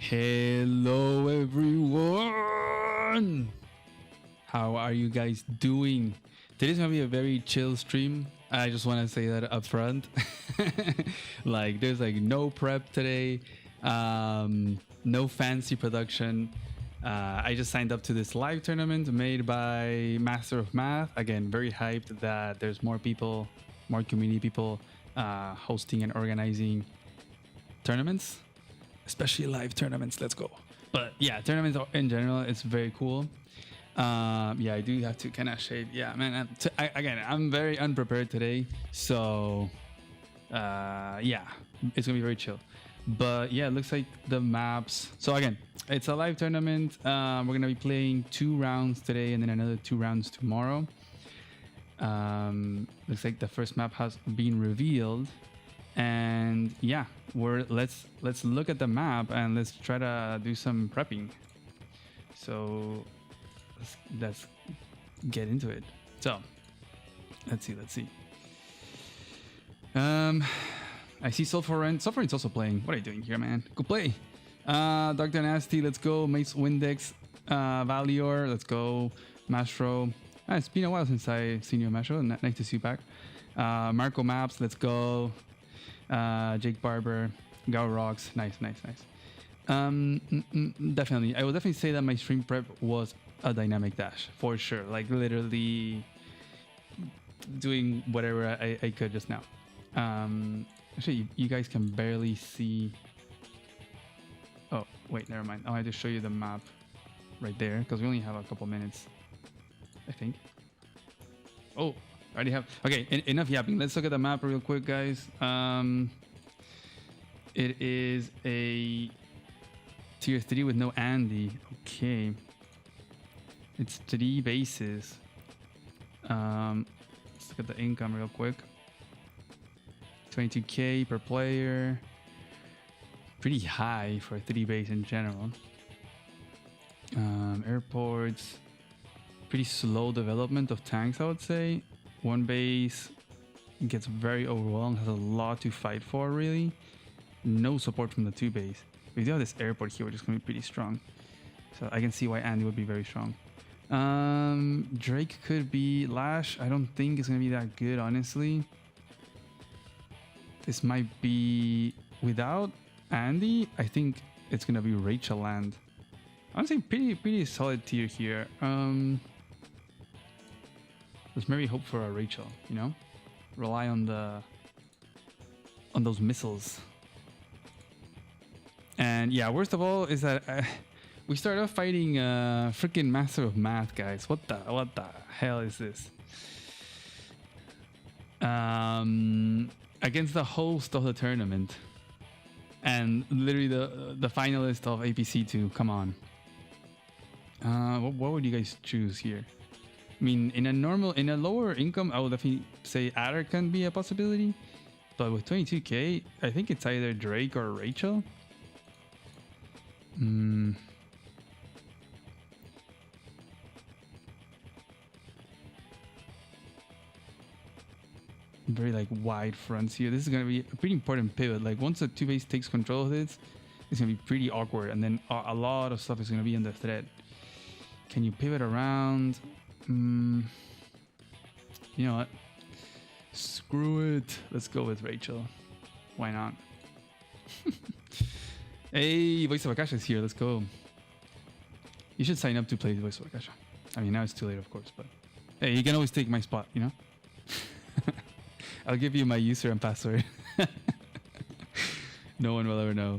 Hello everyone! How are you guys doing? Today's gonna be a very chill stream. I just want to say that up front. Like there's like no prep today, no fancy production. I just signed up to this live tournament made by Master of Math. Again, very hyped that there's more people, more community people hosting and organizing tournaments, especially live tournaments. Let's go. But yeah, tournaments in general, it's very cool. Yeah, I do have to kind of shade. Yeah, man. Again, I'm very unprepared today, so yeah, it's gonna be very chill. But yeah, it looks like the maps. So again, it's a live tournament. We're gonna be playing 2 rounds today, and then another 2 rounds tomorrow. Looks like the first map has been revealed. And yeah, let's look at the map and let's try to do some prepping. So let's get into it. So let's see. I see Sulfurant. Sulfurant's also playing. What are you doing here, man? Go play. Dr. Nasty, let's go. Mace Windex, Valior, let's go. Mastro. It's been a while since I've seen you, Mastro. Nice to see you back. Marco Maps, let's go. Jake Barber, Gao Rocks, nice. Definitely, I will definitely say that my stream prep was a dynamic dash for sure. Like literally doing whatever I could just now. Actually, you guys can barely see. Oh wait, never mind. I wanted to show you the map right there because we only have a couple minutes, I think. Oh. Already have. Okay, enough yapping. Let's look at the map real quick, guys. It is a tier 3 with no Andy. Okay. It's 3 bases. Let's look at the income real quick. 22k per player. Pretty high for a 3 base in general. Airports. Pretty slow development of tanks, I would say. 1 base gets very overwhelmed, has a lot to fight for, really. No support from the 2 base. We do have this airport here, which is going to be pretty strong. So I can see why Andy would be very strong. Drake could be Lash. I don't think it's going to be that good, honestly. This might be without Andy. I think it's going to be Rachel Land. Honestly, pretty solid tier here. Let's maybe hope for a Rachel, you know? Rely on those missiles. And yeah, worst of all is that we started off fighting freaking Master of Math, guys. What the hell is this? Against the host of the tournament. And literally the finalist of APC2. Come on. What would you guys choose here? I mean, in a lower income, I would definitely say Adder can be a possibility. But with 22k, I think it's either Drake or Rachel. Very like wide fronts here. This is going to be a pretty important pivot. Like once the 2 base takes control of this, it's going to be pretty awkward. And then a lot of stuff is going to be under threat. Can you pivot around? You know what? Screw it. Let's go with Rachel. Why not? Hey, Voice of Akasha is here. Let's go. You should sign up to play Voice of Akasha. I mean, now it's too late, of course, but hey, you can always take my spot, you know? I'll give you my user and password. No one will ever know.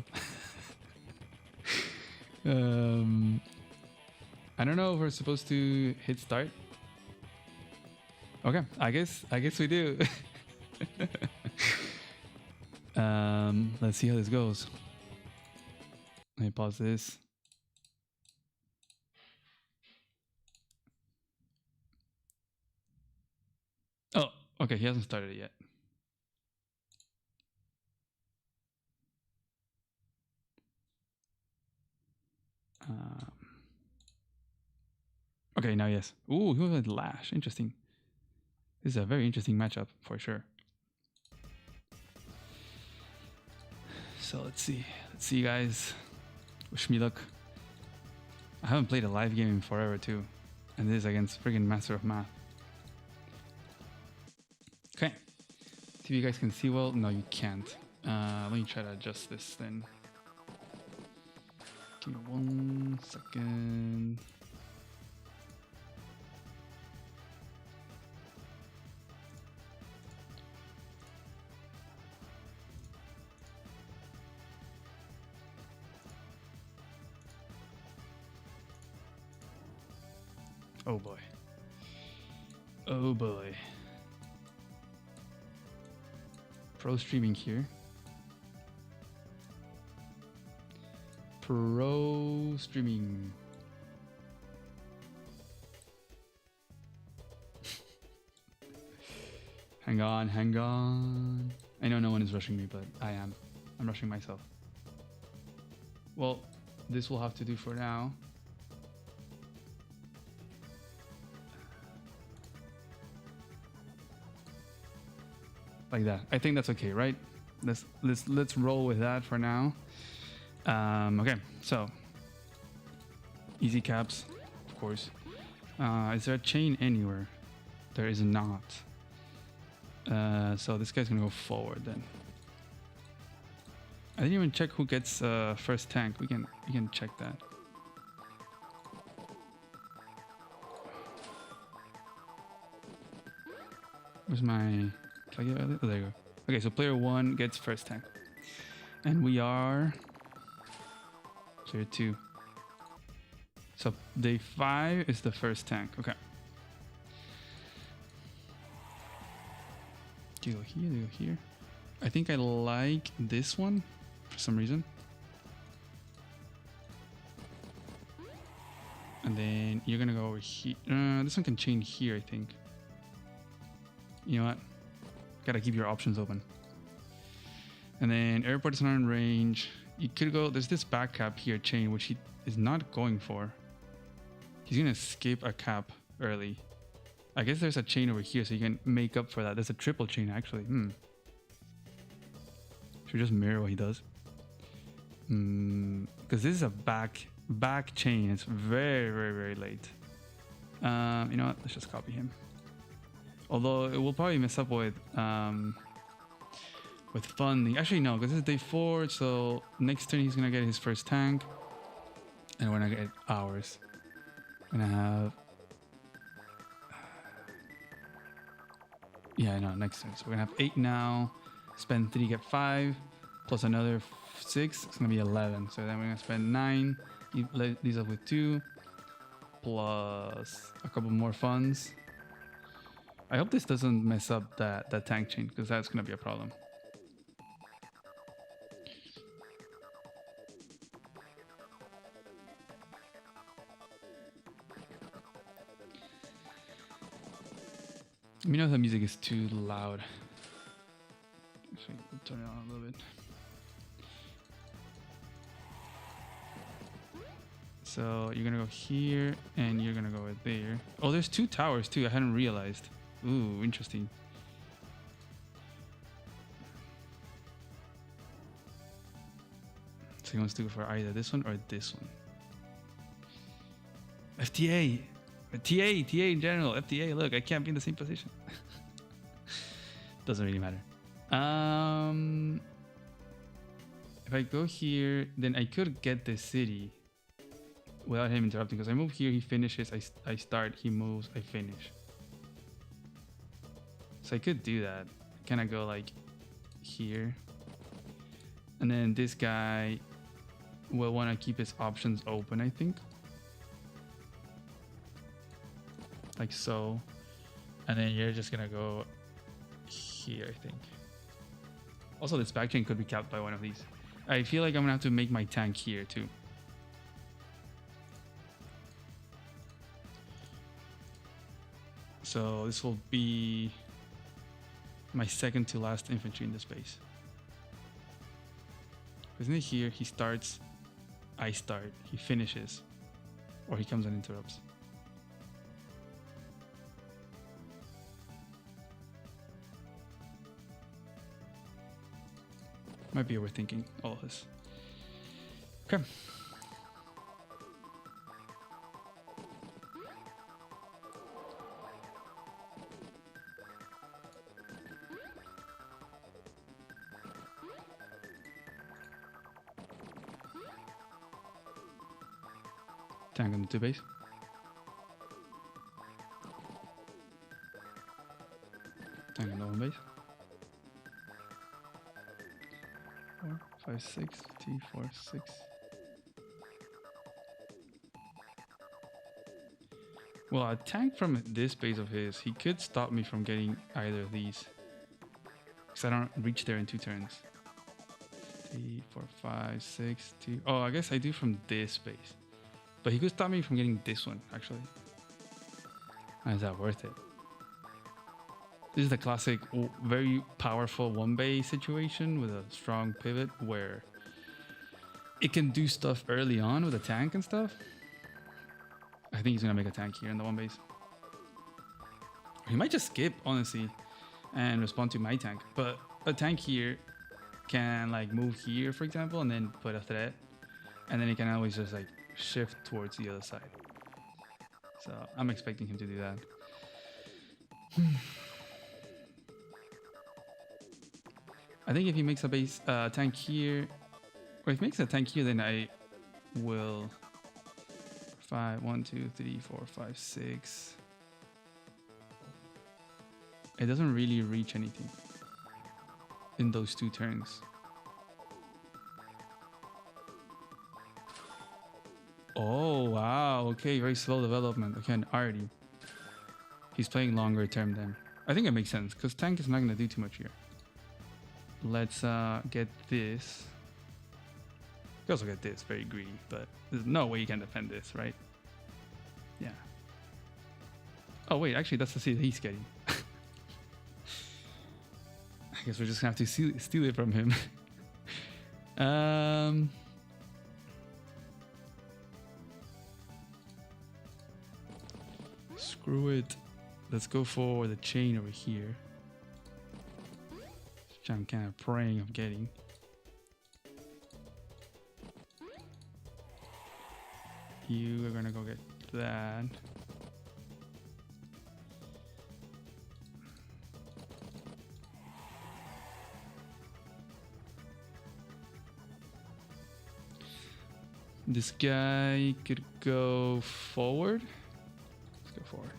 I don't know if we're supposed to hit start. Okay, I guess we do. Let's see how this goes. Let me pause this. Oh, okay, he hasn't started it yet. Okay, now yes. Ooh, he was with Lash. Interesting. This is a very interesting matchup for sure. So let's see, guys. Wish me luck. I haven't played a live game in forever too. And this is against friggin' Master of Math. Okay. See if you guys can see well. No, you can't. Let me try to adjust this then. Give me 1 second. Oh boy. Oh boy. Pro streaming here. Pro streaming. Hang on, hang on. I know no one is rushing me, but I am. I'm rushing myself. Well, this will have to do for now. Like that. I think that's okay, right? Let's roll with that for now. Okay, so easy caps, of course. Is there a chain anywhere? There is not. So this guy's gonna go forward then. I didn't even check who gets first tank. We can check that. Where's my? Can I get it? Oh, there you go. Okay, so player 1 gets first tank, and we are player 2. So day 5 is the first tank. Okay. Do you go here? Do you go here? I think I like this one for some reason. And then you're gonna go over here. This one can chain here, I think. You know what? Gotta keep your options open. And then airport is not in range. You could go, there's this back cap here, chain, which he is not going for. He's gonna skip a cap early. I guess there's a chain over here, so you can make up for that. There's a triple chain, actually. Should we just mirror what he does? Because this is a back chain. It's very, very, very late. You know what? Let's just copy him. Although it will probably mess up with funding. Actually, no, because this is day 4, so next turn he's gonna get his first tank, and we're gonna get ours. Gonna have, yeah, no, next turn. So we're gonna have 8 now. Spend 3, get 5, plus another 6. It's gonna be 11. So then we're gonna spend 9. Let these up with 2, plus a couple more funds. I hope this doesn't mess up that tank chain, because that's gonna be a problem. Let me know if the music is too loud. Actually, I'll turn it on a little bit. So you're gonna go here, and you're gonna go right there. Oh, there's 2 towers too. I hadn't realized. Ooh, interesting. So he wants to go for either this one or this one. FTA! TA in general. FTA, look, I can't be in the same position. Doesn't really matter. If I go here, then I could get the city without him interrupting. Because I move here, he finishes, I start, he moves, I finish. So I could do that. Kind of go like here. And then this guy will want to keep his options open, I think. Like so. And then you're just going to go here, I think. Also, this back chain could be capped by one of these. I feel like I'm going to have to make my tank here too. So this will be my second to last infantry in the space. Isn't it here? He starts, I start, he finishes, or he comes and interrupts. Might be overthinking all of this. Okay, Tank on the 2 base. Tank on the 1 base. 4, 5, 6. T, 4, 6. Well, a tank from this base of his, he could stop me from getting either of these. Because I don't reach there in 2 turns. 3, 4, 5, 6, 2. Oh, I guess I do from this base. But he could stop me from getting this one, actually. Is that worth it? This is the classic, very powerful 1 base situation with a strong pivot where it can do stuff early on with a tank and stuff. I think he's gonna make a tank here in the 1 base. He might just skip, honestly, and respond to my tank. But a tank here can like move here, for example, and then put a threat, and then he can always just like shift towards the other side. So I'm expecting him to do that. I think if he makes a base tank here, or if he makes a tank here, then I will 5, 1, 2, 3, 4, 5, 6. It doesn't really reach anything in those 2 turns. Oh, wow. Okay, very slow development. Okay, and already he's playing longer term then. I think it makes sense because tank is not going to do too much here. Let's get this. You also get this, very greedy, but there's no way you can defend this, right? Yeah. Oh wait, actually that's the seed that he's getting. I guess we're just gonna have to steal it from him. Screw it. Let's go for the chain over here, which I'm kind of praying of getting. You are gonna go get that. This guy could go forward. Let's go forward.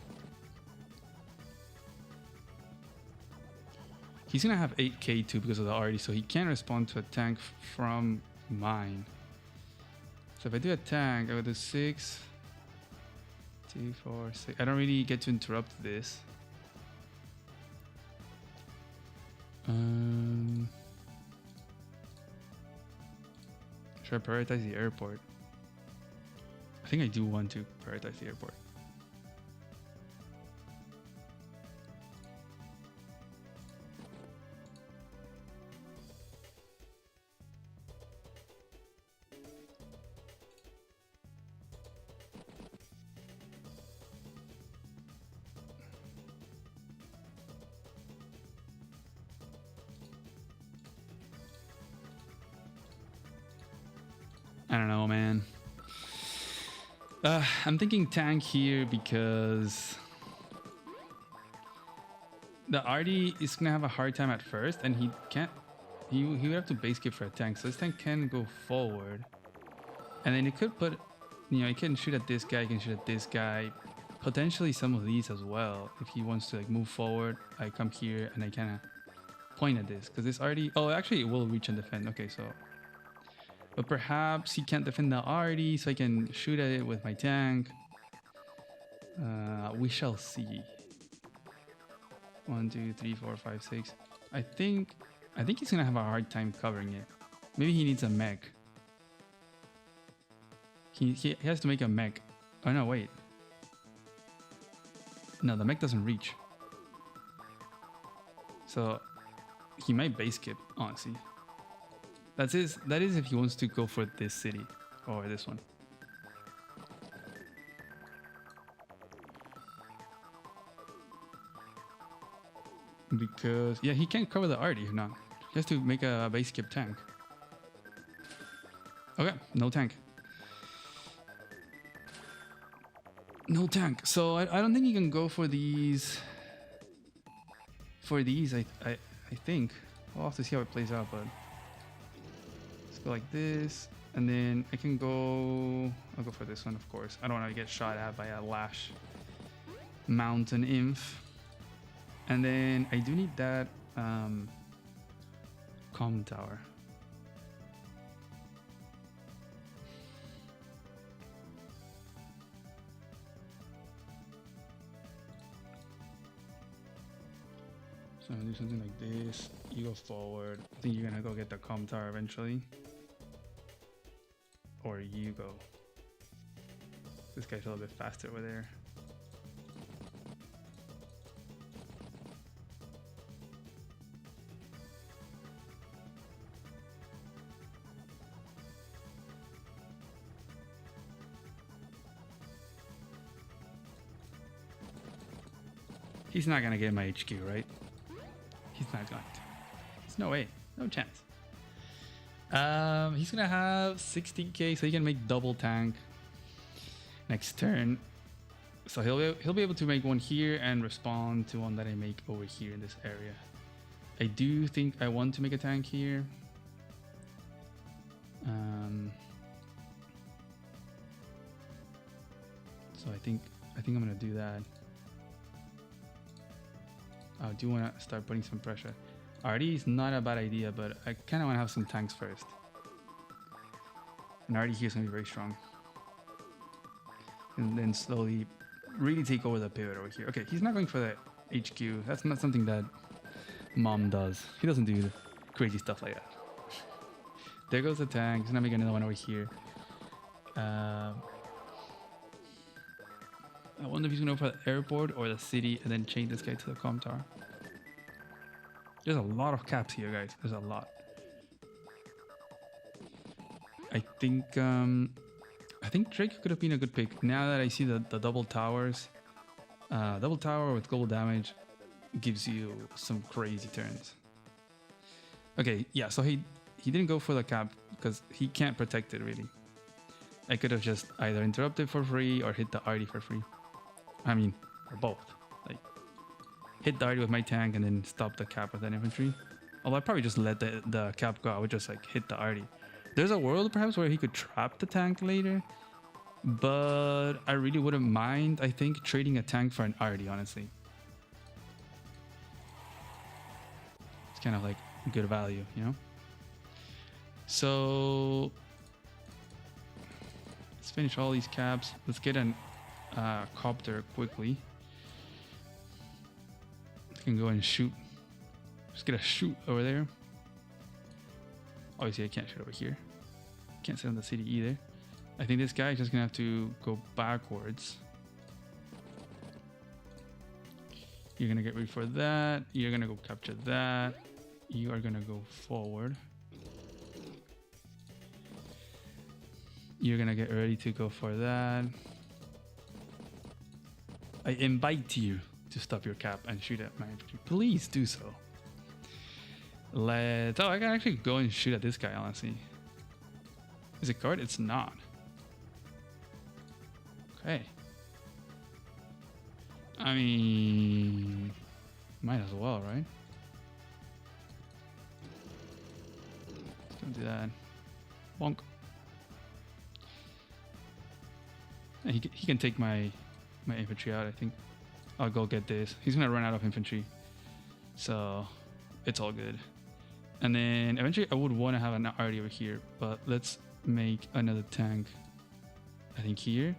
He's gonna have 8k too because of the arty, so he can't respond to a tank from mine. So if I do a tank, I go to 6, 2, 4, 6. I don't really get to interrupt this. Should I prioritize the airport? I think I do want to prioritize the airport. I don't know, man. I'm thinking tank here because the arty is gonna have a hard time at first, and he can't. He would have to base skip for a tank, so this tank can go forward, and then it could put, you know, he can shoot at this guy, he can shoot at this guy, potentially some of these as well. If he wants to like move forward, I come here and I kind of point at this because this arty. Oh, actually, it will reach and defend. Okay, so. But perhaps he can't defend the arty, so I can shoot at it with my tank. We shall see. 1, 2, 3, 4, 5, 6. I think he's gonna have a hard time covering it. Maybe he needs a mech. He has to make a mech. Oh no, wait. No, the mech doesn't reach. So he might base skip, honestly. That is if he wants to go for this city or this one. Because yeah, he can't cover the arty if not. He has to make a base skip tank. Okay, no tank. No tank. So I don't think he can go for these. For these, I think. We'll have to see how it plays out, but. Go like this, And then I can go... I'll go for this one, of course. I don't want to get shot at by a Lash Mountain Inf. And then I do need that comm tower. So I'm gonna do something like this. You go forward. I think you're gonna go get the comm tower eventually. Or you go. This guy's a little bit faster over there. He's not gonna get my HQ, right? He's not going to. There's no way. No chance. He's gonna have 16k, so he can make double tank next turn. So he'll be able to make one here and respond to one that I make over here in this area. I do think I want to make a tank here. So I think I'm gonna do that. I do want to start putting some pressure. RD is not a bad idea, but I kind of want to have some tanks first. And RD here is going to be very strong. And then slowly really take over the pivot over here. Okay, he's not going for the HQ. That's not something that Mom does. He doesn't do crazy stuff like that. There goes the tank. He's going to make another one over here. I wonder if he's going to go for the airport or the city and then chain this guy to the comm tower. There's a lot of caps here, guys. There's a lot. I think Drake could have been a good pick. Now that I see the double towers, double tower with global damage gives you some crazy turns. Okay, yeah. So he didn't go for the cap because he can't protect it really. I could have just either interrupted for free or hit the RD for free. I mean, or both. Like, hit the RD with my tank and then stop the cap with that infantry. Although I'd probably just let the cap go. I would just like hit the RD. There's a world perhaps where he could trap the tank later. But I really wouldn't mind, I think, trading a tank for an RD, honestly. It's kind of like good value, you know? So let's finish all these caps. Let's get an copter quickly. I can go and shoot. Just get a shoot over there. Obviously I can't shoot over here. Can't sit on the city either. I think this guy is just gonna have to go backwards. You're gonna get ready for that. You're gonna go capture that. You are gonna go forward. You're gonna get ready to go for that. I invite you to stop your cap and shoot at my infantry. Please do so. Oh, I can actually go and shoot at this guy, honestly. Is it guard? It's not. Okay. I mean, might as well, right? Let's go do that. Bonk. And he can take my infantry out, I think. I'll go get this. He's gonna run out of infantry, so it's all good. And then eventually I would want to have an RD over here, but let's make another tank. I think here.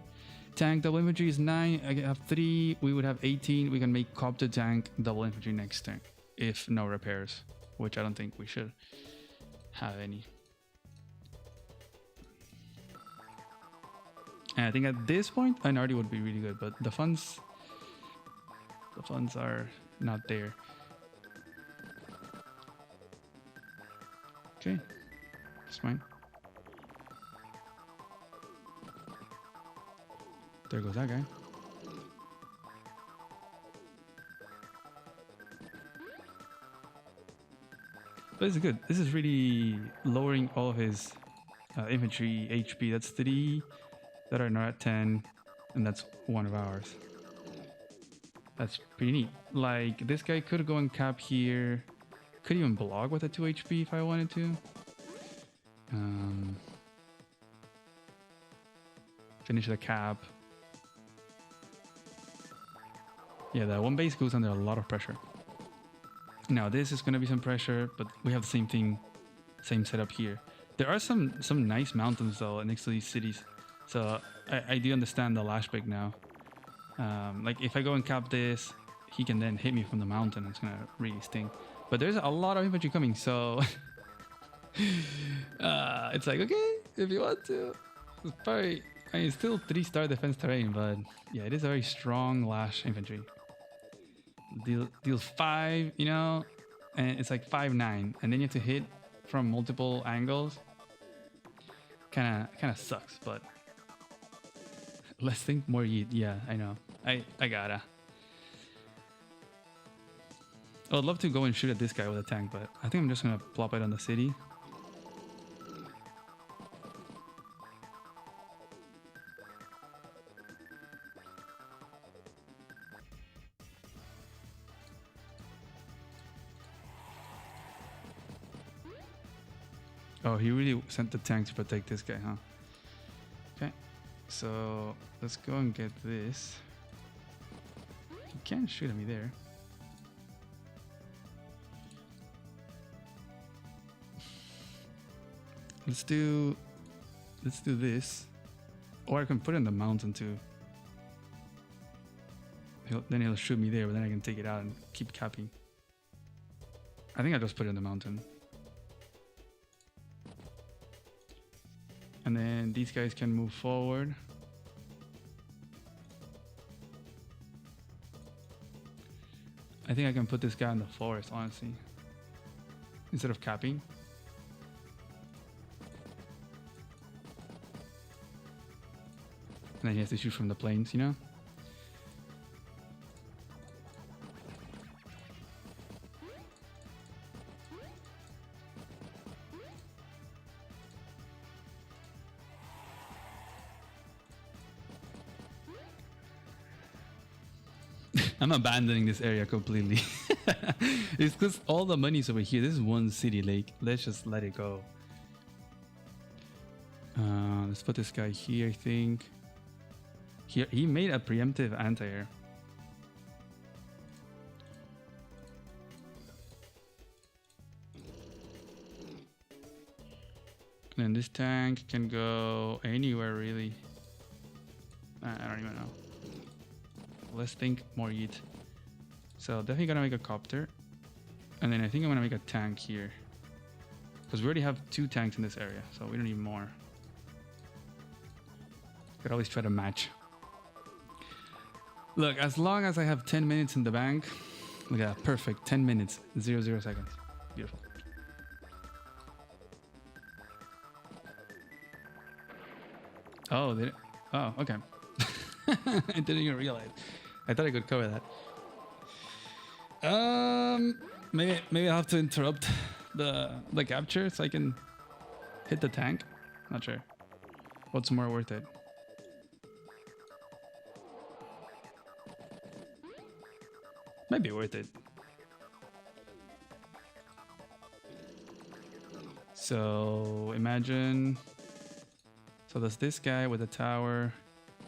Tank double infantry is 9. I have 3. We would have 18. We can make copter tank double infantry next turn, if no repairs, which I don't think we should have any. And I think at this point an RD would be really good, but the funds are not there. Okay, that's fine. There goes that guy. But this is good. This is really lowering all of his infantry HP. That's 3 that are not at 10, and that's 1 of ours. That's pretty neat. Like, this guy could go and cap here. Could even block with a 2 HP if I wanted to. Finish the cap. Yeah, that one base goes under a lot of pressure. Now this is going to be some pressure, but we have the same thing, same setup here. There are some nice mountains though next to these cities, so I do understand the lash pick now. Like if I go and cap this, he can then hit me from the mountain. It's gonna really sting. But there's a lot of infantry coming, so it's like, okay, if you want to. It's probably, I mean, it's still 3-star defense terrain, but yeah, it is a very strong lash infantry. Deals 5, you know, and it's like 5-9, and then you have to hit from multiple angles. Kind of sucks, but let's think more yeet. Yeah, I know. I gotta. I would love to go and shoot at this guy with a tank, but I think I'm just gonna plop it on the city. Oh, he really sent the tank to protect this guy, huh? Okay, so let's go and get this. He can't shoot at me there. Let's do this, or I can put it in the mountain too. Then he'll shoot me there, but then I can take it out and keep capping. I think I'll just put it in the mountain. And then these guys can move forward. I think I can put this guy in the forest, honestly, instead of capping. And then he has to shoot from the plains, you know? I'm abandoning this area completely. It's because all the money's over here. This is one city lake. Let's just let it go. Let's put this guy here, I think. Here, he made a preemptive anti-air. And this tank can go anywhere, really. I don't even know. Let's think more yeet. So definitely gonna make a copter. And then I think I'm gonna make a tank here. Because we already have 2 tanks in this area, so we don't need more. Could always try to match. Look, as long as I have 10 minutes in the bank, look at that, perfect, 10 minutes, 0 seconds. Beautiful. Oh, did it? Oh, okay. I didn't even realize. I thought I could cover that. Maybe I'll have to interrupt the capture so I can hit the tank. Not sure. What's more worth it? Might be worth it. So imagine. So there's this guy with a tower.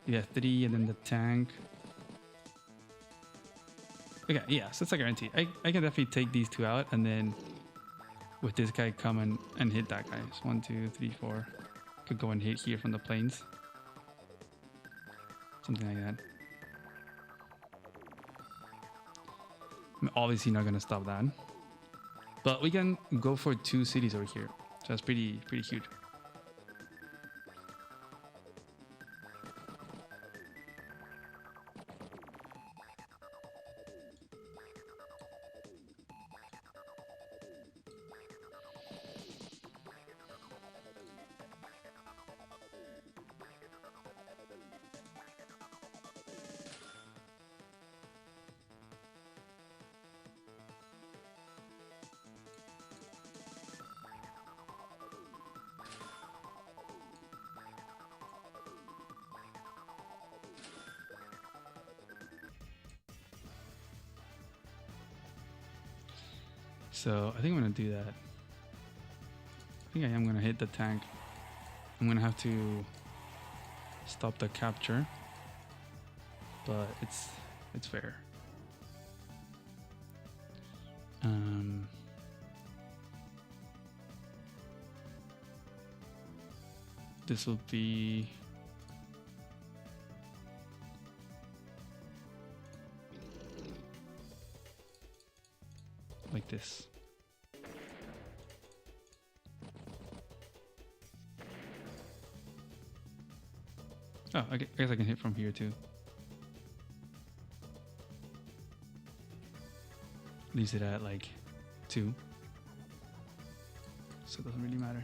You have 3 and then the tank. Okay, yeah, so it's a guarantee. I can definitely take these 2 out and then with this guy come and hit that guy. So 1, 2, 3, 4. Could go and hit here from the plains. Something like that. I'm obviously not gonna stop that. But we can go for 2 cities over here. So that's pretty huge. So I think I'm gonna do that. I think I am gonna hit the tank. I'm gonna have to stop the capture, but it's fair. This will be like this. Oh, I guess I can hit from here too. Leaves it at like 2. So it doesn't really matter.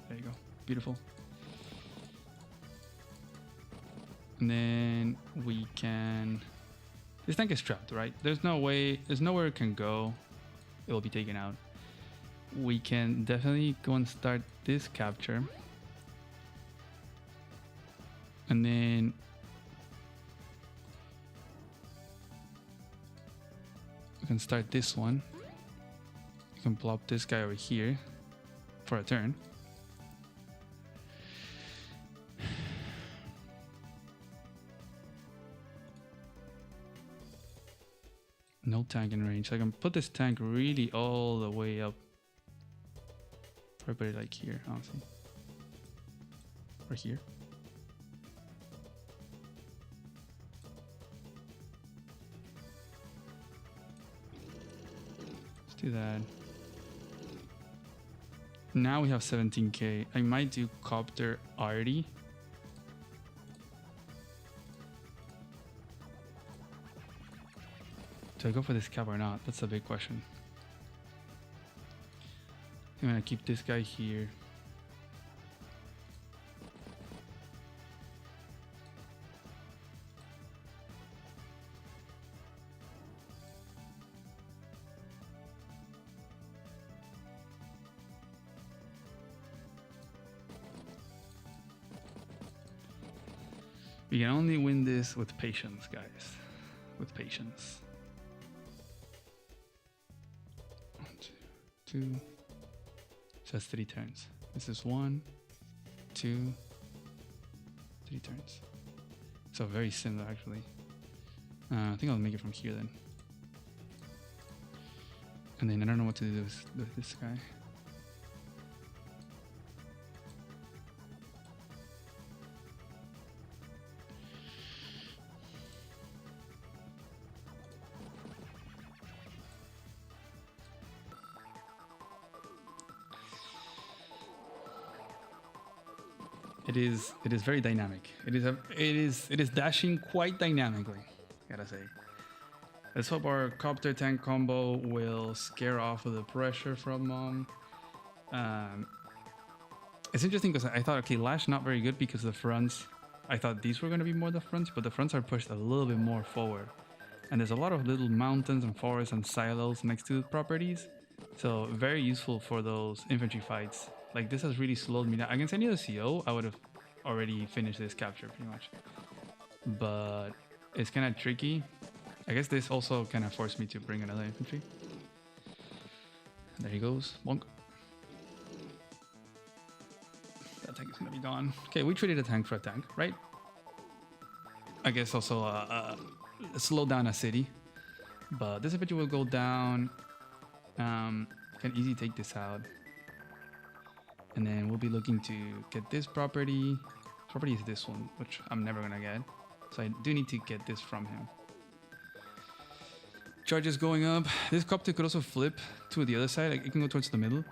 There you go. Beautiful. And then we can... This tank is trapped, right? There's nowhere it can go. It will be taken out. We can definitely go and start this capture. And then we can start this one. You can plop this guy over here for a turn. No tank in range. So I can put this tank really all the way up. Probably like here, honestly. Or here. Let's do that. Now we have 17k. I might do copter arty. Do I go for this cap or not? That's a big question. I'm gonna keep this guy here. We can only win this with patience, guys. With patience. 1, 2, 2. So that's 3 turns. This is 1, 2, 3 turns. So very similar, actually. I think I'll make it from here then. And then I don't know what to do with this guy. It is very dynamic. It is dashing quite dynamically, gotta say. Let's hope our copter tank combo will scare off the pressure from it's interesting because I thought, okay, lash not very good because the fronts, I thought these were going to be more the fronts, but the fronts are pushed a little bit more forward. And there's a lot of little mountains and forests and silos next to the properties. So very useful for those infantry fights. Like this has really slowed me down. Against any other CO, I would have already finished this capture pretty much. But it's kind of tricky. I guess this also kind of forced me to bring another infantry. There he goes. Bonk. That tank is gonna be gone. Okay, we traded a tank for a tank, right? I guess also slow down a city. But this infantry will go down. Can easily take this out. And then we'll be looking to get this property. Property is this one, which I'm never gonna get. So I do need to get this from him. Charges going up. This copter could also flip to the other side. Like it can go towards the middle.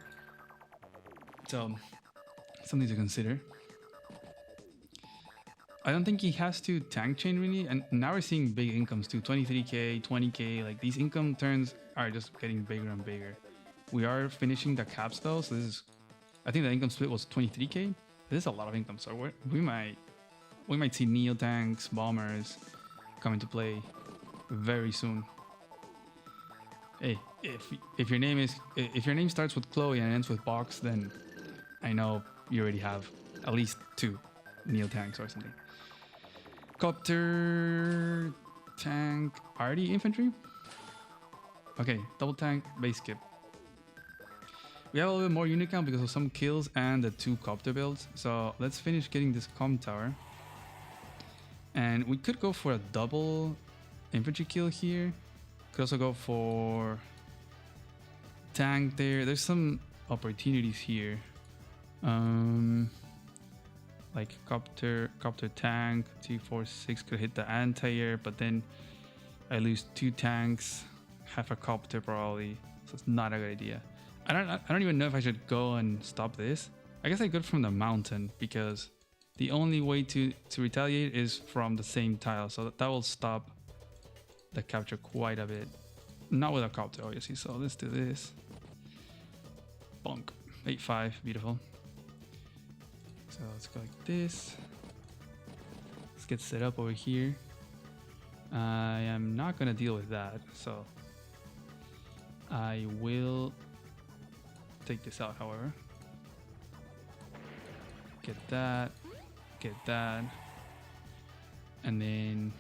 So something to consider. I don't think he has to tank chain really. And now we're seeing big incomes too. 23k, 20k. Like these income turns are just getting bigger and bigger. We are finishing the caps though. So this is, I think the income split was 23k. This is a lot of income. So we might see neo tanks, bombers come into play very soon. Hey, if your name starts with Chloe and ends with Box, then I know you already have at least 2 neo tanks or something. Copter tank arty infantry. Okay, double tank base skip. We have a little bit more unit count because of some kills and the 2 copter builds. So let's finish getting this comm tower. And we could go for a double infantry kill here. Could also go for tank there. There's some opportunities here. Like copter tank, 246 could hit the anti-air, but then I lose 2 tanks, half a copter probably. So it's not a good idea. I don't even know if I should go and stop this. I guess I could from the mountain because the only way to retaliate is from the same tile. So that will stop the capture quite a bit. Not with a copter, obviously. So let's do this. Bonk. 8-5. Beautiful. So let's go like this. Let's get set up over here. I am not going to deal with that. So I will take this out, however. Get that. Get that. And then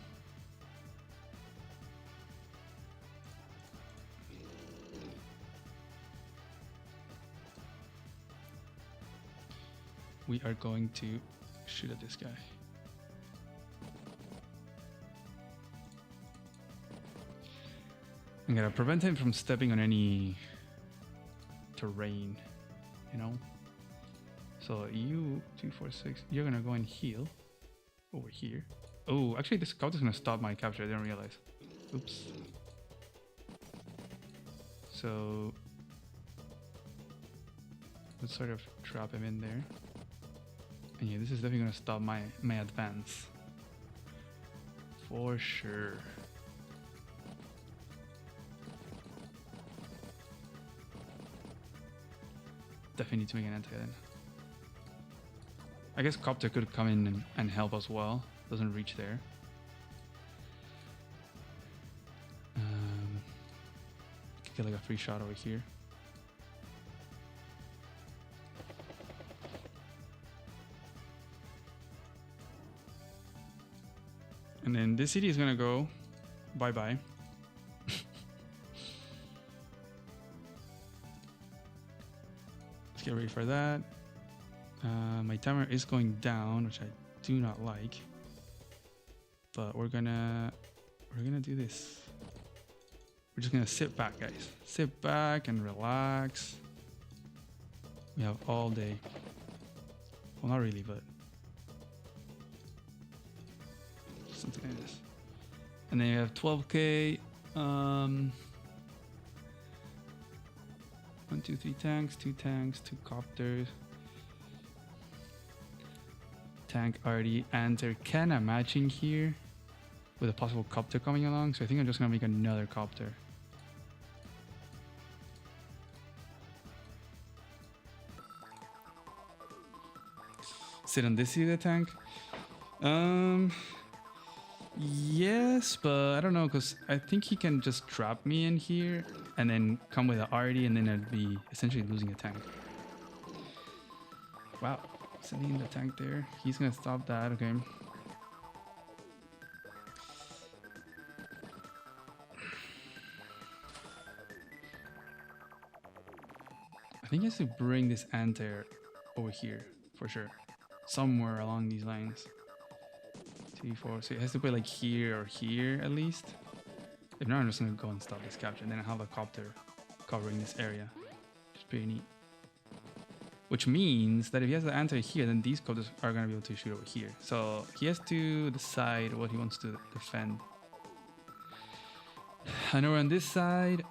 we are going to shoot at this guy. I'm gonna prevent him from stepping on any terrain, you know? So you, 246, you're gonna go and heal over here. Oh, actually this scout is gonna stop my capture, I didn't realize. Oops. So let's sort of trap him in there. And yeah, this is definitely gonna stop my advance. For sure. Definitely need to make an anti then. I guess copter could come in and help as well. Doesn't reach there. Could get like a free shot over here. And then this city is gonna go bye-bye. Let's get ready for that. My timer is going down, which I do not like. But we're gonna do this. We're just gonna sit back, guys. Sit back and relax. We have all day. Well, not really, but something like this. And then you have 12k. 1, 2, 3 tanks, 2 tanks, 2 copters. Tank already, and they're kind of matching here with a possible copter coming along. So I think I'm just gonna make another copter. Sit on this side of the tank. Yes, but I don't know, because I think he can just trap me in here and then come with an arty, and then I'd be essentially losing a tank. Wow, sending the tank there. He's gonna stop that, okay. I think he has to bring this anti-air over here, for sure. Somewhere along these lines. 2, 4, so it has to be like here or here at least. If not, I'm just gonna go and stop this capture, and then I have a copter covering this area. Which is pretty neat. Which means that if he has the anti here, then these copters are gonna be able to shoot over here. So he has to decide what he wants to defend. I know we're on this side.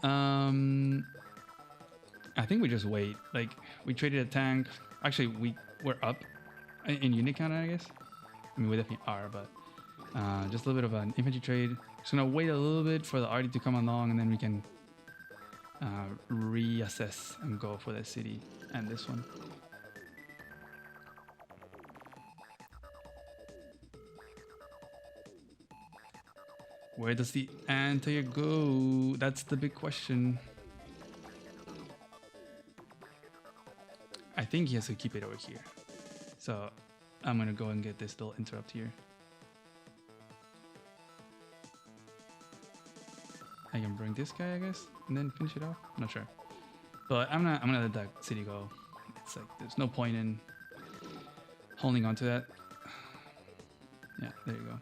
I think we just wait. Like, we traded a tank. Actually, we're up in unit count, I guess. I mean, we definitely are, but just a little bit of an infantry trade. Just gonna wait a little bit for the arty to come along, and then we can reassess and go for the city and this one. Where does the anti-air go? That's the big question. I think he has to keep it over here. So I'm gonna go and get this little interrupt here. I can bring this guy, I guess, and then finish it off. I'm not sure. But I'm gonna let that city go. It's like there's no point in holding on to that. Yeah, there you go.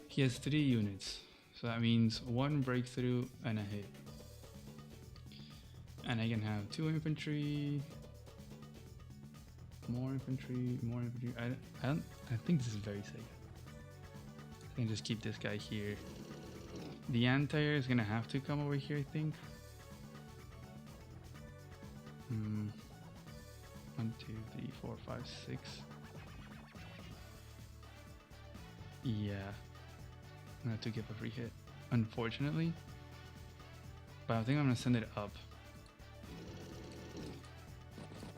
He has 3 units, so that means 1 breakthrough and a hit. And I can have 2 infantry, more infantry, more infantry. I think this is very safe. I can just keep this guy here. The anti-air is gonna have to come over here, I think. 1, 2, 3, 4, 5, 6. Yeah. I'm gonna have to give a free hit, unfortunately. But I think I'm gonna send it up.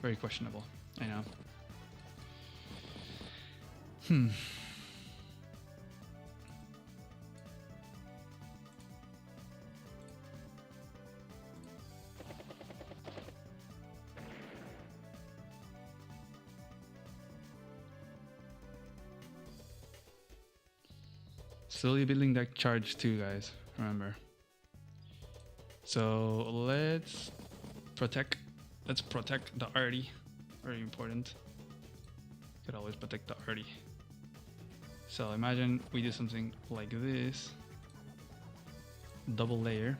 Very questionable, I know. Slowly building that charge too, guys, remember. So let's protect the arty. Very important. Could always protect the arty. So imagine we do something like this. Double layer.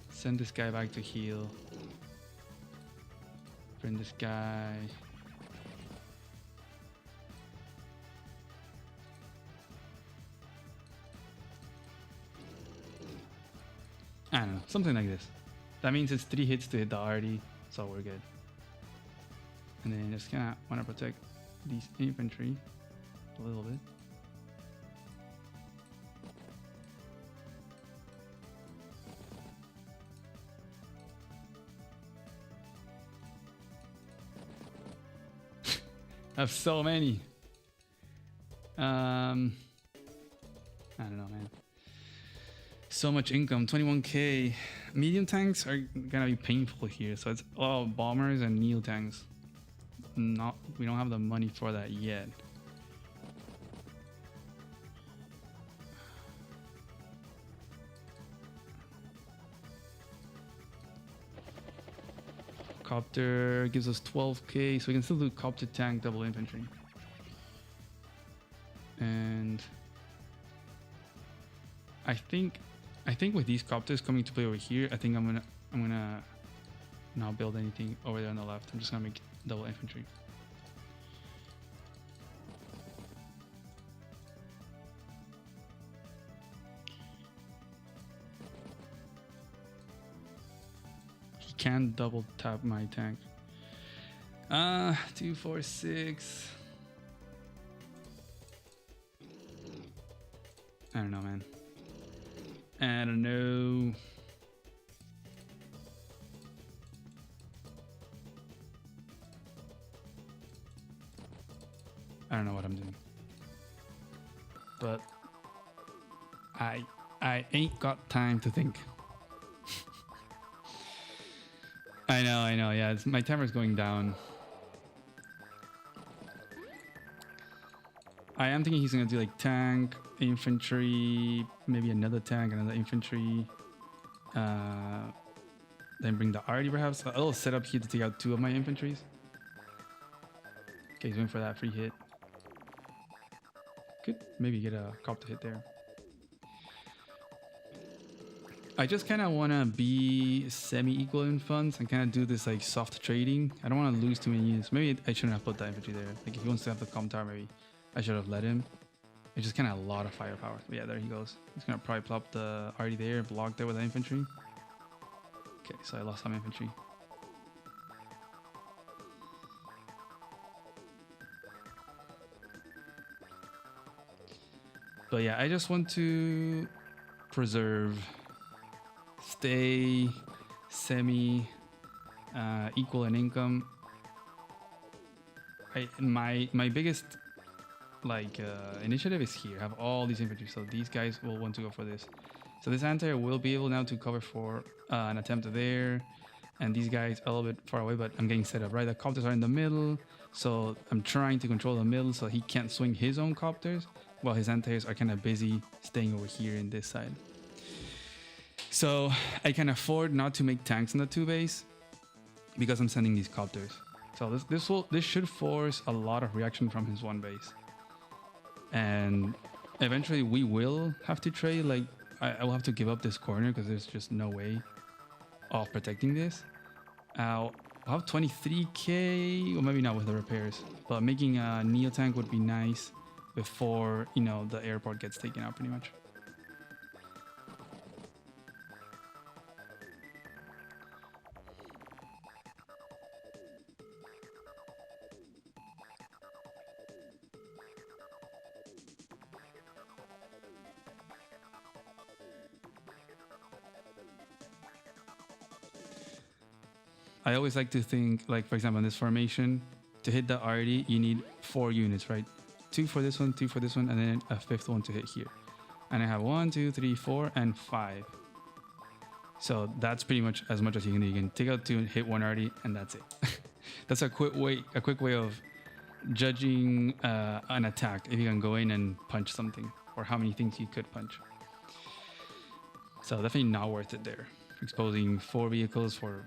Send this guy back to heal. Bring this guy. I don't know, something like this. That means it's 3 hits to hit the arty, so we're good. And then just kinda wanna protect these infantry a little bit. I have so many. I don't know, man. So much income, 21k. Medium tanks are gonna be painful here, so it's all bombers and neo tanks. We don't have the money for that yet. Copter gives us 12k, so we can still do copter tank double infantry. And I think with these copters coming to play over here, I think I'm gonna not build anything over there on the left. I'm just gonna make double infantry. He can't double tap my tank. 2, 4, 6. I don't know, man. I don't know. I don't know what I'm doing. But I ain't got time to think. I know, yeah, my timer's going down. I am thinking he's gonna do like tank, infantry, maybe another tank, another infantry. Then bring the arty perhaps. A little setup here to take out 2 of my infantries. Okay, he's going for that free hit. Could maybe get a copter hit there. I just kind of want to be semi-equal in funds and kind of do this like soft trading. I don't want to lose too many units. Maybe I shouldn't have put that infantry there. Like if he wants to have the com tower, maybe I should have let him. It's just kind of a lot of firepower. But yeah, there he goes. He's going to probably plop the arty there, block there with the infantry. Okay, so I lost some infantry. But yeah, I just want to preserve, stay semi equal in income. My biggest like initiative is here. Have all these infantry, so these guys will want to go for this. So this anti will be able now to cover for an attempt there, and these guys a little bit far away, but I'm getting set up right. The copters are in the middle, so I'm trying to control the middle so he can't swing his own copters, while his anti-airs are kind of busy staying over here in this side. So I can afford not to make tanks in the 2 base because I'm sending these copters. So this should force a lot of reaction from his 1 base, and eventually we will have to trade. Like I will have to give up this corner because there's just no way of protecting this. I'll have 23k, or maybe not with the repairs, but making a neo tank would be nice before, you know, the airport gets taken out pretty much. I always like to think, like, for example, in this formation, to hit the RD, you need 4 units, right? 2 for this one, 2 for this one, and then a 5th one to hit here. And I have 1, 2, 3, 4, and 5. So that's pretty much as you can do. You can take out 2 and hit 1 RD, and that's it. That's a quick way of judging an attack, if you can go in and punch something, or how many things you could punch. So definitely not worth it there. Exposing 4 vehicles for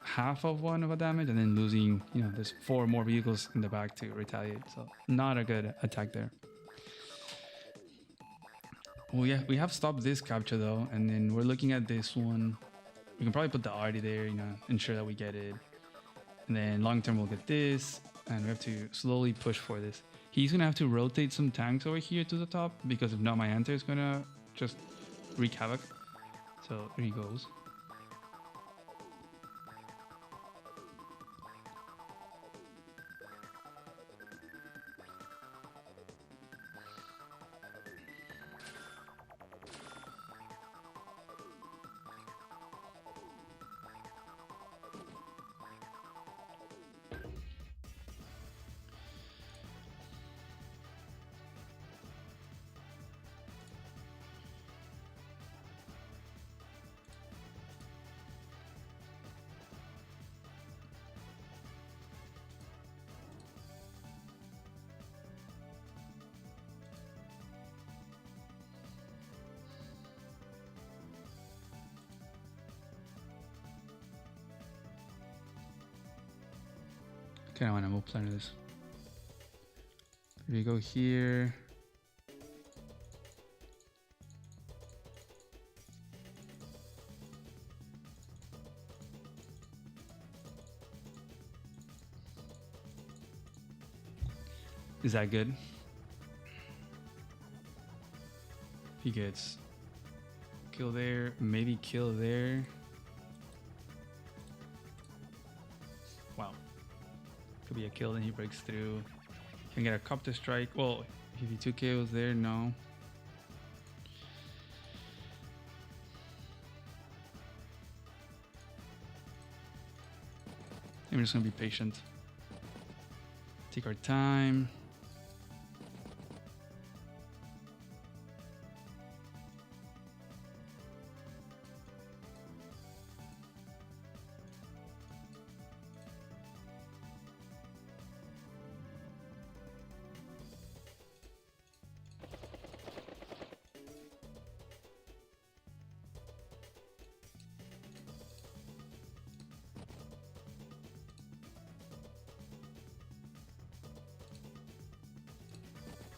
half of 1 of a damage, and then losing, you know, there's 4 more vehicles in the back to retaliate. So not a good attack there. Well, yeah, we have stopped this capture though, and then we're looking at this one. We can probably put the arty there, you know, ensure that we get it. And then long term we'll get this, and we have to slowly push for this. He's gonna have to rotate some tanks over here to the top, because if not, my anti is gonna just wreak havoc. So there he goes. Okay, I want to move plan this. If we go here, is that good? He gets kill there, maybe kill there. Wow. Could be a kill, then he breaks through. Can get a copter strike. Well, if he 2 KOs there, no. I'm just gonna be patient. Take our time.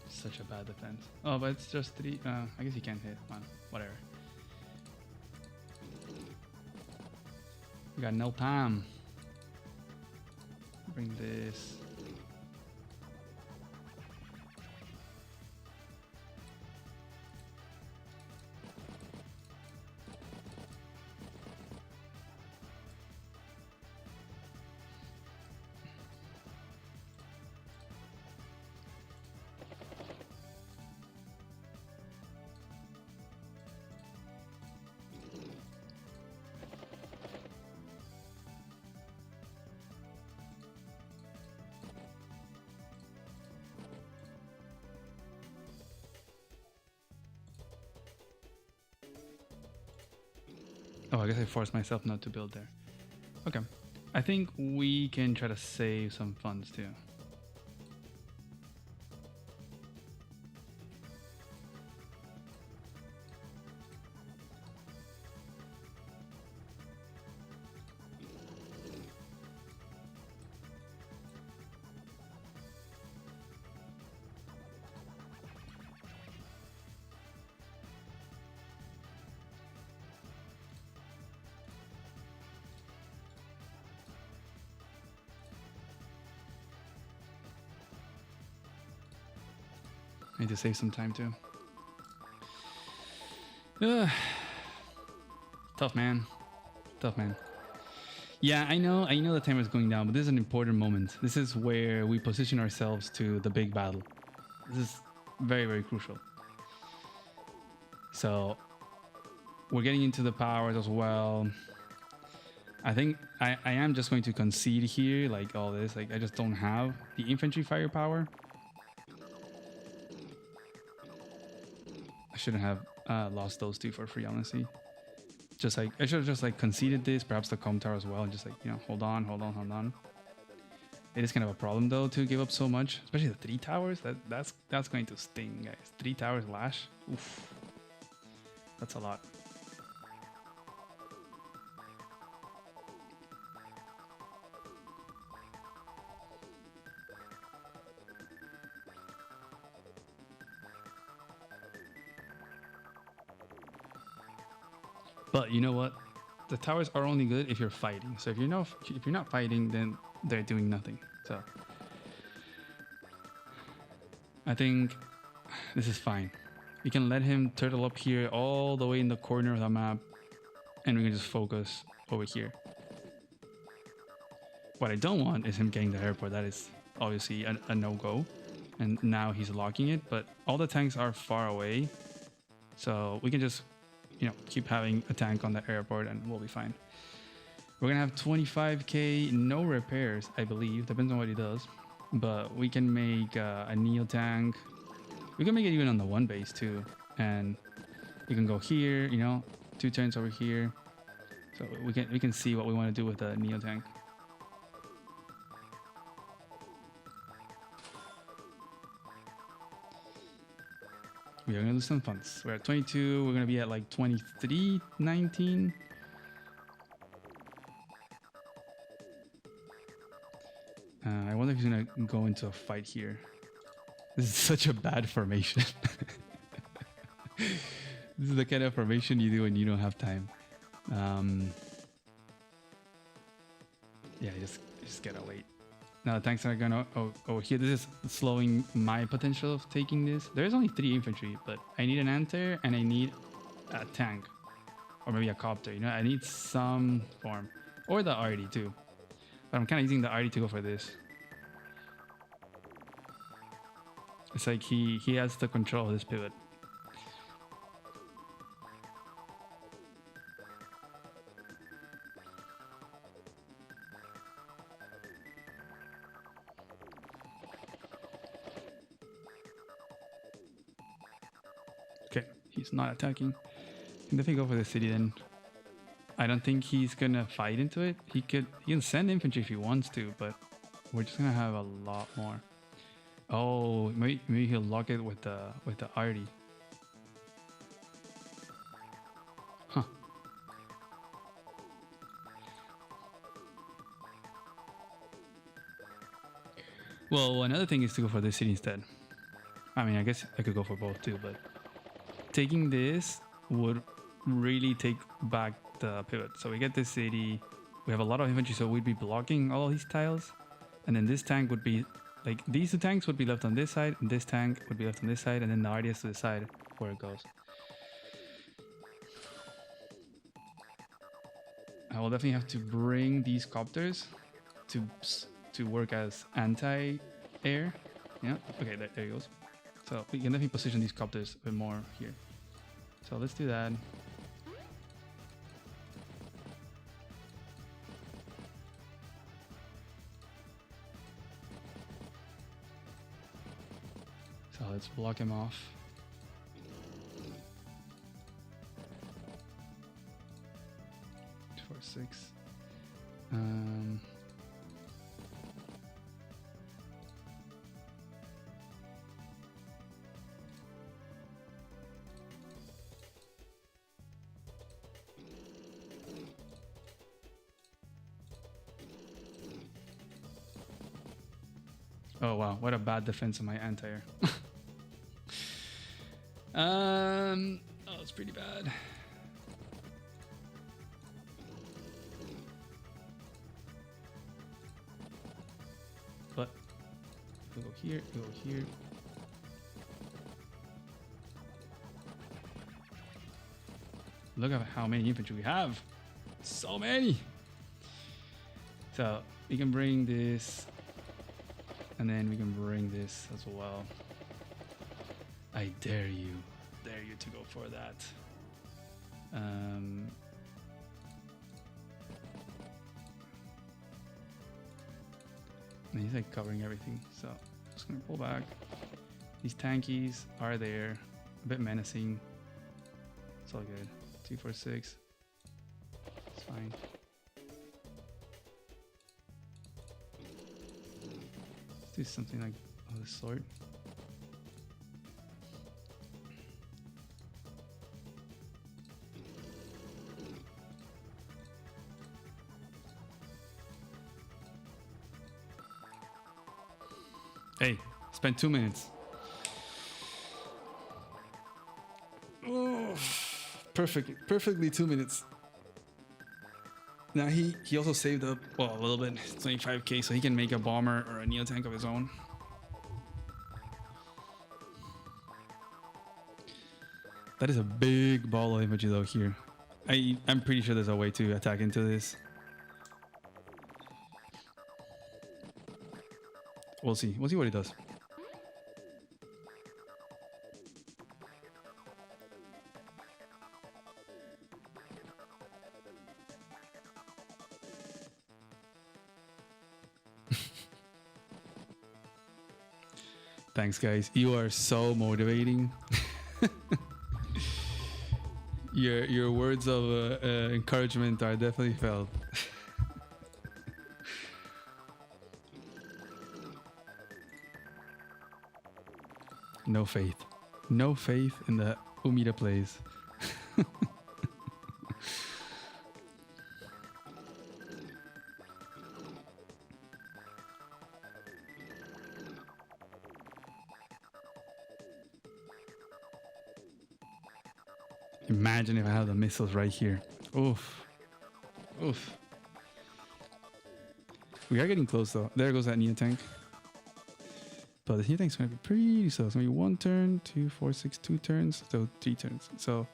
Such a bad defense. Oh, but it's just 3. I guess he can't hit. Whatever. We got no time. Bring this. Oh, I guess I forced myself not to build there. Okay. I think we can try to save some funds too. I need to save some time too. Tough, man. Tough, man. Yeah, I know the timer is going down, but this is an important moment. This is where we position ourselves to the big battle. This is very, very crucial. So we're getting into the powers as well. I think I am just going to concede here, like all this. Like I just don't have the infantry firepower. I shouldn't have lost those two for free, honestly. Just like I should have just like conceded this, perhaps the com tower as well, and just like, you know, hold on. It is kind of a problem though to give up so much, especially the 3 towers. That's going to sting, guys. 3 towers lash. Oof, that's a lot. But you know what? The towers are only good if you're fighting. So if you're not fighting, then they're doing nothing. So I think this is fine. We can let him turtle up here all the way in the corner of the map, and we can just focus over here. What I don't want is him getting the airport. That is obviously a no-go. And now he's locking it, but all the tanks are far away. So we can just, you know, keep having a tank on the airport and we'll be fine. We're gonna have 25k, no repairs, I believe. Depends on what he does. But we can make a Neo tank. We can make it even on the 1 base too. And we can go here, you know, 2 turns over here. So we can see what we want to do with the Neo tank. We are gonna lose some funds. We're at 22. We're gonna be at like 23, 19. I wonder if he's gonna go into a fight here. This is such a bad formation. This is the kind of formation you do when you don't have time. Yeah, just gotta wait. Now the tanks are gonna over here. This is slowing my potential of taking this. There's only 3 infantry, but I need an anti and I need a tank, or maybe a copter. You know, I need some form, or the RD too. But I'm kind of using the RD to go for this. It's like he has the control of this pivot. Okay, he's not attacking. I can definitely go for the city then. I don't think he's gonna fight into it. He can send infantry if he wants to, but we're just gonna have a lot more. Oh, maybe he'll lock it with the RD. Huh. Well, another thing is to go for this city instead. I mean, I guess I could go for both too, but taking this would really take back the pivot. So we get this city. We have a lot of infantry, so we'd be blocking all these tiles. And then this tank would be, like, these 2 tanks would be left on this side, and this tank would be left on this side, and then the RDS to the side where it goes. I will definitely have to bring these copters to work as anti-air. Yeah, okay, there he goes. So we can definitely position these copters a bit more here. So let's do that. So let's block him off. 6. Oh wow, what a bad defense of my anti-air. Oh, it's pretty bad. But go here, go here. Look at how many infantry we have. So many. So we can bring this, and then we can bring this as well. I dare you to go for that. And he's like covering everything, so I'm just gonna pull back. These tankies are there, a bit menacing. It's all good. 246. It's fine. Let's do something like of this sort. Hey, spent 2 minutes. Oh, perfectly 2 minutes. Now he also saved up, well, a little bit, 25k, so he can make a bomber or a neo tank of his own. That is a big ball of infantry though here. I'm pretty sure there's a way to attack into this. We'll see what he does. Thanks guys, you are so motivating. Your words of encouragement are definitely felt. No faith in the Umida plays. Imagine if I have the missiles right here. Oof. We are getting close though. There goes that neo tank. But the neo tank's gonna be pretty slow. It's gonna be 1 turn, 2, 4, 6, 2 turns, so 3 turns. So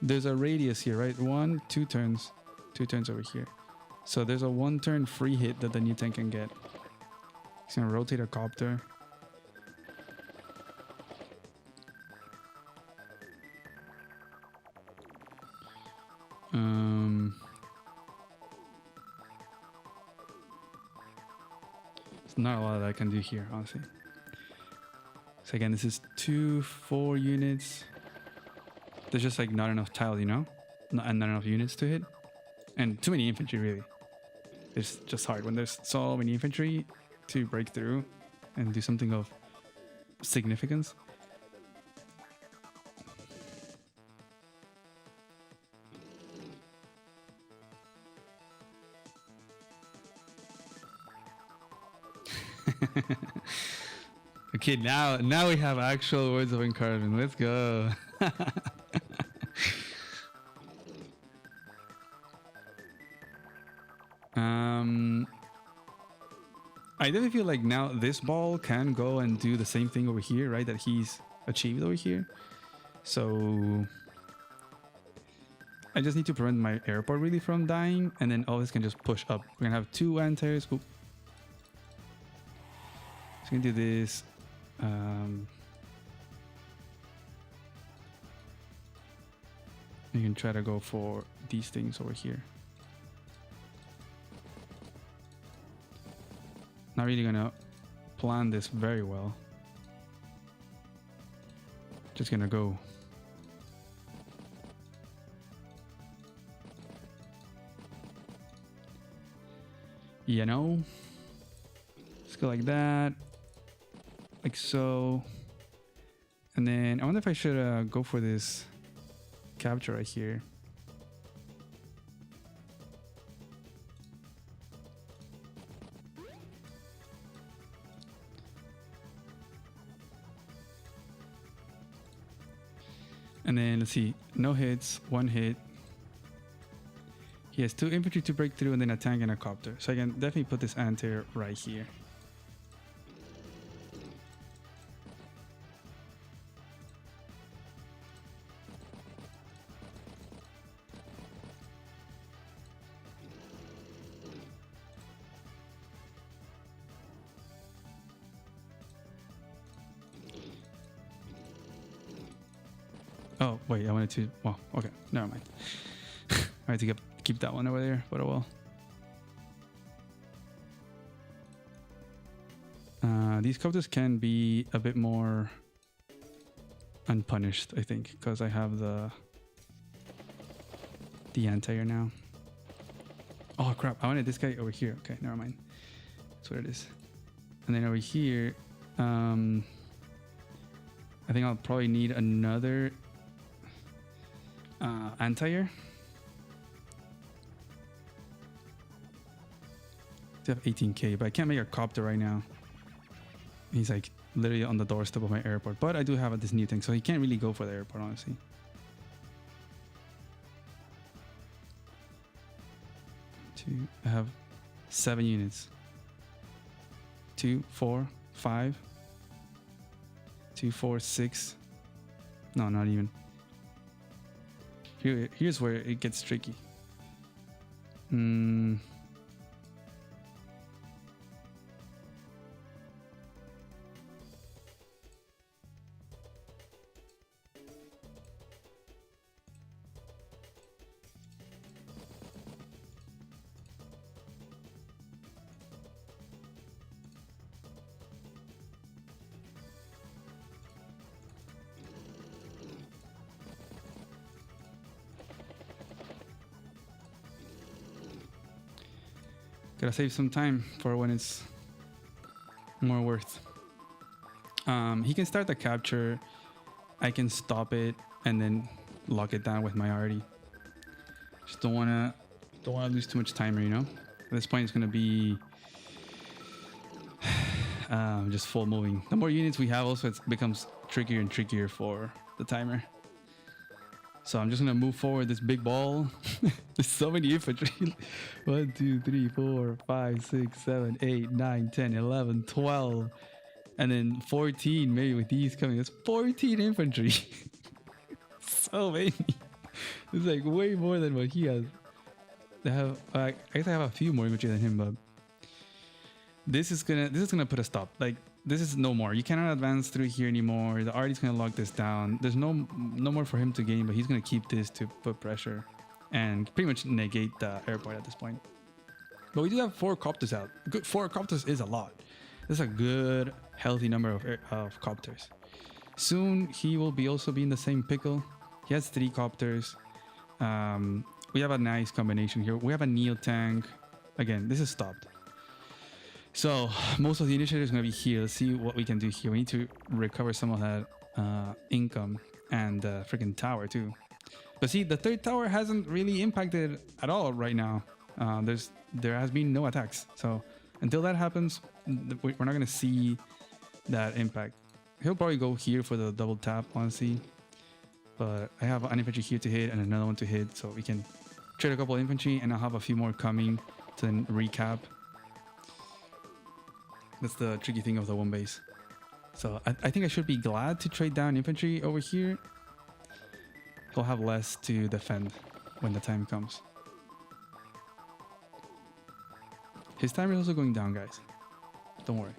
there's a radius here, right? 1, 2 turns, 2 turns over here. So there's a 1 turn free hit that the neo tank can get. He's gonna rotate a copter. There's not a lot that I can do here, honestly. So again, this is 2, 4 units. There's just like not enough tiles, you know? Not enough units to hit. And too many infantry, really. It's just hard when there's so many infantry to break through and do something of significance. Okay, now we have actual words of encouragement. Let's go. I definitely feel like now this ball can go and do the same thing over here, right? That he's achieved over here. So I just need to prevent my airport really from dying, and then all this can just push up. We're gonna have 2 anti-airs. Oop. So we can do this. You can try to go for these things over here. Not really gonna plan this very well. Just gonna go. You know? Let's go like that. Like so. And then I wonder if I should go for this capture right here. And then let's see, no hits, 1 hit. He has 2 infantry to break through and then a tank and a copter. So I can definitely put this anti-air right here. Oh, wait, I wanted to... Well, okay, never mind. I had to keep that one over there, but oh well. These copters can be a bit more unpunished, I think, because I have the anti-air now. Oh, crap. I wanted this guy over here. Okay, never mind. That's what it is. And then over here, I think I'll probably need another... anti-air. I have 18k, but I can't make a copter right now. He's like literally on the doorstep of my airport, but I do have this new thing, so he can't really go for the airport, honestly. I have 7 units. 2, 4, 5, 2, 4, 6. No, not even. Here's where it gets tricky. Gotta save some time for when it's more worth. He can start the capture. I can stop it and then lock it down with my arty. Just don't wanna lose too much timer, you know. At this point, it's gonna be just full moving. The more units we have, also it becomes trickier and trickier for the timer. So I'm just gonna move forward this big ball. There's so many infantry. 1, 2, 3, 4, 5, 6, 7, 8, 9, 10, 11, 12. And then 14 maybe with these coming. That's 14 infantry. So many. It's like way more than what he has. I guess I have a few more infantry than him, but this is gonna put a stop. Like, this is no more. You cannot advance through here anymore. The arty's gonna lock this down. There's no more for him to gain, but he's gonna keep this to put pressure and pretty much negate the airport at this point. But we do have 4 copters out. 4 copters is a lot. That's a good, healthy number of copters. Soon he will also be in the same pickle. He has 3 copters. We have a nice combination here. We have a Neo tank. Again, this is stopped. So most of the initiative is going to be here. Let's see what we can do here. We need to recover some of that income and the freaking tower too. But see, the 3rd tower hasn't really impacted at all right now. There has been no attacks. So until that happens, we're not going to see that impact. He'll probably go here for the double tap, honestly. But I have an infantry here to hit and another one to hit, so we can trade a couple of infantry, and I'll have a few more coming to then recap. That's the tricky thing of the one base. So I think I should be glad to trade down infantry over here. He'll have less to defend when the time comes. His timer is also going down, guys. Don't worry.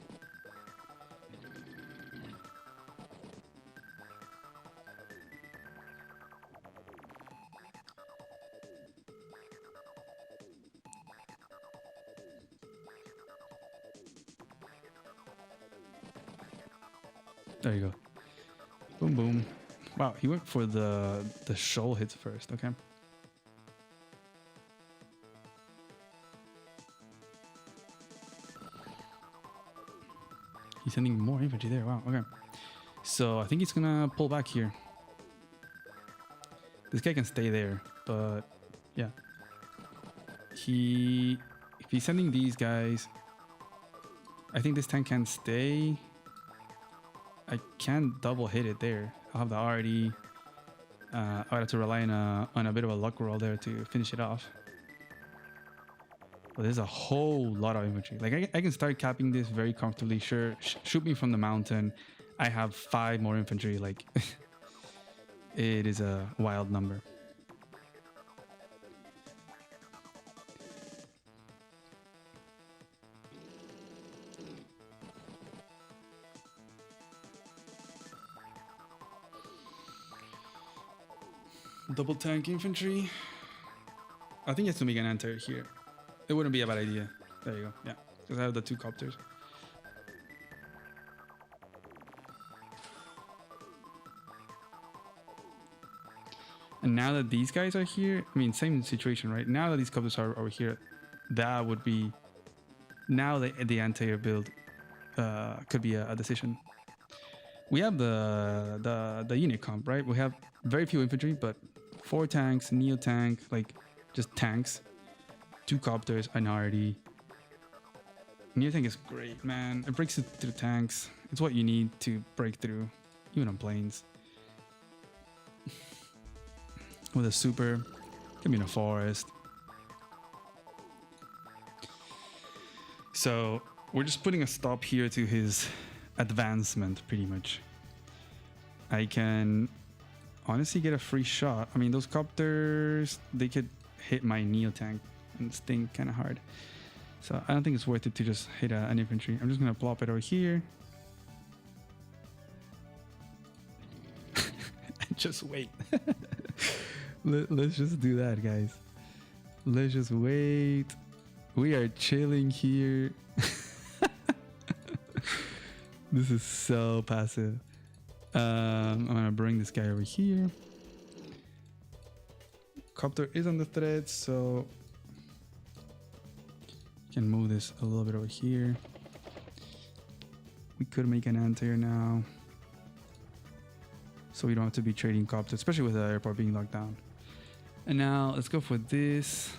There you go. Boom, boom. Wow, he went for the shoal hits first. Okay. He's sending more infantry there. Wow. Okay. So I think he's gonna pull back here. This guy can stay there, but yeah. If he's sending these guys, I think this tank can stay. I can't double hit it there. I'll have the RD. I have to rely on a bit of a luck roll there to finish it off. But there's a whole lot of infantry. Like I can start capping this very comfortably. Sure, shoot me from the mountain. I have 5 more infantry. Like it is a wild number. Double tank infantry. I think it's to make an enter here. It wouldn't be a bad idea. There you go. Yeah, because I have the 2 copters. And now that these guys are here, I mean, same situation, right? Now that these copters are over here, that would be now the anti-air build could be a decision. We have the unit comp, right? We have very few infantry, but 4 tanks, neo tank, like just tanks, 2 copters, an RD. Neo tank is great, man. It breaks through tanks. It's what you need to break through, even on planes. With a super, can be in a forest. So we're just putting a stop here to his advancement, pretty much. I can honestly get a free shot. I mean, those copters, they could hit my neo tank and sting kind of hard. So I don't think it's worth it to just hit an infantry. I'm just gonna plop it over here. And just wait. Let's just do that, guys. Let's just wait. We are chilling here. This is so passive. I'm gonna bring this guy over here. Copter is on the thread, so can move this a little bit over here. We could make an anti-air now, so we don't have to be trading copter, especially with the airport being locked down. And now let's go for this.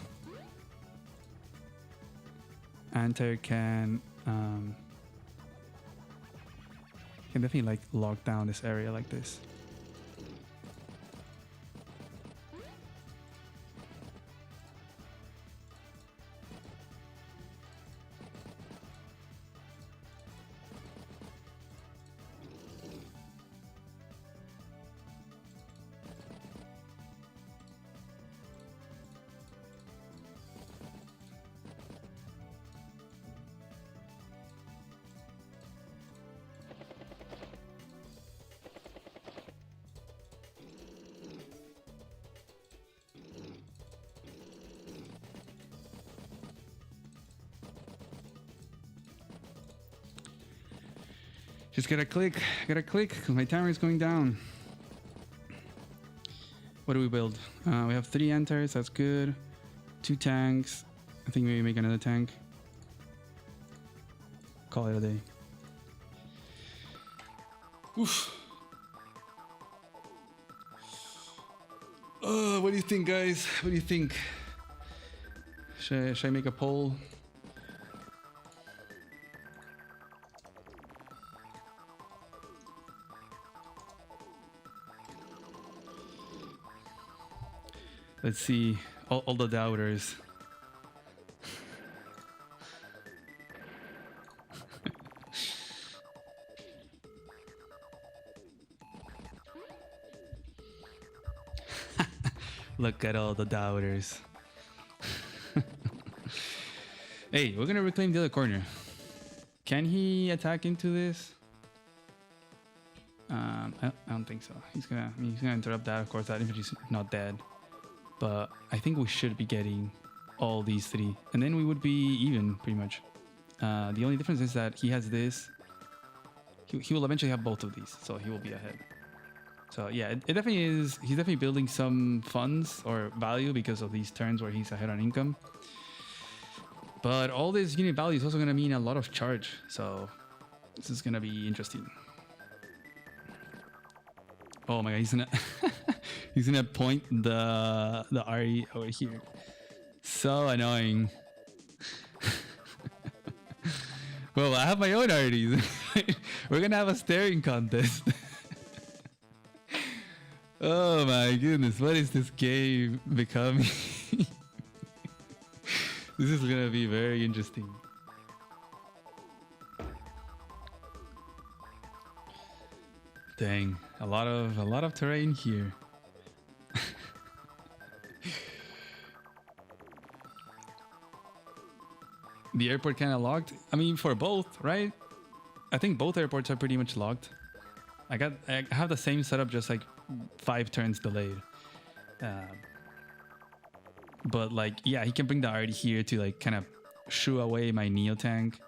Anti-air can definitely like lock down this area like this. Just gotta click, because my timer is going down. What do we build? We have 3 anti-airs, that's good. 2 tanks. I think maybe make another tank. Call it a day. Oof. What do you think, guys? What do you think? Should I make a poll? Let's see, all the doubters. Look at all the doubters. Hey, we're gonna reclaim the other corner. Can he attack into this? I don't think so. He's gonna interrupt that. Of course, that infantry's not dead. But I think we should be getting all these 3. And then we would be even, pretty much. The only difference is that he has this. He will eventually have both of these, so he will be ahead. So yeah, it definitely is. He's definitely building some funds or value because of these turns where he's ahead on income. But all this unit value is also going to mean a lot of charge. So This is gonna be interesting. Oh my god, he's gonna he's gonna point the RE over here. So annoying. Well, I have my own RDs. We're gonna have a staring contest. Oh my goodness, what is this game becoming? This is gonna be very interesting. Dang, a lot of terrain here. The airport kind of locked. I mean, for both, right? I think both airports are pretty much locked. I have the same setup, just like 5 turns delayed. But like, yeah, he can bring the RD here to like kind of shoo away my Neo tank,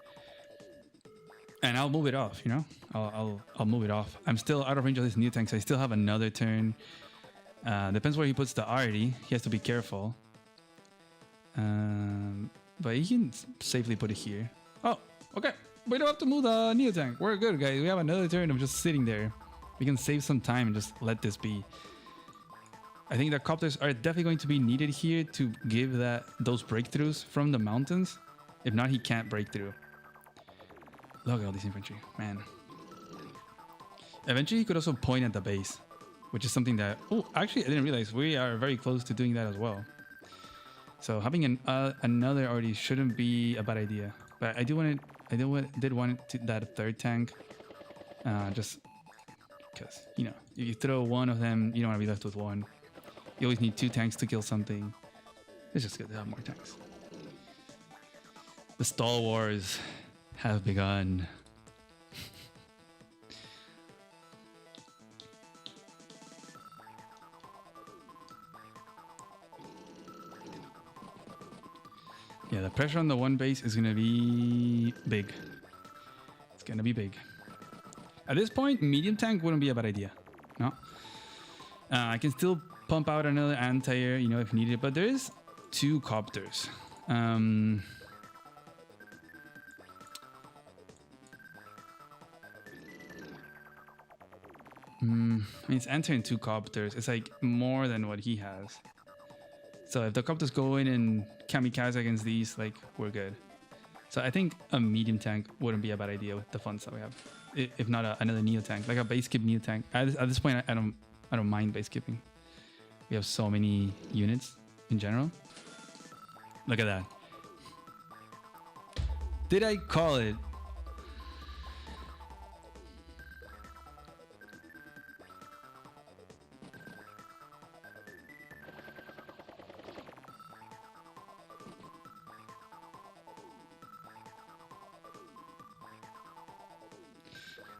and I'll move it off. You know, I'll move it off. I'm still out of range of this Neo tank, so I still have another turn. Depends where he puts the RD. He has to be careful. But he can safely put it here. Oh, okay. We don't have to move the Neo tank. We're good, guys. We have another turn of just sitting there. We can save some time and just let this be. I think the copters are definitely going to be needed here to give those breakthroughs from the mountains. If not, he can't break through. Look at all this infantry, man. Eventually, he could also point at the base, which is something that... Oh, actually, I didn't realize we are very close to doing that as well. So having another already shouldn't be a bad idea. But I did want that third tank, just because, you know, if you throw one of them, you don't want to be left with one. You always need 2 tanks to kill something. It's just good to have more tanks. The stall wars have begun. Yeah, the pressure on the one base is going to be big. It's going to be big. At this point, medium tank wouldn't be a bad idea. No. I can still pump out another anti-air, you know, if needed. But there is 2 copters. I mean, it's entering 2 copters. It's like more than what he has. So if the copters go in and kamikaze against these, like, we're good. So I think a medium tank wouldn't be a bad idea with the funds that we have. If not another Neo tank, like a base skip Neo tank. At this point, I don't mind base skipping. We have so many units in general. Look at that. Did I call it?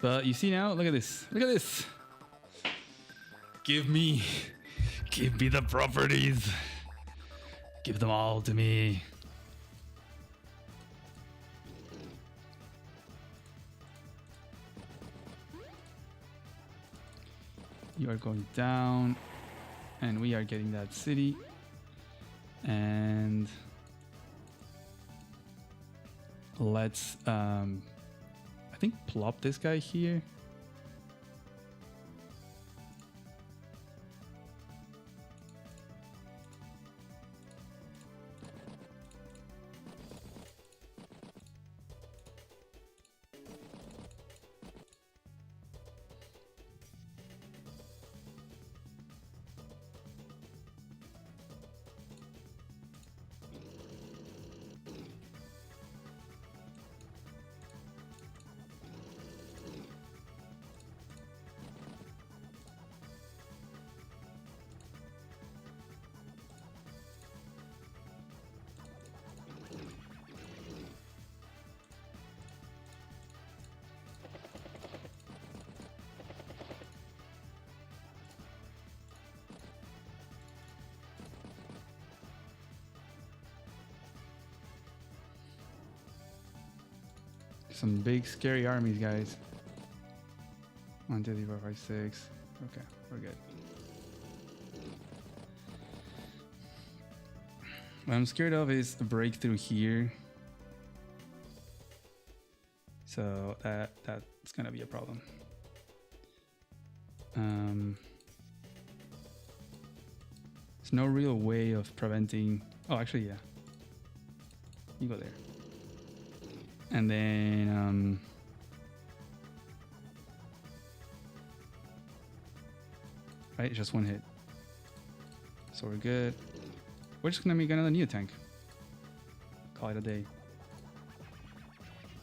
But you see now, look at this. Look at this. Give me the properties. Give them all to me. You are going down, and we are getting that city. And let's I think plop this guy here. Some big scary armies, guys. 1, 2, 3, 4, 5, 6. Okay, we're good. What I'm scared of is a breakthrough here. So that's gonna be a problem. There's no real way of preventing. Oh, actually, yeah. You go there. And then right, just one hit. So we're good. We're just gonna make another Neo tank. Call it a day.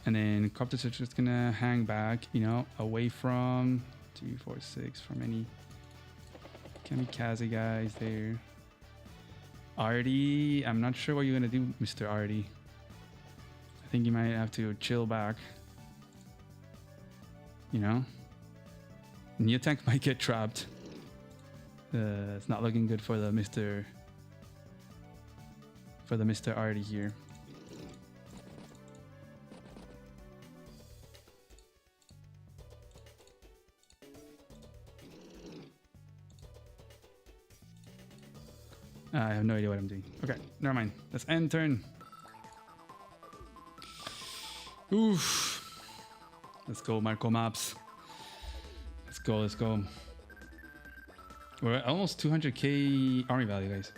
And then copters are just gonna hang back, you know, away from 2, 4, 6 from any kamikaze guys there. Artie, I'm not sure what you're gonna do, Mr. Artie. I think you might have to chill back. You know? Neo tank might get trapped. It's not looking good for the Mr. Artie here. I have no idea what I'm doing. Okay, never mind. Let's end turn. Oof. Let's go, Marco Maps. Let's go, let's go. We're at almost 200k army value, guys.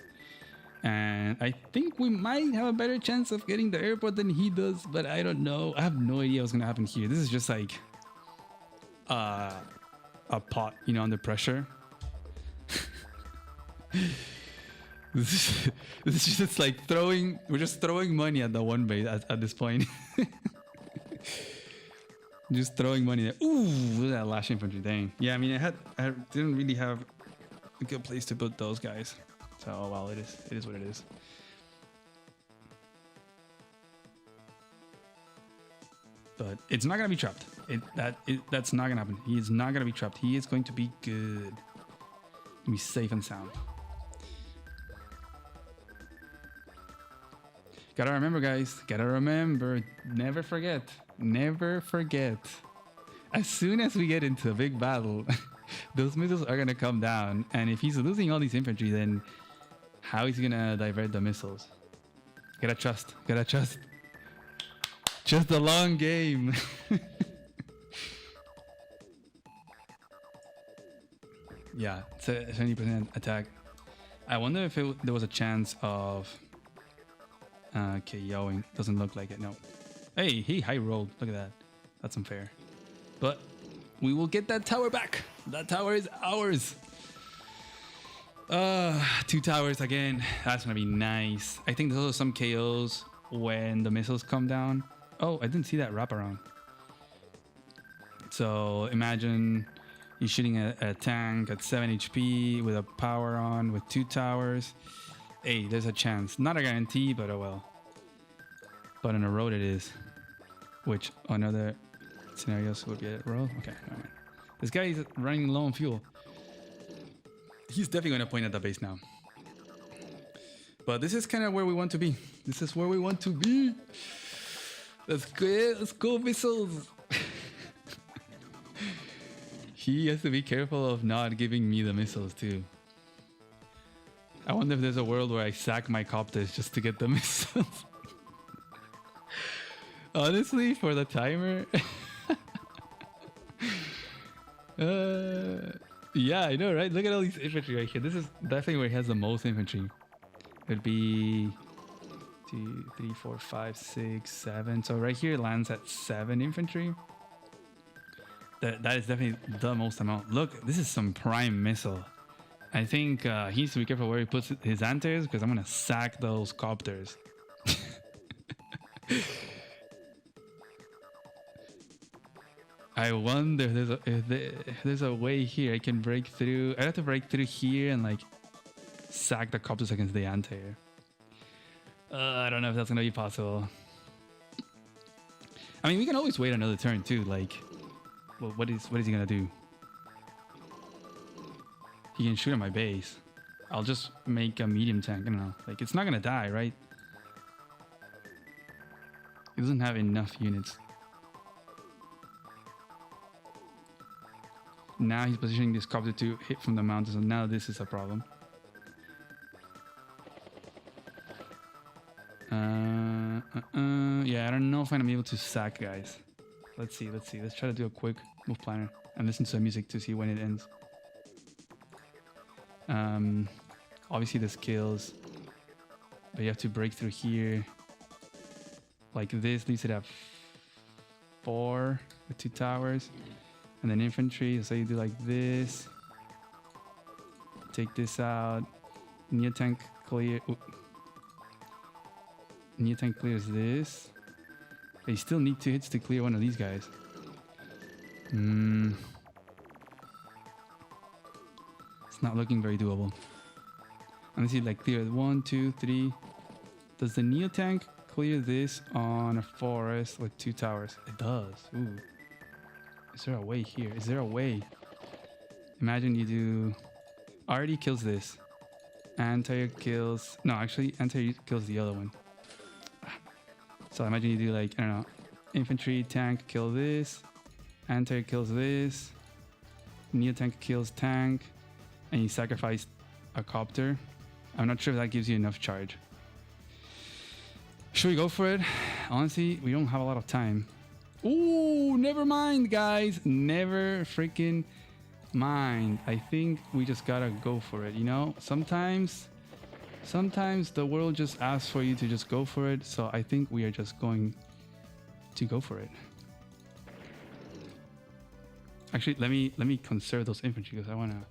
And I think we might have a better chance of getting the airport than he does, but I don't know. I have no idea what's gonna happen here. This is just like a pot, you know, under pressure. This is just like throwing. We're just throwing money at the one base at this point. Just throwing money there. Ooh, look at that lash infantry. Dang. Yeah, I mean, I didn't really have a good place to put those guys. So, oh well, it is what it is. But it's not gonna be trapped. That's not gonna happen. He is not gonna be trapped. He is going to be good. Be safe and sound. Gotta remember, guys. Gotta remember. Never forget. Never forget. As soon as we get into a big battle, those missiles are gonna come down. And if he's losing all these infantry, then how is he gonna divert the missiles? Gotta trust. Gotta trust. Just the long game. Yeah, it's a 70% attack. I wonder if there was a chance of KOing. Doesn't look like it, no. Hey, he high rolled. Look at that. That's unfair. But we will get that tower back. That tower is ours. 2 towers again. That's gonna be nice. I think those are some KOs when the missiles come down. Oh, I didn't see that wraparound. So imagine you're shooting a tank at 7 HP with a power on with 2 towers. Hey, there's a chance. Not a guarantee, but oh well. But on a road it is. Which on other scenarios would be a road. Okay, never mind. This guy is running low on fuel. He's definitely going to point at the base now. But this is kind of where we want to be. This is where we want to be. Let's go. Let's go, missiles. He has to be careful of not giving me the missiles too. I wonder if there's a world where I sack my copters just to get the missiles. Honestly, for the timer. Yeah, I know, right? Look at all these infantry right here. This is definitely where he has the most infantry. It'd be 2, 3, 4, 5, 6, 7. So right here it lands at 7 infantry. That is definitely the most amount. Look, this is some prime missile. I think he needs to be careful where he puts his antis because I'm gonna sack those copters. I wonder if there's a way here I can break through. I have to break through here and like sack the copters against the anti-air. I don't know if that's gonna be possible. I mean, we can always wait another turn too. Like, well, what is he gonna do? He can shoot at my base. I'll just make a medium tank. I don't know. Like, it's not gonna die, right? He doesn't have enough units. Now he's positioning this copter to hit from the mountains, and now this is a problem. Yeah, I don't know if I'm gonna be able to sack, guys. Let's see. Let's see. Let's try to do a quick move planner and listen to the music to see when it ends. Obviously the skills, but you have to break through here. Like this leaves it at 4 with 2 towers, and then infantry. So you do like this. Take this out. Neo tank clear. Neo tank clears this. They still need 2 hits to clear one of these guys. It's not looking very doable. Unless you like clear 1, 2, 3. Does the Neo tank clear this on a forest with 2 towers? It does. Ooh. Is there a way here? Is there a way? Imagine you do... Already kills this. Anti kills... No, actually, anti kills the other one. So imagine you do like, I don't know, infantry, tank, kill this. Anti kills this. Neo tank kills tank. And you sacrifice a copter. I'm not sure if that gives you enough charge. Should we go for it? Honestly, we don't have a lot of time. Ooh, never mind, guys. Never freaking mind. I think we just gotta go for it, you know? Sometimes the world just asks for you to just go for it. So I think we are just going to go for it. Actually, let me conserve those infantry because I wanna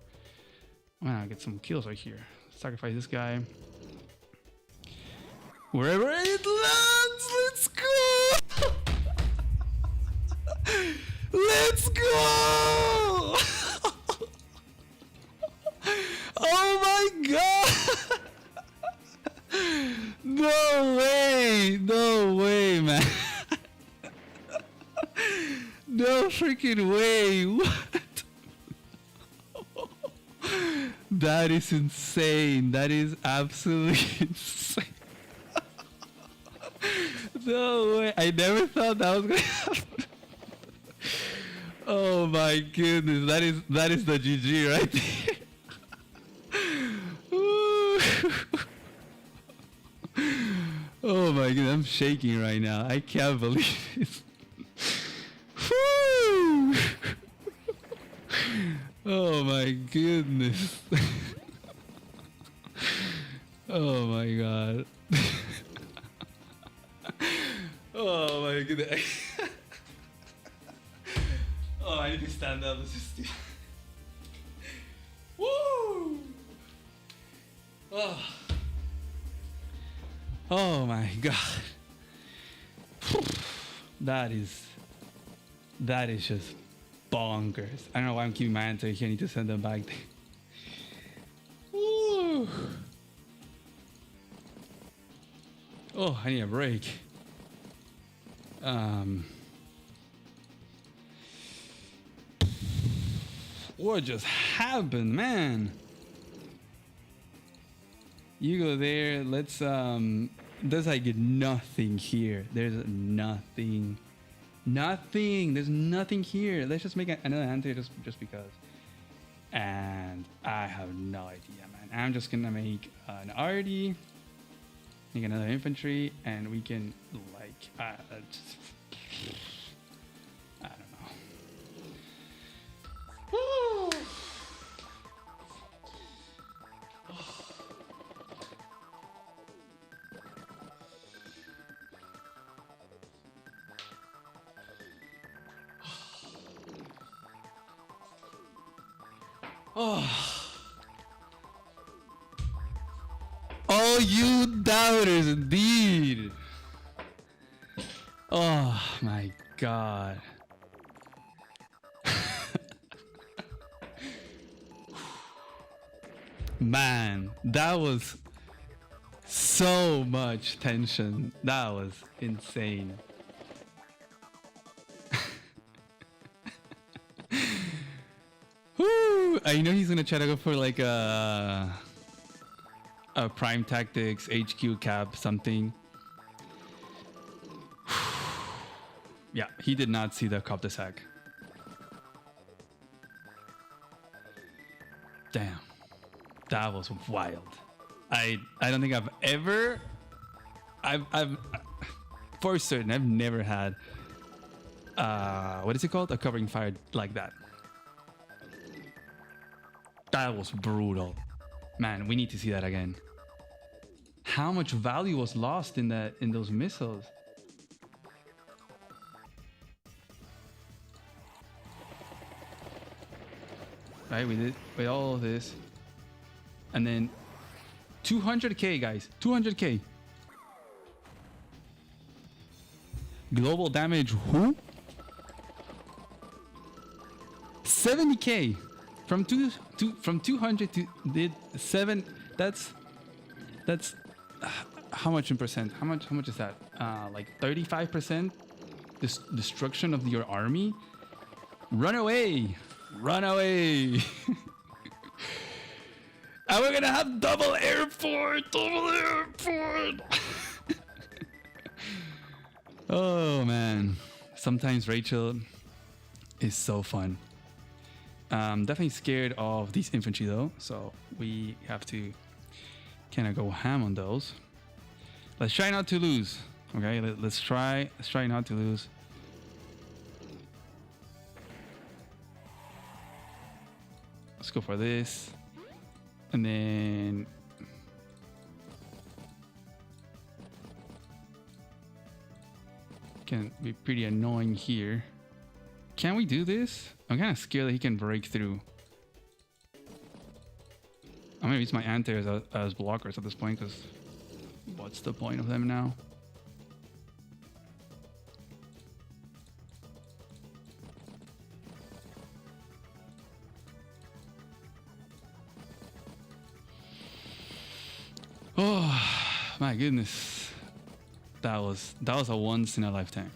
get some kills right here. Sacrifice this guy. Wherever it lands, let's go! Let's go! Oh my god! No way, man. No freaking way. What? That is insane. That is absolutely insane. No way. I never thought that was gonna happen. Oh my goodness. That is the GG right there. Oh my god, I'm shaking right now. I can't believe it. Oh my goodness. Oh my god. Oh my goodness. Oh, I need to stand up. This is stupid. Woo! Oh. Oh my god. That is just bonkers. I don't know why I'm keeping my answer here. I need to send them back. Woo. Oh, I need a break. What just happened, man? You go there. Let's there's like nothing here. There's nothing. There's nothing here. Let's just make another anti just because. And I have no idea, man. I'm just gonna make an RD, make another infantry, and we can like just, I don't know. Woo! Oh, you doubters indeed. Oh my god. Man, that was so much tension. That was insane. Woo! I know he's gonna try to go for like a Prime Tactics HQ cap something. Yeah, he did not see the copter sack. Damn, that was wild. I don't think I've for certain I've never had what is it called? A covering fire like that. That was brutal. Man, we need to see that again. How much value was lost in those missiles? Right, we did with all of this. And then 200k, guys. 200k. Global damage, who? 70k. From 200 to did 7. That's how much in percent? How much is that? Like 35% destruction of your army. Run away! Run away! And we're gonna have double airport! Double airport! Oh man. Sometimes Rachel is so fun. Definitely scared of these infantry though, so we have to kind of go ham on those. Let's try not to lose. Okay, let's try not to lose. Let's go for this. And then can be pretty annoying here. Can we do this? I'm kind of scared that he can break through. I'm gonna use my anti-airs as blockers at this point, because what's the point of them now? Oh my goodness, that was a once in a lifetime,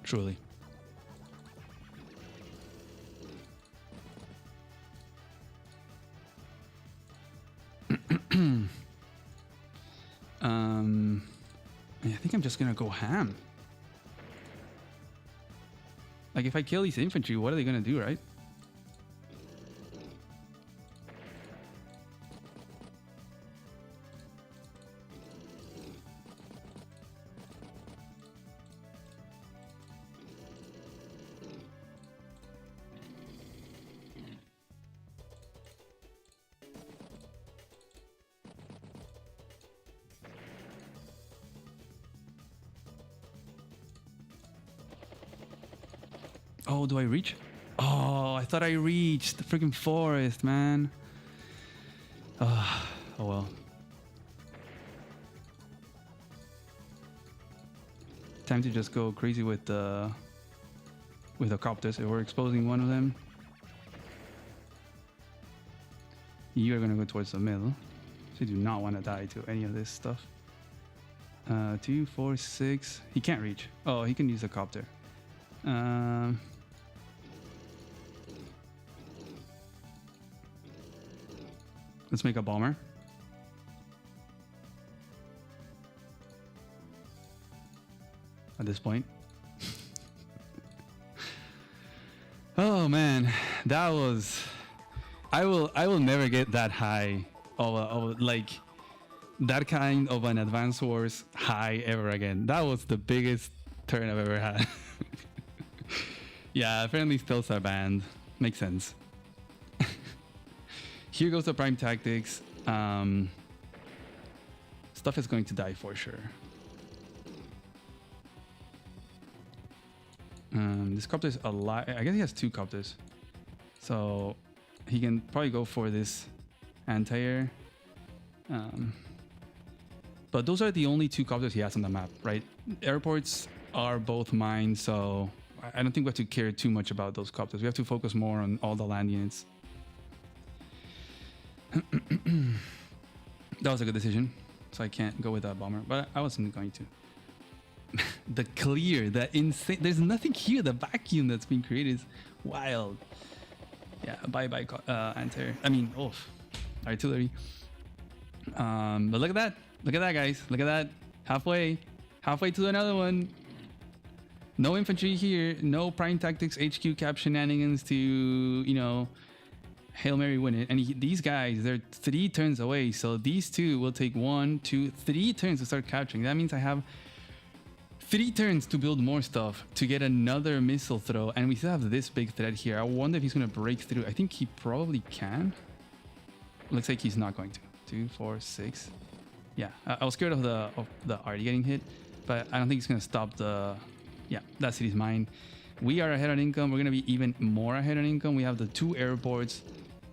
truly. I think I'm just gonna go ham. Like, if I kill these infantry, what are they gonna do, right? Oh, do I reach? Oh, I thought I reached the freaking forest, man. Oh well. Time to just go crazy with the copters. If we're exposing one of them, you are gonna go towards the middle. So you do not want to die to any of this stuff. 2, 4, 6. He can't reach. Oh, he can use the copter. Let's make a bomber. At this point. Oh man, that was. I will never get that high of like that kind of an Advance Wars high ever again. That was the biggest turn I've ever had. Yeah, apparently stealths are banned. Makes sense. Here goes the prime tactics. Stuff is going to die for sure. This copter is alive. I guess he has 2 copters, so he can probably go for this anti-air. But those are the only 2 copters he has on the map, right? Airports are both mine, so I don't think we have to care too much about those copters. We have to focus more on all the land units. That was a good decision, so I can't go with that bomber, but I wasn't going to. The clear, the insane, there's nothing here. The vacuum that's being created is wild. Yeah, bye anti-air. I mean, artillery. But look at that, guys. Look at that. Halfway to another one. No infantry here. No prime tactics HQ cap shenanigans to, you know, Hail Mary win it. And these guys, they're 3 turns away, so these 2 will take 1, 2, 3 turns to start capturing. That means I have 3 turns to build more stuff to get another missile throw, and we still have this big threat here. I wonder if he's gonna break through. I think he probably can. Looks like he's not going to. 2, 4, 6. Yeah, I was scared of the arty getting hit, but I don't think he's gonna stop the. Yeah, that city's mine. We are ahead on income. We're gonna be even more ahead on income. We have the 2 airports.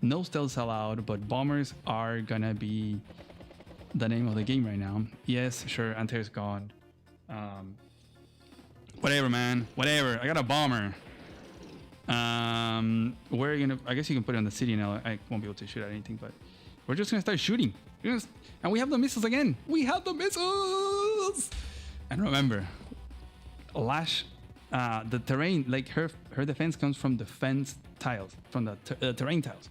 No stealths allowed, but bombers are gonna be the name of the game right now. Yes, sure, Antair's gone. Whatever, man. Whatever. I got a bomber. Where are you gonna? I guess you can put it on the city now. I won't be able to shoot at anything, but we're just gonna start shooting. And we have the missiles again. We have the missiles. And remember, Lash, the terrain, like her defense comes from defense tiles, from the terrain tiles.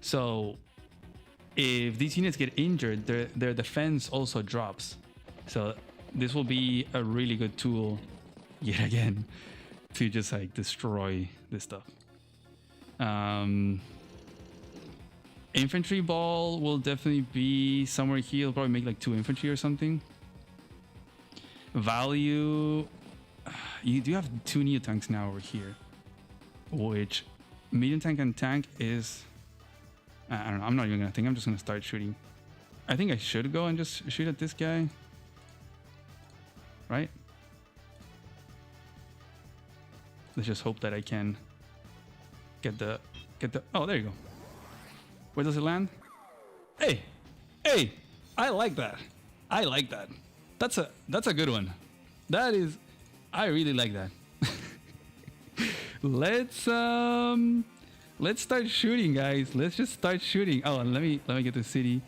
So if these units get injured, their defense also drops. So this will be a really good tool yet again to just like destroy this stuff. Infantry ball will definitely be somewhere here. He'll probably make like 2 infantry or something. Value, you do have 2 neo tanks now over here, which medium tank and tank is, I don't know, I'm not even gonna think. I'm just gonna start shooting. I think I should go and just shoot at this guy, right? Let's just hope that I can get the oh, there you go. Where does it land? Hey, I like that. I like that. That's a good one. That is, I really like that. Let's start shooting, guys. Let's just start shooting. Oh, and let me get the city.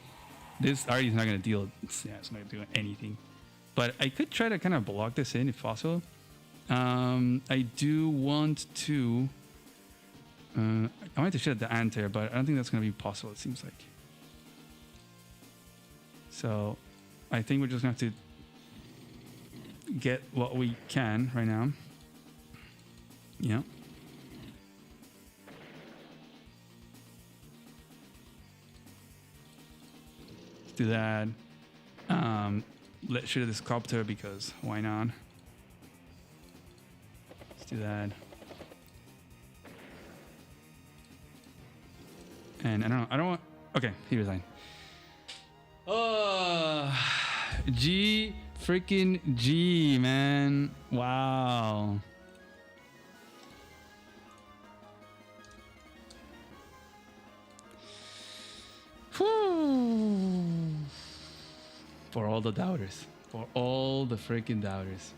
This already is not gonna deal. Yeah, it's not gonna do anything. But I could try to kind of block this in if possible. I do want to. I wanted to shoot at the Antair, but I don't think that's gonna be possible. It seems like. So, I think we're just gonna have to get what we can right now. Yeah. Let's do that. Let's shoot at this copter because why not? Let's do that. And I don't want. Okay, he resigned. Oh, G freaking G, man! Wow. Whew. For all the doubters, for all the freaking doubters.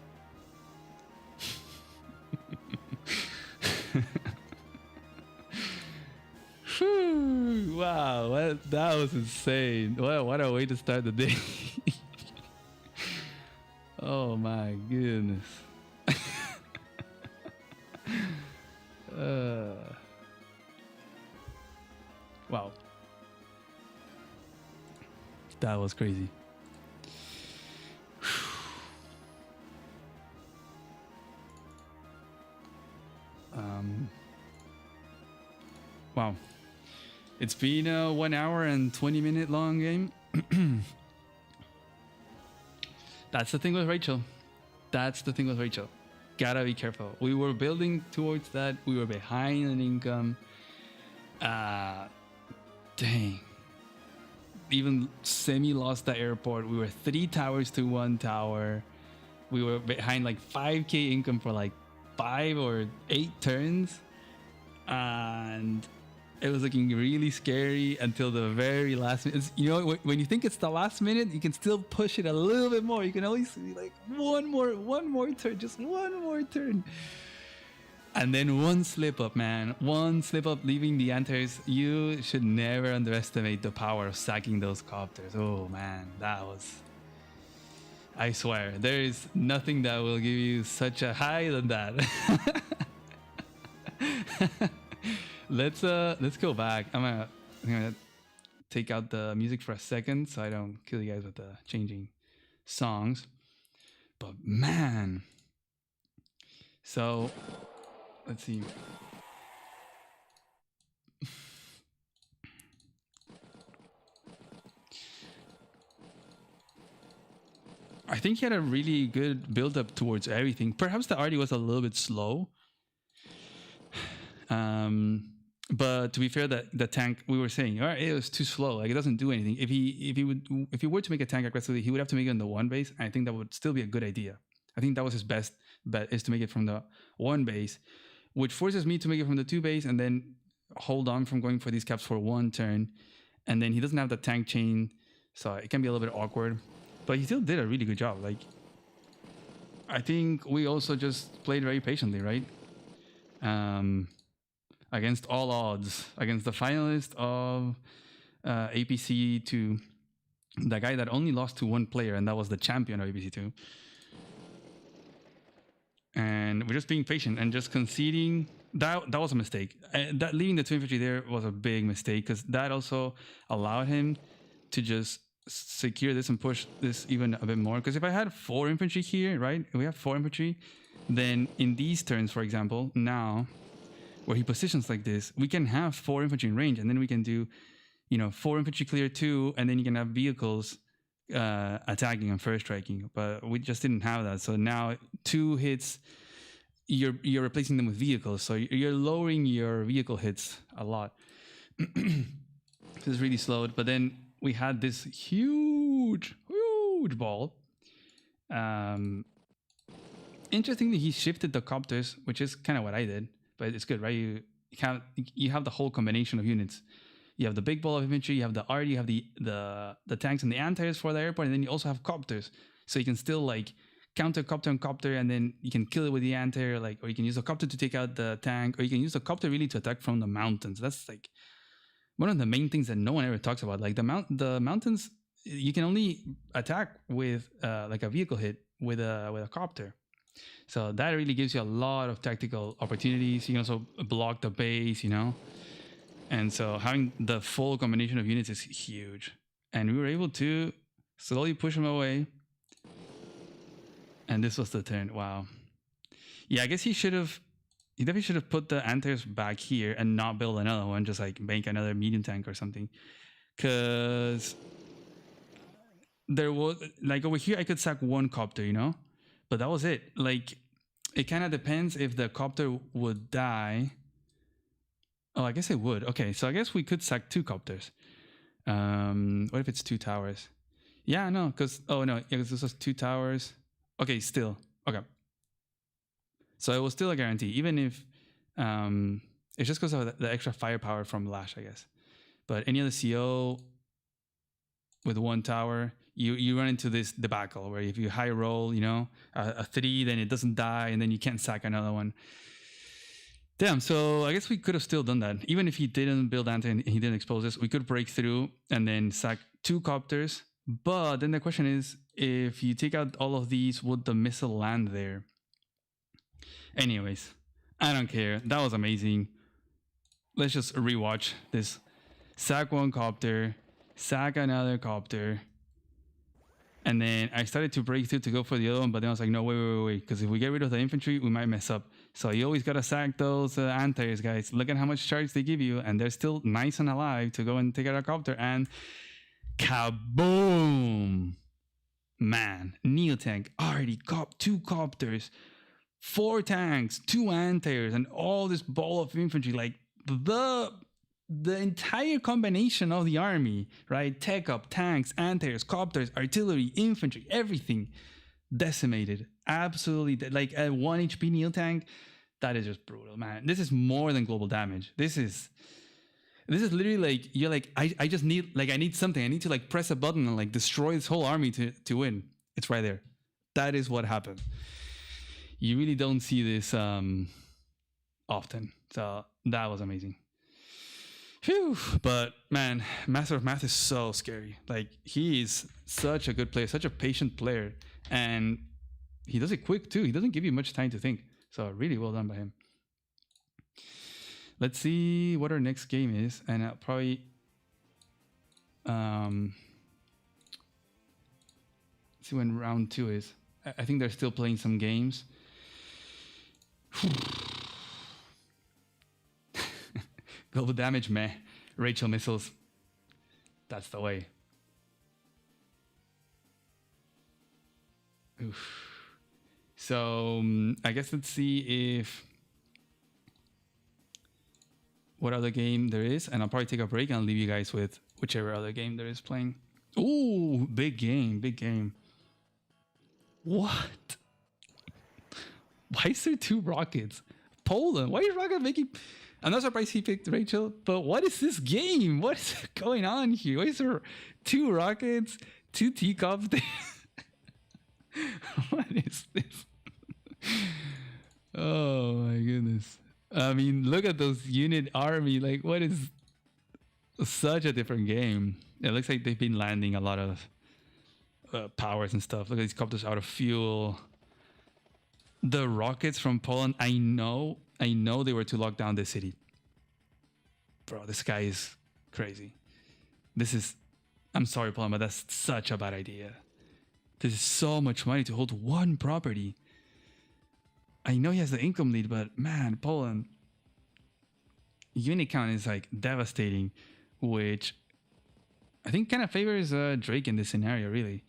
Wow, that was insane. What a way to start the day. Oh my goodness. Wow. That was crazy. Wow. It's been a 1 hour and 20-minute long game. That's the thing with Rachel. Gotta be careful. We were building towards that. We were behind in income. Dang. Even semi lost the airport. We were 3 towers to 1 tower. We were behind like 5k income for like 5 or 8 turns. And it was looking really scary until the very last minute. You know, when you think it's the last minute, you can still push it a little bit more. You can always see like one more turn, just one more turn. And then one slip up, man. One slip up leaving the Antares. You should never underestimate the power of sacking those copters. Oh man, that was... I swear, there is nothing that will give you such a high than that. Let's go back. I'm gonna take out the music for a second so I don't kill you guys with the changing songs. But man, so let's see. I think he had a really good build up towards everything. Perhaps the arty was a little bit slow. But to be fair, that the tank, we were saying, all right, it was too slow. Like, it doesn't do anything. If he were to make a tank aggressively, he would have to make it on the 1 base. I think that would still be a good idea. I think that was his best bet, is to make it from the 1 base, which forces me to make it from the 2 base and then hold on from going for these caps for 1 turn. And then he doesn't have the tank chain, so it can be a little bit awkward. But he still did a really good job. Like, I think we also just played very patiently, right? Against all odds, against the finalist of APC 2, the guy that only lost to 1 player, and that was the champion of APC 2. And we're just being patient and just conceding. That was a mistake. That leaving the 2 infantry there was a big mistake, because that also allowed him to just secure this and push this even a bit more. Because if I had 4 infantry here, right? If we have 4 infantry, then in these turns, for example, now where he positions like this, we can have 4 infantry in range, and then we can do, 4 infantry clear 2, and then you can have vehicles attacking and first striking. But we just didn't have that. So now 2 hits, you're replacing them with vehicles, so you're lowering your vehicle hits a lot. This is really slowed. But then we had this huge ball. Interestingly, he shifted the copters, which is kind of what I did. But it's good, right? You have the whole combination of units. You have the big ball of infantry, you have the arty, you have the tanks and the anti-airs for the airport, and then you also have copters. So you can still like counter copter and copter, and then you can kill it with the anti-air, or you can use the copter to take out the tank, or you can use the copter really to attack from the mountains. That's like one of the main things that no one ever talks about. Like the mountains, you can only attack with like a vehicle hit with a copter. So that really gives you a lot of tactical opportunities. You can also block the base, And so having the full combination of units is huge. And we were able to slowly push him away. And this was the turn. Wow. Yeah, I guess he definitely should have put the anti-airs back here and not build another one. Just like make another medium tank or something. Because there was, like over here, I could sack 1 copter, But that was it. Like, it kind of depends if the copter would die. Oh, I guess it would. Okay, so I guess we could sack 2 copters. What if it's 2 towers? Yeah, no, because... Oh, no, because this was 2 towers. Okay, still. Okay. So it was still a guarantee, even if... it's just because of the extra firepower from Lash, I guess. But any other CO with 1 tower... You run into this debacle where if you high roll, a 3, then it doesn't die, and then you can't sack another one. Damn, so I guess we could have still done that. Even if he didn't build anti and he didn't expose us, we could break through and then sack 2 copters. But then the question is, if you take out all of these, would the missile land there? Anyways, I don't care. That was amazing. Let's just rewatch this. Sack 1 copter, sack another copter. And then I started to break through to go for the other one, but then I was like, no, wait. Because if we get rid of the infantry, we might mess up. So you always got to sack those anti-airs, guys. Look at how much charge they give you. And they're still nice and alive to go and take out a copter. And kaboom! Man, Neo tank already got 2 copters, 4 tanks, 2 anti-airs, and all this ball of infantry. Like the entire combination of the army, right? Tech up, tanks, anti-airs, copters, artillery, infantry, everything decimated. Absolutely. Like a 1 HP Neo tank, that is just brutal, man. This is more than global damage. This is literally like, you're like, I just need, like, I need something. I need to like press a button and like destroy this whole army to win. It's right there. That is what happened. You really don't see this often. So that was amazing. Phew. But man, Master of Math is so scary. Like, he is such a good player, such a patient player, and he does it quick too. He doesn't give you much time to think. So really well done by him. Let's see what our next game is, and I'll probably see when round 2 is. I think they're still playing some games. Global damage, meh. Rachel missiles. That's the way. Oof. So I guess let's see if what other game there is, and I'll probably take a break and I'll leave you guys with whichever other game there is playing. Ooh, big game, big game. What? Why is there 2 rockets? Poland. Why is Rocket making? I'm not surprised he picked Rachel, but what is this game? What is going on here? Why is there 2 rockets, 2 teacups? What is this? Oh my goodness. I mean, look at those unit army. Like, what is such a different game? It looks like they've been landing a lot of powers and stuff. Look at these copters out of fuel. The rockets from Poland, I know they were to lock down the city. Bro, this guy is crazy. I'm sorry, Poland, but that's such a bad idea. This is so much money to hold 1 property. I know he has the income lead, but man, Poland, unit count is like devastating, which I think kind of favors Drake in this scenario, really.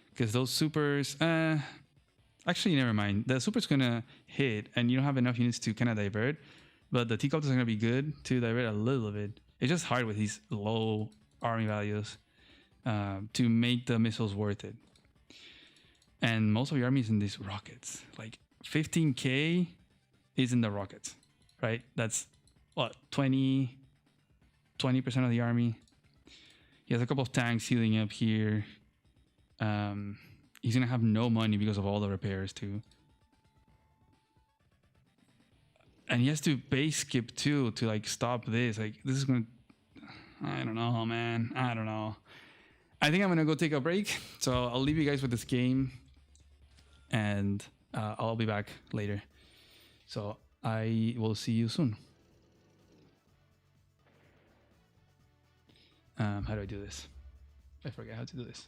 Because those supers, actually, never mind. The super's gonna hit, and you don't have enough units to kind of divert. But the teacups are gonna be good to divert a little bit. It's just hard with these low army values to make the missiles worth it. And most of your army is in these rockets. Like 15k is in the rockets, right? That's what 20% of the army. He has a couple of tanks healing up here. He's gonna have no money because of all the repairs too. And he has to base skip too to like stop this. Like this is gonna, I don't know, man. I don't know. I think I'm gonna go take a break. So I'll leave you guys with this game, and I'll be back later. So I will see you soon. How do I do this? I forget how to do this.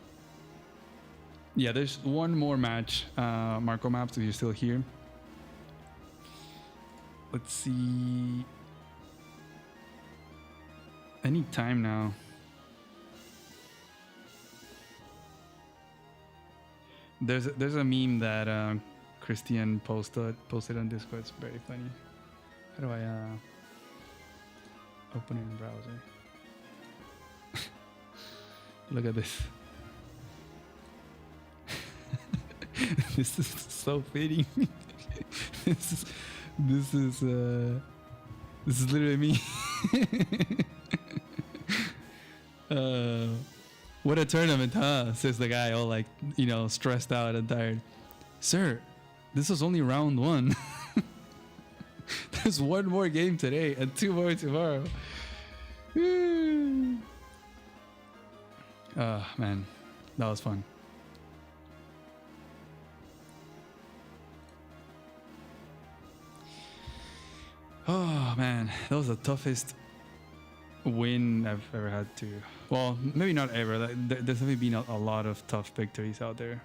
Yeah, there's one more match. Marco Maps, if you're still here. Let's see. Any time now. There's a meme that Christian posted on Discord. It's very funny. How do I open it in browser? Look at this. This is so fitting. this is literally me. What a tournament, huh? Says the guy, all like, you know, stressed out and tired. Sir, this was only round 1. There's one more game today and 2 more tomorrow. Man, that was fun. Oh man, that was the toughest win I've ever had to. Well, maybe not ever. There's definitely been a lot of tough victories out there.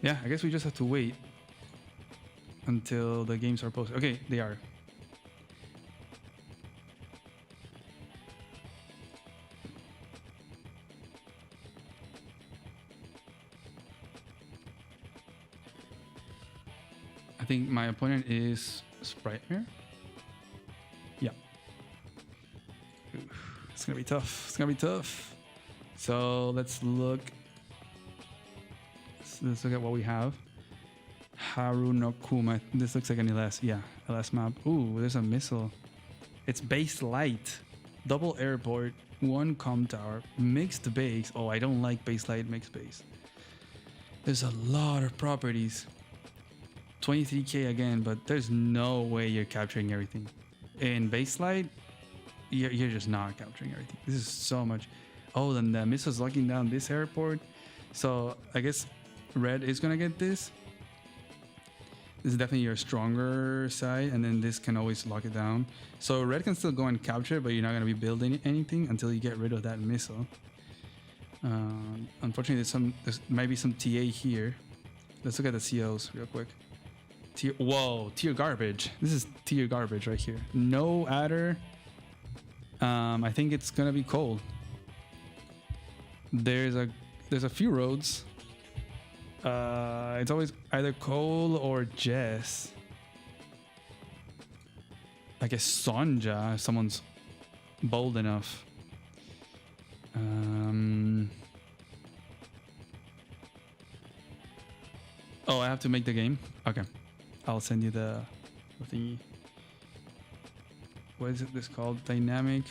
Yeah, I guess we just have to wait until the games are posted. Okay, they are. I think my opponent is Sprightmare. Yeah. It's gonna be tough. It's gonna be tough. So let's look. Let's look at what we have. Haru no Kuma. This looks like an LS. Yeah, LS map. Ooh, there's a missile. It's base light. Double airport. 1 comm tower. Mixed base. Oh, I don't like base light mixed base. There's a lot of properties. 23k again, but there's no way you're capturing everything. In base light, you're just not capturing everything. This is so much. Oh, then the missile's locking down this airport. So I guess red is gonna get this. This is definitely your stronger side, and then this can always lock it down. So red can still go and capture, but you're not gonna be building anything until you get rid of that missile. Unfortunately, there might be some TA here. Let's look at the COs real quick. Whoa, tier garbage. This is tier garbage right here. No adder. I think it's gonna be cold. There's a few roads. It's always either Cole or Jess. I guess Sonja, if someone's bold enough. Oh, I have to make the game? Okay. I'll send you the thingy. What is this called? Dynamic.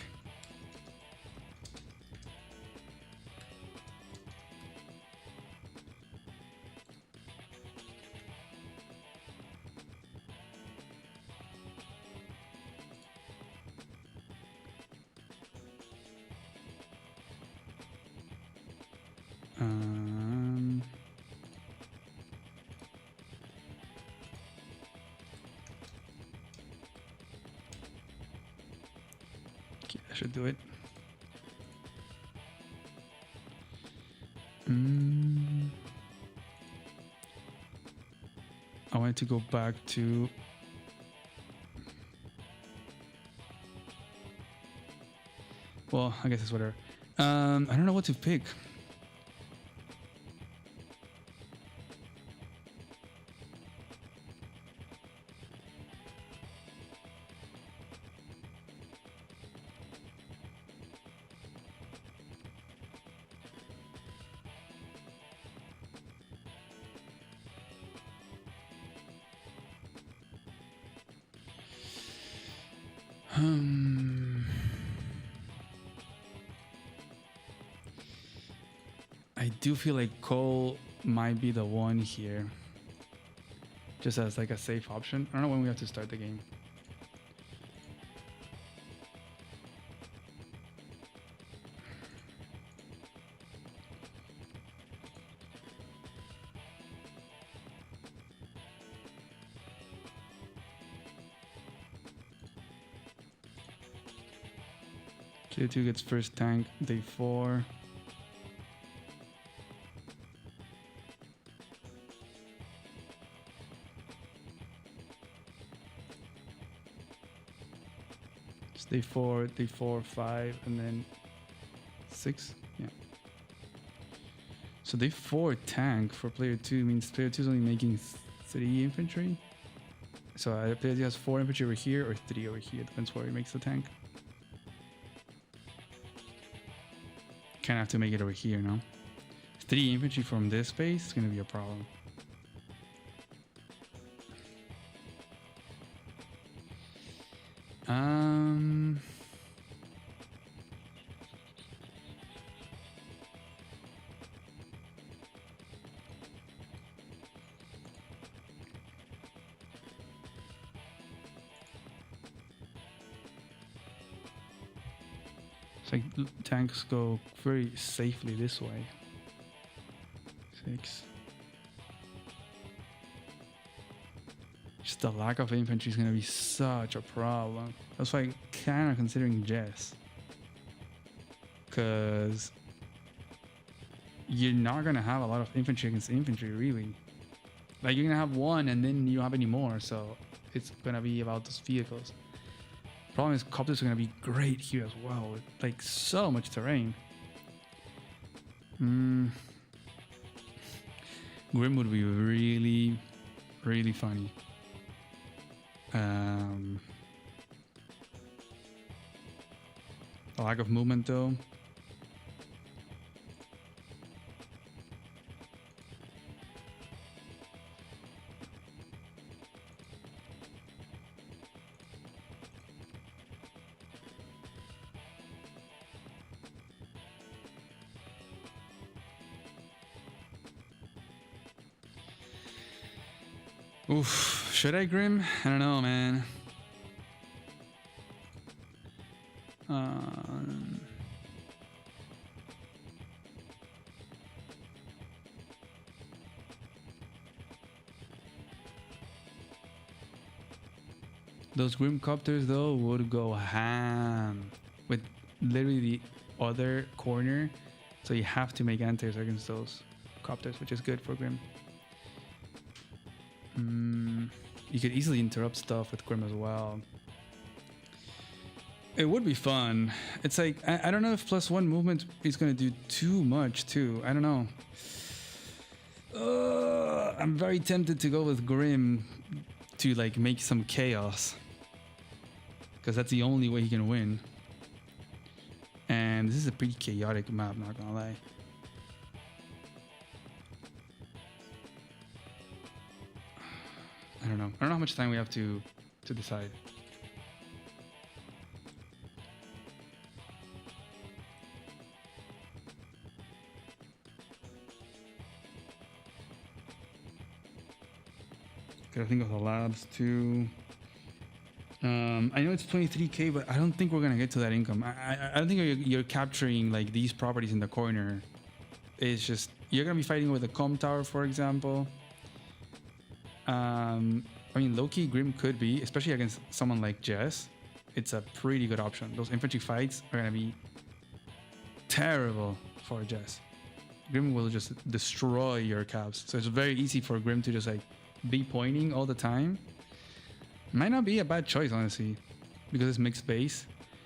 Okay, I should do it. I wanted to go back to well, I guess it's whatever. I don't know what to pick. I do feel like Cole might be the one here, just as like a safe option. I don't know when we have to start the game. Player 2 gets first tank, day 4. It's day 4, 5, and then 6. Yeah. So day 4 tank for player 2 means player 2 is only making 3 infantry. So player 2 has 4 infantry over here or 3 over here. Depends where he makes the tank. Kind of have to make it over here, no? 3 infantry from this space is going to be a problem. It's like tanks go very safely this way. 6. Just the lack of infantry is going to be such a problem. That's why I'm kind of considering Jess. Because you're not going to have a lot of infantry against infantry, really. Like, you're going to have one and then you don't have any more. So it's going to be about those vehicles. Problem is, copters are going to be great here as well. With, like, so much terrain. Grim would be really, really funny. A lack of movement though. Oof, should I Grim? I don't know, man. Those Grim copters though would go ham with literally the other corner, so you have to make anti-airs against those copters, which is good for Grim. You could easily interrupt stuff with Grim as well. It would be fun. It's like, I don't know if +1 movement is going to do too much too. I don't know. I'm very tempted to go with Grim to like make some chaos. Because that's the only way he can win. And this is a pretty chaotic map, not gonna lie. I don't know how much time we have to decide. Gotta think of the labs too. I know it's 23k, but I don't think we're gonna get to that income. I don't think you're capturing like these properties in the corner. It's just you're gonna be fighting with a com tower, for example. I mean, low-key Grim could be, especially against someone like Jess. It's a pretty good option. Those infantry fights are gonna be terrible for Jess. Grim will just destroy your caps, so it's very easy for Grim to just like be pointing all the time. Might not be a bad choice, honestly, because it's mixed base.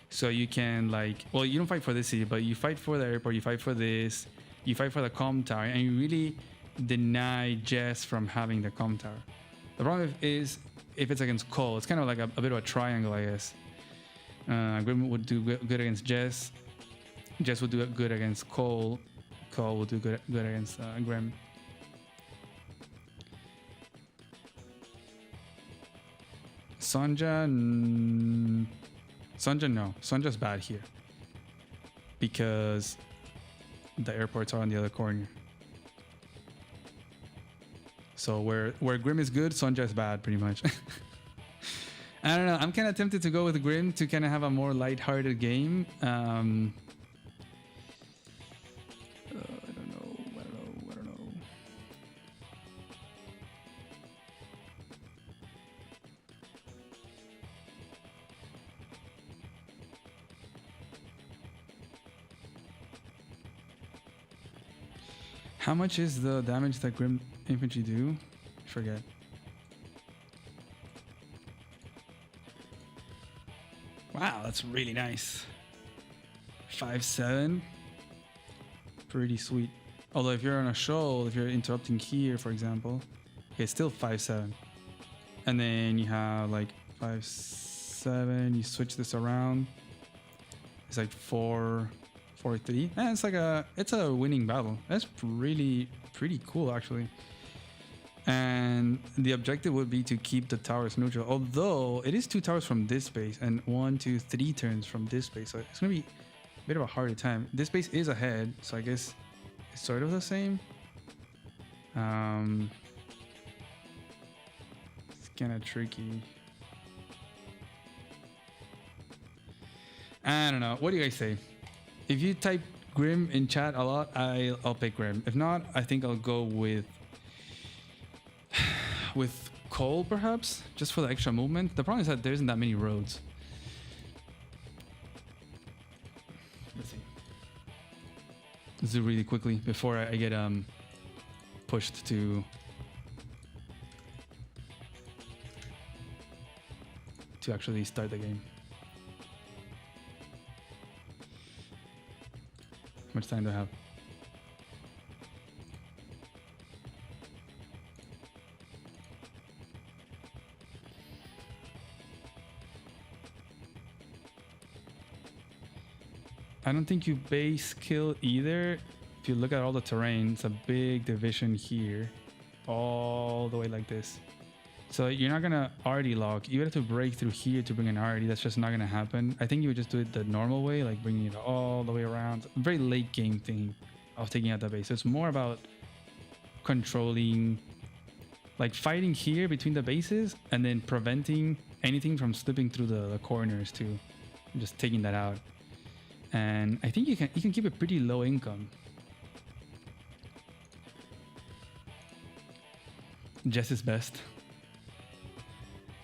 So you can like, well, you don't fight for this city, but you fight for the airport, you fight for this, you fight for the com tower, and you really deny Jess from having the com tower. The problem is if it's against Cole, it's kind of like a bit of a triangle, I guess. Grim would do good against Jess. Jess would do good against Cole. Cole would do good against Grim. Sonja, no. Sonja's bad here because the airports are on the other corner. So where Grim is good, Sonja is bad, pretty much. I don't know. I'm kind of tempted to go with Grim to kind of have a more lighthearted game. I don't know. How much is the damage that Grim Infantry do? I forget. Wow, that's really nice. 5-7. Pretty sweet. Although if you're on a shoal, if you're interrupting here, for example, it's still 5-7. And then you have like 5-7. You switch this around. It's like 4-3. And it's a winning battle. That's really pretty cool, actually. And the objective would be to keep the towers neutral. Although it is 2 towers from this base and 1, 2, 3 turns from this base, so it's gonna be a bit of a harder time. This base is ahead, so I guess it's sort of the same. It's kind of tricky. I don't know. What do you guys say? If you type Grim in chat a lot, I'll pick Grim. If not, I think I'll go with Cole, perhaps, just for the extra movement. The problem is that there isn't that many roads. Let's see. Let's do it really quickly before I get pushed to actually start the game. How much time do I have? I don't think you base kill either. If you look at all the terrain, it's a big division here, all the way like this. So you're not gonna RD lock. You have to break through here to bring an RD. That's just not gonna happen. I think you would just do it the normal way, like bringing it all the way around. Very late game thing of taking out the base. So it's more about controlling, like fighting here between the bases and then preventing anything from slipping through the corners too. And just taking that out. And I think you can keep it pretty low income. Jess is best.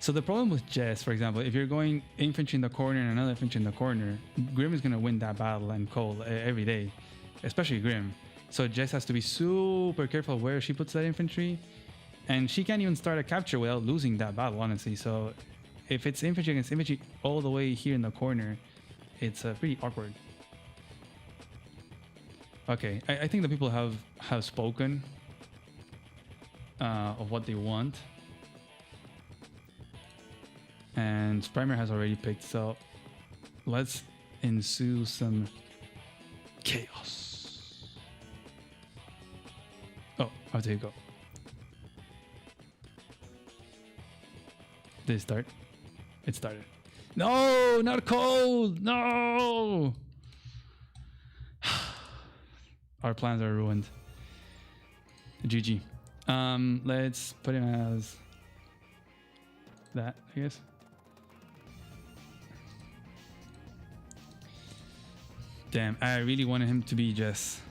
So the problem with Jess, for example, if you're going infantry in the corner and another infantry in the corner, Grim is going to win that battle and Cole every day, especially Grim. So Jess has to be super careful where she puts that infantry, and she can't even start a capture without losing that battle, honestly. So if it's infantry against infantry all the way here in the corner, it's pretty awkward. Okay, I think the people have spoken of what they want. And Sprimer has already picked, so let's ensue some chaos. Oh, there you go. Did it start? It started. No, not cold. No. Our plans are ruined. GG. Let's put him as that, I guess. Damn, I really wanted him to be Jess.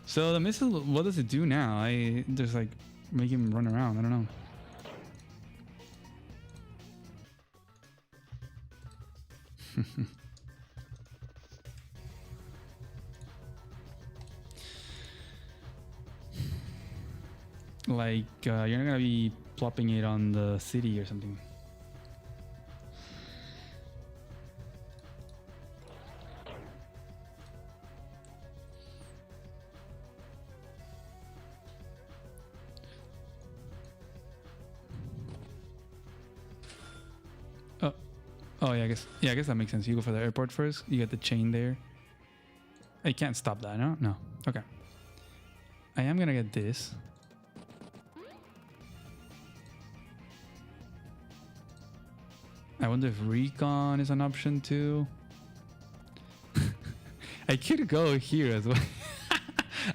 So the missile, what does it do now? I just like make him run around. I don't know. Like you're not gonna be plopping it on the city or something. Oh yeah, I guess that makes sense. You go for the airport first. You get the chain there. I can't stop that, no? No. Okay. I am gonna get this. I wonder if recon is an option too. I could go here as well.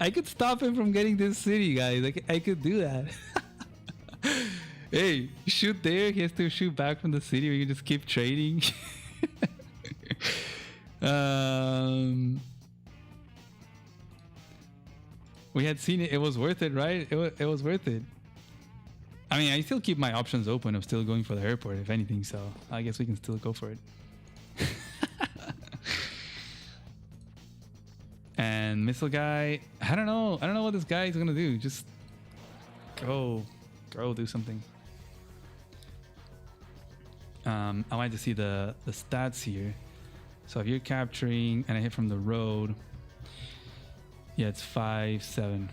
I could stop him from getting this city, guys. I could do that. Hey, shoot there. He has to shoot back from the city. We can just keep trading. We had seen it. It was worth it, right? It was worth it. I mean, I still keep my options open of still going for the airport, if anything. So I guess we can still go for it. And missile guy, I don't know what this guy is gonna do. Just go do something. I wanted to see the stats here. So if you're capturing and I hit from the road, yeah, it's 5-7.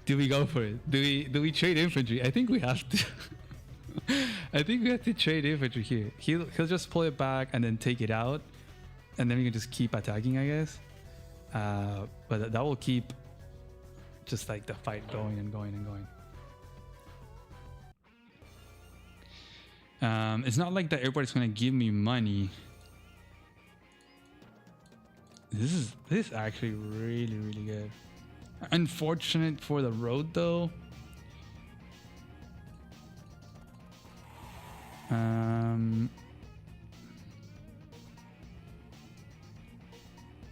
Do we go for it? Do we trade infantry? I think we have to. I think we have to trade infantry here. He'll just pull it back and then take it out, and then we can just keep attacking, I guess. But that will keep just like the fight going and going and going. It's not like the airport is gonna give me money. This is actually really good. Unfortunate for the road though.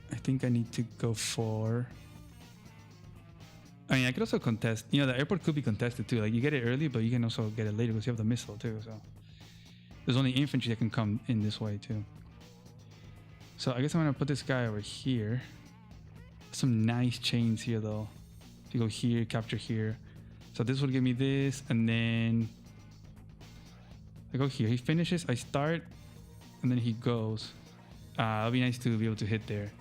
I think I need to go for. I mean, I could also contest. You know, the airport could be contested too. Like you get it early, but you can also get it later because you have the missile too. So there's only infantry that can come in this way too. So I guess I'm gonna put this guy over here. Some nice chains here though. If you go here, capture here. So this will give me this, and then I go here. He finishes, I start, and then he goes. It'll be nice to be able to hit there,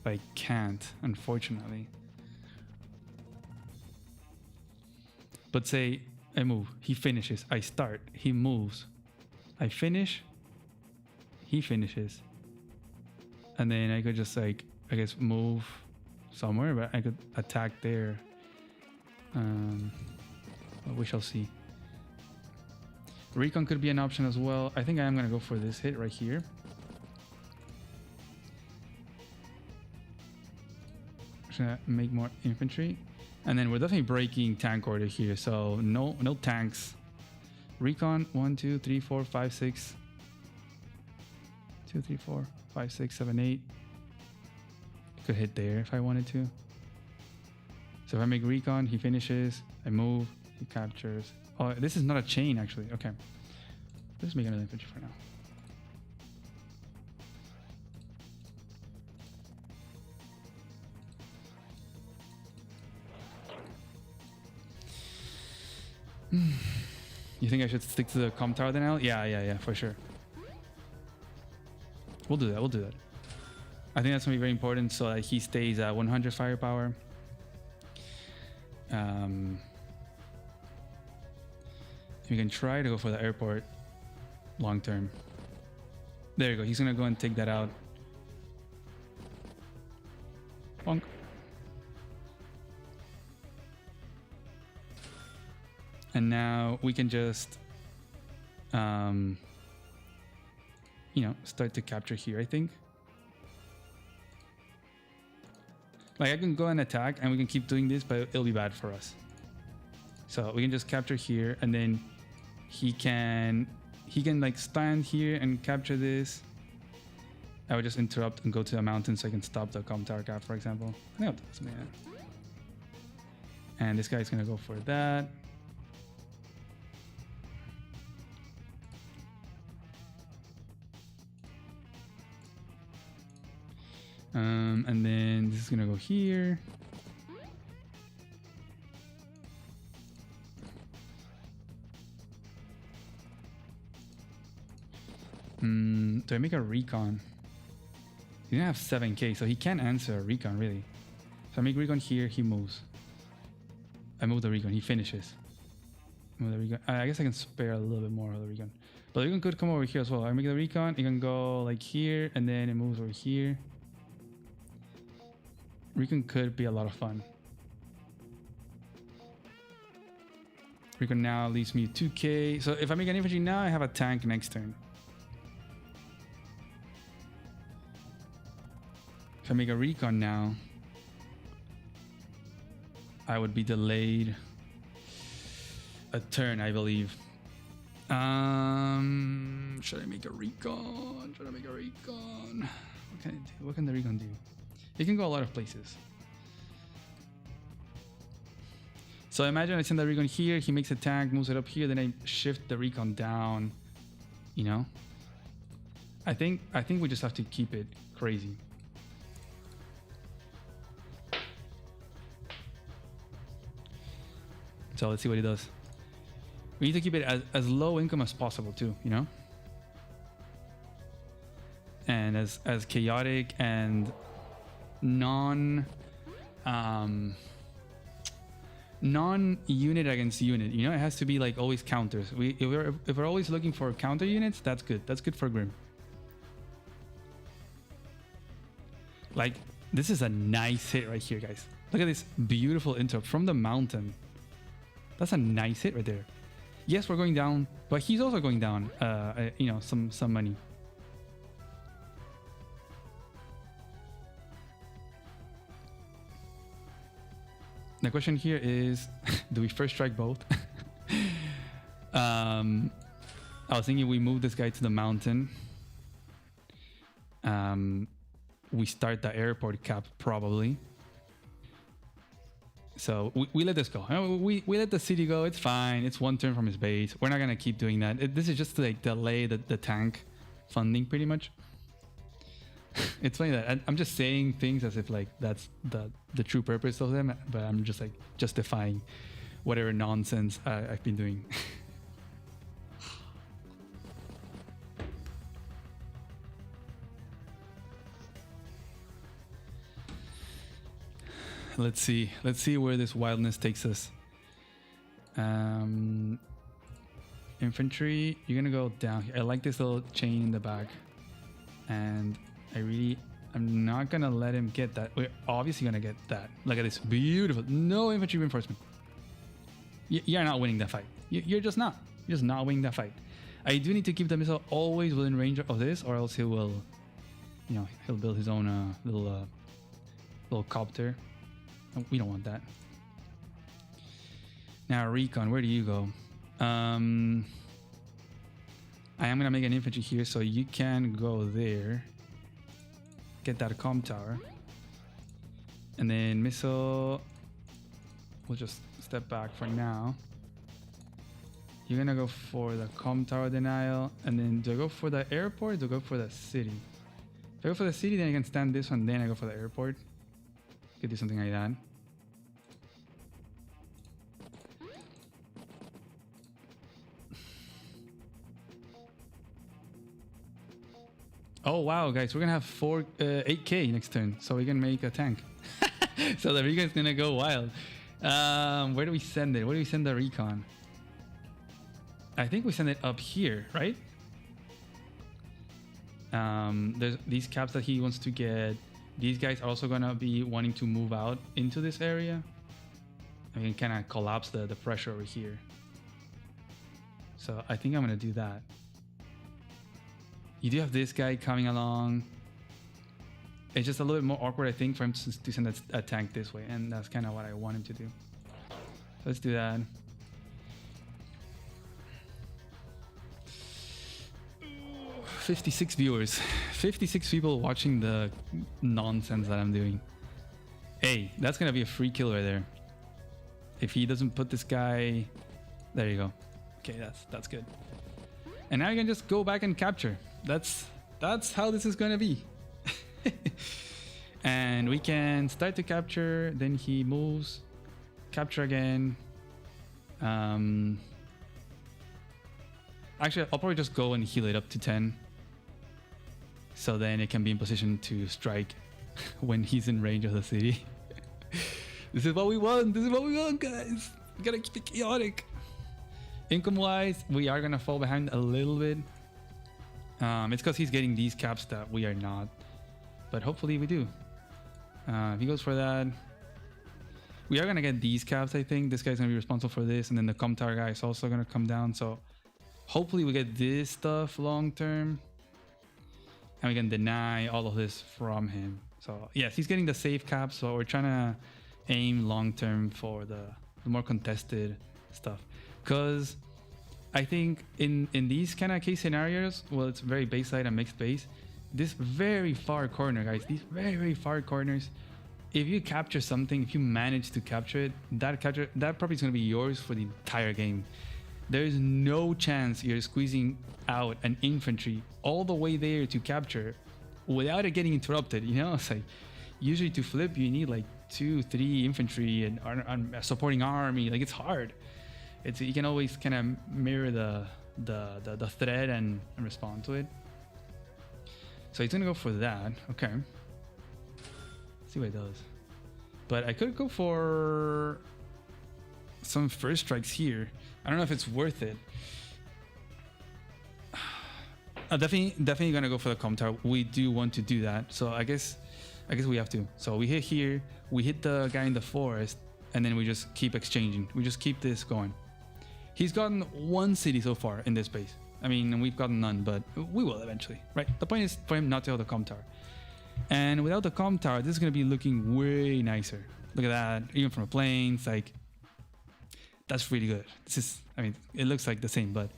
but I can't, unfortunately. But say I move, he finishes, I start, he moves, I finish, he finishes, and then I could just like, I guess, move somewhere, but I could attack there. But we shall see. Recon could be an option as well. I think I am gonna go for this hit right here. Just gonna make more infantry, and then we're definitely breaking tank order here. So no tanks. Recon 1, 2, 3, 4, 5, 6. 2, 3, 4, 5, 6, 7, 8. Could hit there if I wanted to. So if I make recon, he finishes. I move, he captures. Oh, this is not a chain actually. Okay, let's make another infantry for now. You think I should stick to the comm tower then, Al? Yeah, for sure. We'll do that. I think that's gonna be very important so that he stays at 100 firepower. We can try to go for the airport long term. There you go. He's gonna go and take that out. Bonk. And now we can just, you know, start to capture here, I think. Like I can go and attack and we can keep doing this, but it'll be bad for us. So we can just capture here, and then he can like stand here and capture this. I would just interrupt and go to the mountain so I can stop the comm tower cap, for example. I think I'll do something like that. And this guy's gonna go for that. And then this is gonna go here. Do I make a recon? He didn't have 7k, so he can't answer a recon really. So I make recon here, he moves. I move the recon, he finishes. Move the recon. I guess I can spare a little bit more of the recon. But the recon could come over here as well. I make the recon, it can go like here, and then it moves over here. Recon could be a lot of fun. Recon now leaves me 2k. So if I make an infantry now, I have a tank next turn. If I make a recon now, I would be delayed a turn, I believe. Should I make a recon? What can I do? What can the recon do? It can go a lot of places. So imagine I send the recon here, he makes a tank, moves it up here, then I shift the recon down, you know? I think we just have to keep it crazy. So let's see what he does. We need to keep it as low income as possible too, you know? And as chaotic and non-unit against unit, you know, it has to be like always counters. If we're always looking for counter units, that's good. That's good for Grim. Like, this is a nice hit right here, guys. Look at this beautiful interrupt from the mountain. That's a nice hit right there. Yes, we're going down, but he's also going down, you know, some money. The question here is, do we first strike both? I was thinking we move this guy to the mountain. We start the airport cap probably. So we let this go. We let the city go. It's fine. It's one turn from his base. We're not gonna keep doing that. This is just to like delay the tank funding pretty much. It's funny that I'm just saying things as if like that's the true purpose of them, but I'm just like justifying whatever nonsense I've been doing. Let's see where this wildness takes us. Infantry, you're gonna go down here. I like this little chain in the back, and I'm not gonna let him get that. We're obviously gonna get that. Look at this, beautiful. No infantry reinforcement. You're not winning that fight. You're just not winning that fight. I do need to keep the missile always within range of this, or else he will, you know, he'll build his own little copter. We don't want that. Now recon, where do you go? I am gonna make an infantry here, so you can go there. Get that comm tower, and then missile. We'll just step back for now. You're gonna go for the comm tower denial, and then do I go for the airport? Or do I go for the city? If I go for the city, then I can stand this one. Then I go for the airport. Could do something like that. Oh wow, guys, we're gonna have 8k next turn, so we can make a tank. So the recon's gonna go wild. Where do we send it? Where do we send the recon? I think we send it up here, right? There's these caps that he wants to get. These guys are also gonna be wanting to move out into this area. I mean, kind of collapse the pressure over here. So I think I'm gonna do that. You do have this guy coming along. It's just a little bit more awkward, I think, for him to send a tank this way, and that's kind of what I want him to do. So let's do that. Ooh, 56 viewers, 56 people watching the nonsense that I'm doing. Hey, that's gonna be a free kill right there. If he doesn't put this guy, there you go. Okay, that's good. And now you can just go back and capture. That's how this is gonna be. And we can start to capture, then he moves, capture again. Actually, I'll probably just go and heal it up to 10, so then it can be in position to strike when he's in range of the city. This is what we want. This is what we want, guys. We gotta keep it chaotic. Income wise, we are gonna fall behind a little bit. It's because he's getting these caps that we are not, but hopefully we do. If he goes for that, we are gonna get these caps. I think this guy's gonna be responsible for this, and then the comm tower guy is also gonna come down. So hopefully we get this stuff long term, and we can deny all of this from him. So yes, he's getting the safe caps, so we're trying to aim long term for the more contested stuff. Because I think in these kind of case scenarios, well, it's very base side and mixed base. this very far corner, guys, these very, very far corners, if you capture something, if you manage to capture it, that probably is going to be yours for the entire game. There's no chance you're squeezing out an infantry all the way there to capture without it getting interrupted. You know, it's like usually to flip you need like 2-3 infantry and a supporting army. Like, it's hard. It's, you can always kind of mirror the thread and respond to it. So he's gonna go for that. Okay. See what it does. But I could go for some first strikes here. I don't know if it's worth it. Definitely gonna go for the comm tower. We do want to do that, so I guess we have to. So we hit here, we hit the guy in the forest, and then we just keep exchanging. We just keep this going. He's gotten 1 city so far in this base. I mean, we've gotten none, but we will eventually, right? The point is for him not to have the comm tower. And without the comm tower, this is gonna be looking way nicer. Look at that, even from a plane, it's like, that's really good. This is, I mean, it looks like the same, but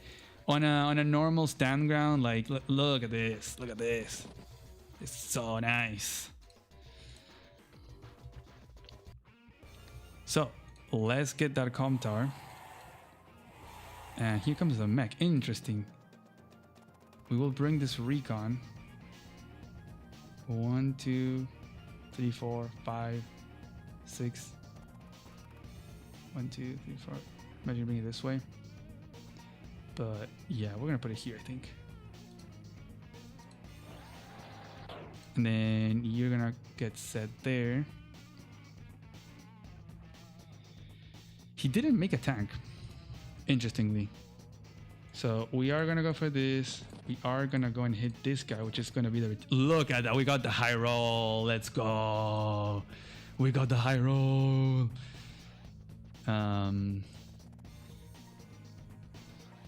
on a normal stand ground, like, look at this, look at this. It's so nice. So let's get that comm tower. And here comes the mech. Interesting. We will bring this recon. 1, 2, 3, 4, 5, 6. 1, 2, 3, 4. Imagine bring it this way. But yeah, we're gonna put it here, I think. And then you're gonna get set there. He didn't make a tank, interestingly. So we are gonna go for this. We are gonna go and hit this guy, which is gonna be the... Look at that, we got the high roll. Let's go. We got the high roll.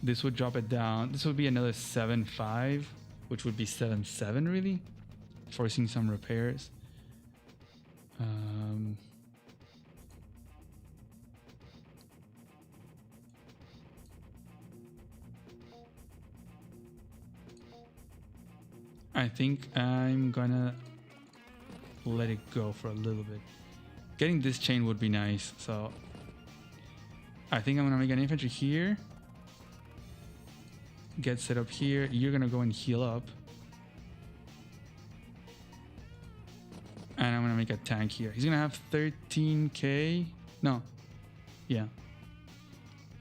This would drop it down. This would be another 7-5, which would be 7-7 really, forcing some repairs. I think I'm gonna let it go for a little bit. Getting this chain would be nice, so I think I'm gonna make an infantry here. Get set up here. You're gonna go and heal up. And I'm gonna make a tank here. He's gonna have 13k. No. Yeah.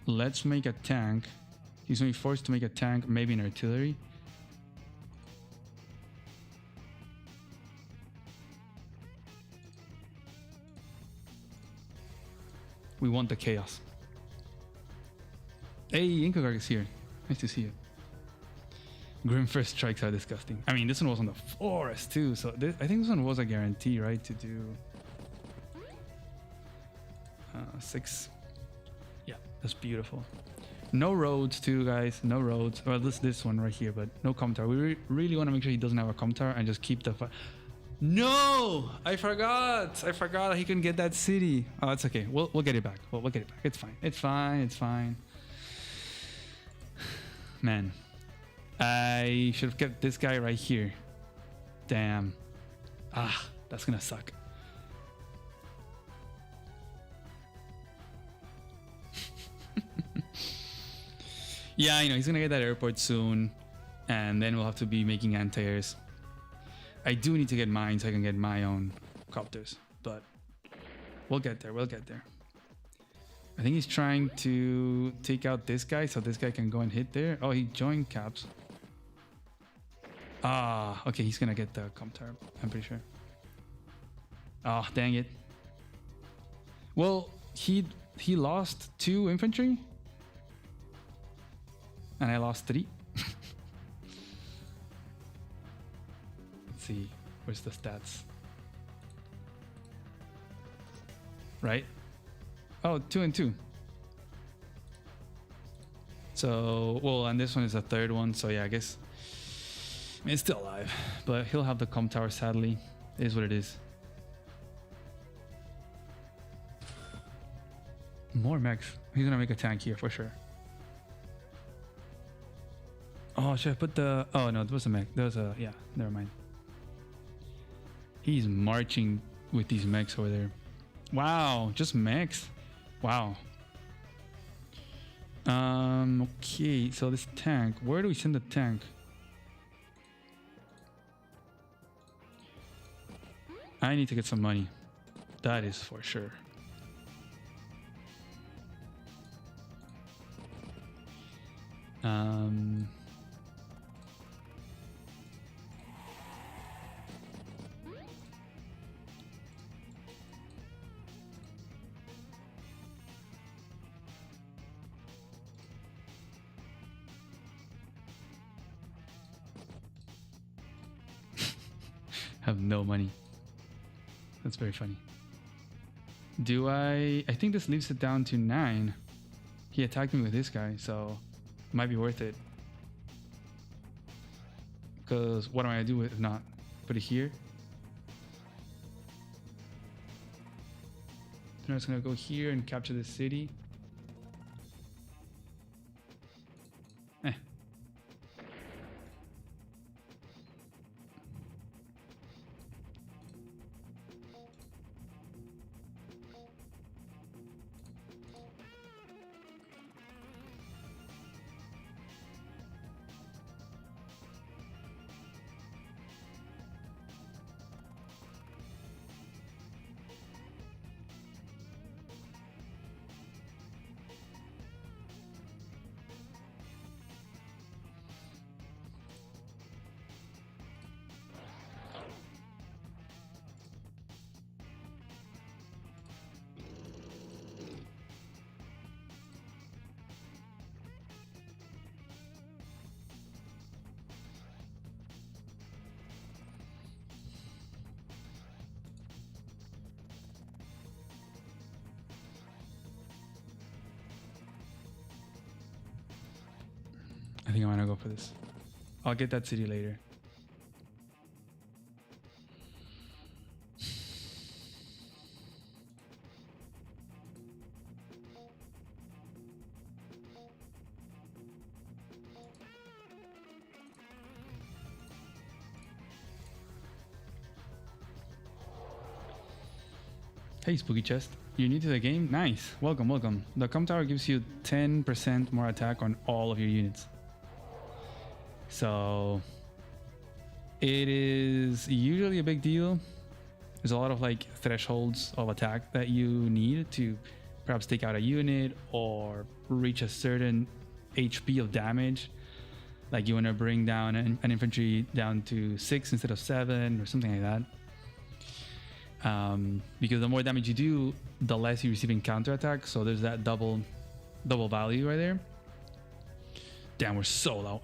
Let's make a tank. He's gonna be forced to make a tank, maybe an artillery. We want the chaos. Hey, Inkagarg is here. Nice to see you. Grim first strikes are disgusting. I mean, this one was on the forest too, so I think this one was a guarantee, right? To do 6. Yeah, that's beautiful. No roads too, guys. No roads. Or at least this one right here, but no comm tower. We really want to make sure he doesn't have a comm tower and just keep the... No! I forgot he couldn't get that city. Oh, it's okay. We'll get it back. We'll get it back. It's fine. It's fine. It's fine. Man. I should have kept this guy right here. Damn. Ah, that's gonna suck. Yeah, you know, he's gonna get that airport soon, and then we'll have to be making anti-airs. I do need to get mine so I can get my own copters, but we'll get there. We'll get there. I think he's trying to take out this guy so this guy can go and hit there. Oh, he joined caps. Ah, okay, he's gonna get the comm tower, I'm pretty sure. Oh, dang it. Well, he lost 2 infantry, and I lost 3. Let's see, where's the stats? Right? Oh, 2 and 2. So, well, and this one is a 3rd one, so yeah, I guess it's still alive, but he'll have the comm tower, sadly. It is what it is. More mechs. He's gonna make a tank here for sure. Oh, should I put the... Oh, no, there was a mech. There was a... Yeah, never mind. He's marching with these mechs over there. Wow, just mechs? Wow. Okay, so this tank. Where do we send the tank? I need to get some money. That is for sure. Have no money. That's very funny. Do I think this leaves it down to 9. He attacked me with this guy, so it might be worth it. Because what am I gonna do if not? Put it here. Then I'm just gonna go here and capture the city. I think I'm gonna go for this. I'll get that city later. Hey, Spooky Chest. You're new to the game? Nice. Welcome, welcome. The Com Tower gives you 10% more attack on all of your units. So it is usually a big deal. There's a lot of like thresholds of attack that you need to perhaps take out a unit or reach a certain HP of damage. Like you want to bring down an infantry down to 6 instead of 7 or something like that. Because the more damage you do, the less you receive in counterattack. So there's that double value right there. Damn, we're so low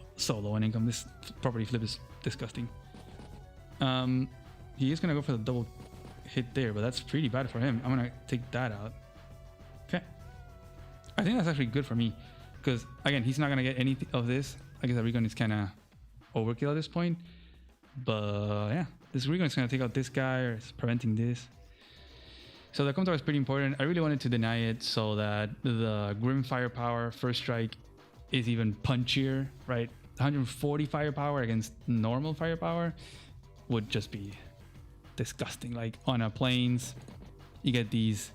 on income. This property flip is disgusting. He is gonna go for the double hit there, but that's pretty bad for him. I'm gonna take that out. Okay, I think that's actually good for me because again, he's not gonna get any of this. I guess the recon is kind of overkill at this point, but yeah, this recon is gonna take out this guy or it's preventing this. So the counter is pretty important. I really wanted to deny it so that the Grim Firepower first strike is even punchier, right? 140 firepower against normal firepower would just be disgusting. Like on a plains, you get these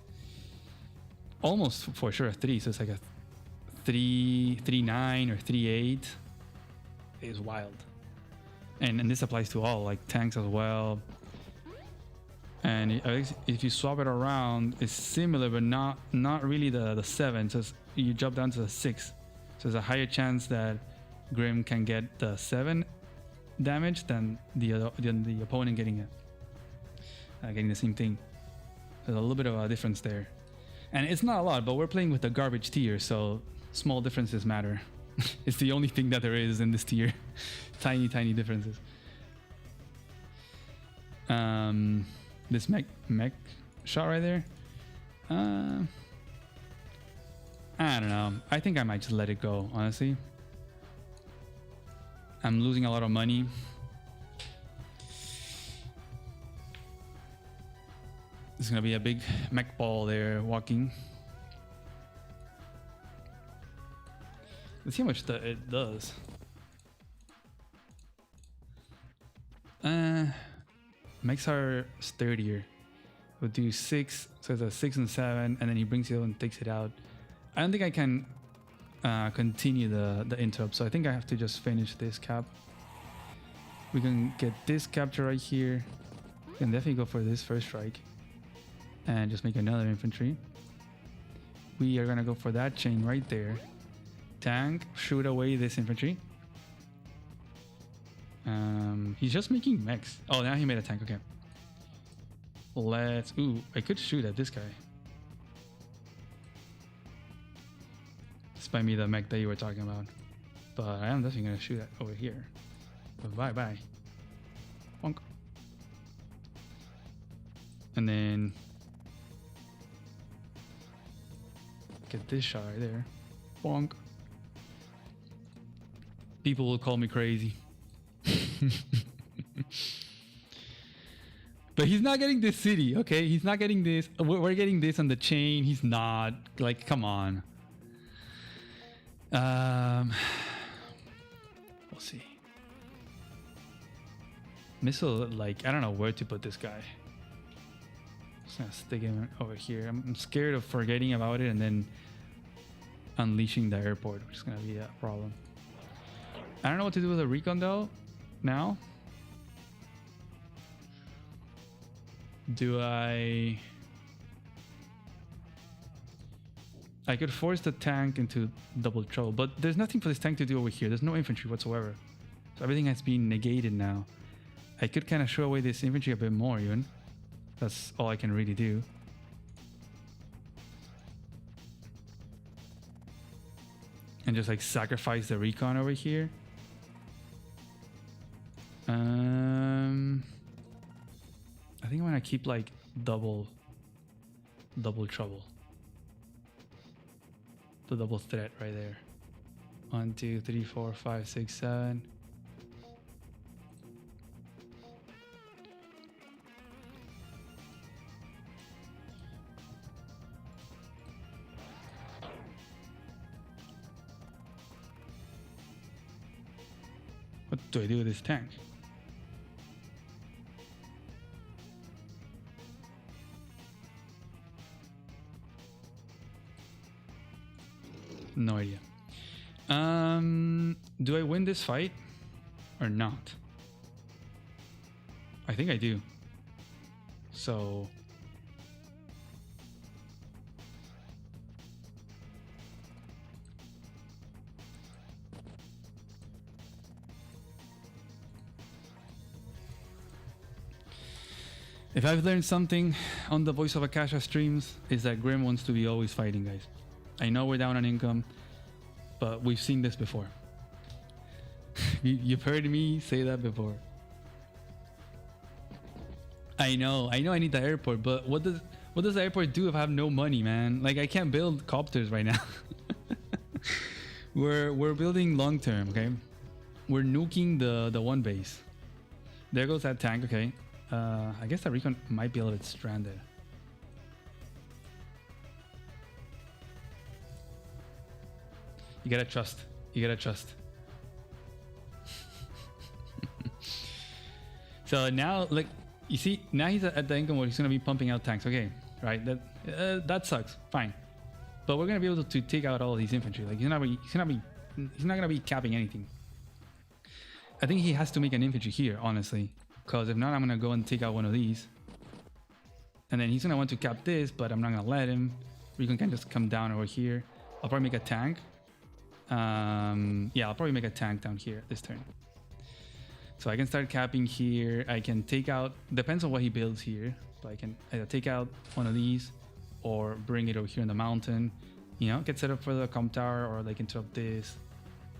almost for sure a 3, so it's like a 3.9 or 3.8 is wild. And this applies to all like tanks as well. And if you swap it around, it's similar, but not really the 7. So you drop down to the 6. So there's a higher chance that Grim can get the 7 damage than the opponent getting the same thing. There's a little bit of a difference there, and it's not a lot. But we're playing with the garbage tier, so small differences matter. It's the only thing that there is in this tier. Tiny differences. This mech shot right there. I don't know. I think I might just let it go, honestly. I'm losing a lot of money. There's gonna be a big mech ball there walking. Let's see how much it does. Makes our sturdier. We'll do 6, so it's a 6 and 7, and then he brings it out and takes it out. I don't think I can continue the interrupt, so I think I have to just finish this cap. We can get this capture right here. We can definitely go for this first strike and just make another infantry. We are gonna go for that chain right there. Tank, shoot away this infantry. He's just making mechs. Oh, now he made a tank. Okay. Let's. Ooh, I could shoot at this guy. Despite me, the mech that you were talking about. But I am definitely gonna shoot at over here. But bye. Bonk. And then get this shot right there. Bonk. People will call me crazy. But he's not getting this city, okay? He's not getting this. We're getting this on the chain. He's not. Like, come on. We'll see. Missile, like, I don't know where to put this guy. Just gonna stick him over here. I'm scared of forgetting about it and then unleashing the airport, which is gonna be a problem. I don't know what to do with the recon though. Now, do I could force the tank into double trouble, but there's nothing for this tank to do over here. There's no infantry whatsoever, so everything has been negated now. I could kind of show away this infantry a bit more even. That's all I can really do. And just like sacrifice the recon over here. I think I want to keep like double trouble. The double threat right there. 1, 2, 3, 4, 5, 6, 7. What do I do with this tank? No idea. Do I win this fight or not? I think I do. So if I've learned something on the Voice of Akasha streams, is that Grim wants to be always fighting, guys. I know we're down on income, but we've seen this before. You've heard me say that before. I know I need the airport, but what does the airport do if I have no money, man? Like, I can't build copters right now. We're building long term, okay? We're nuking the one base. There goes that tank, okay. I guess that recon might be a little bit stranded. You gotta trust. You gotta trust. So now, like, you see, now he's at the income where he's gonna be pumping out tanks. Okay, right? That sucks. Fine, but we're gonna be able to take out all of these infantry. Like, he's not gonna be capping anything. I think he has to make an infantry here, honestly, because if not, I'm gonna go and take out one of these, and then he's gonna want to cap this, but I'm not gonna let him. Recon can just come down over here. I'll probably make a tank. Yeah, I'll probably make a tank down here this turn. So I can start capping here. I can take out, depends on what he builds here, but I can either take out one of these or bring it over here in the mountain, you know, get set up for the comp tower, or like interrupt this.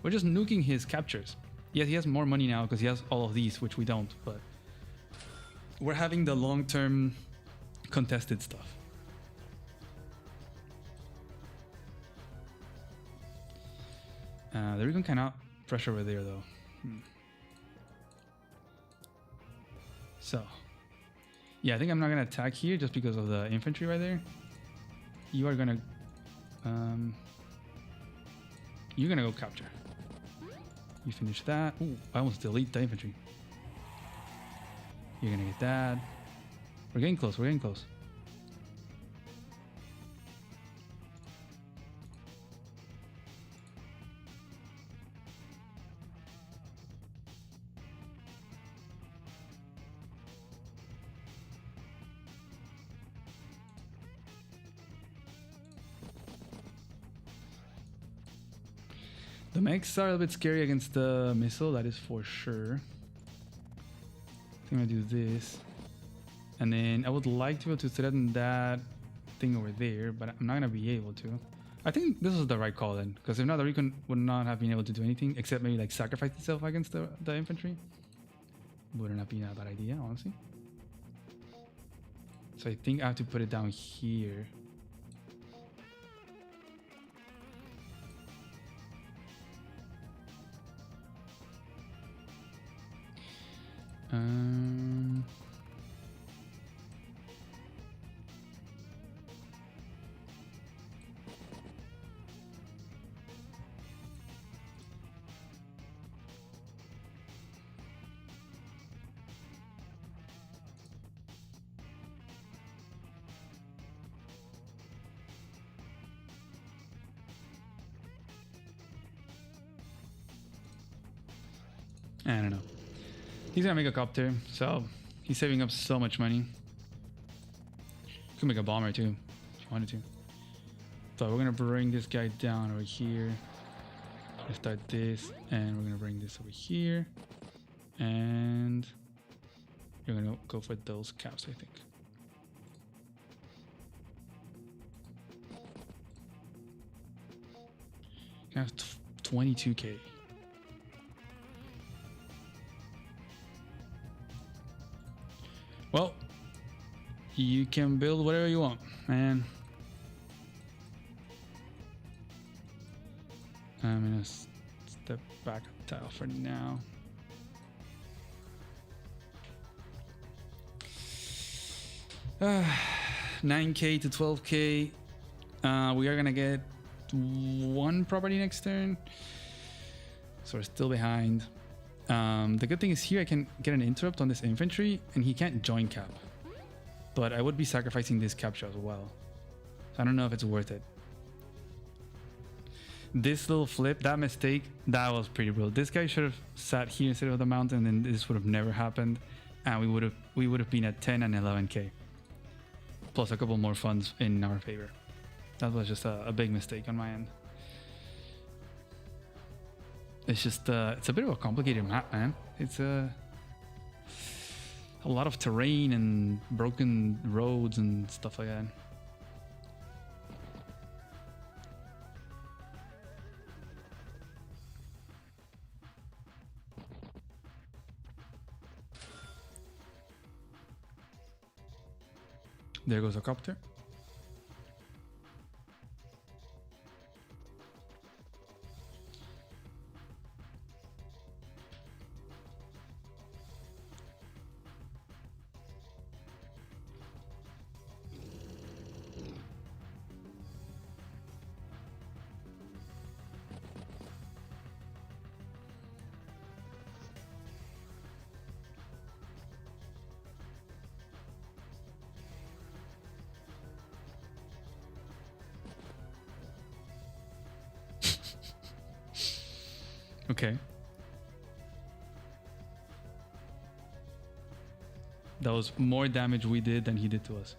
We're just nuking his captures. Yes, he has more money now because he has all of these, which we don't, but we're having the long-term contested stuff. The recon cannot pressure over there though. So yeah, I think I'm not gonna attack here just because of the infantry right there. You are gonna you're gonna go capture. You finish that. Ooh, I almost delete the infantry. You're gonna get that. We're getting close. We're getting close. The mechs are a bit scary against the missile, that is for sure. I think I'm gonna do this. And then I would like to be able to threaten that thing over there, but I'm not gonna be able to. I think this was the right call then, because if not, the recon would not have been able to do anything except maybe like sacrifice itself against the infantry. Would not be a bad idea, honestly. So I think I have to put it down here. I don't know. He's gonna make a copter, so he's saving up so much money. Could make a bomber too, if you wanted to. So we're gonna bring this guy down over here. Let's start this, and we're gonna bring this over here. And you're gonna go for those caps, I think. I have 22k. Well, you can build whatever you want, man. I'm gonna step back a tile for now. Uh, 9k to 12k. We are gonna get one property next turn, so we're still behind. The good thing is here I can get an interrupt on this infantry and he can't join cap, but I would be sacrificing this capture as well, so I don't know if it's worth it. This little flip, that mistake, that was pretty brutal. This guy should have sat here instead of the mountain, and this would have never happened, and we would have been at 10 and 11k plus a couple more funds in our favor. That was just a big mistake on my end. It's just it's a bit of a complicated map, man. It's a lot of terrain and broken roads and stuff like that. There goes a copter. Okay. That was more damage we did than he did to us.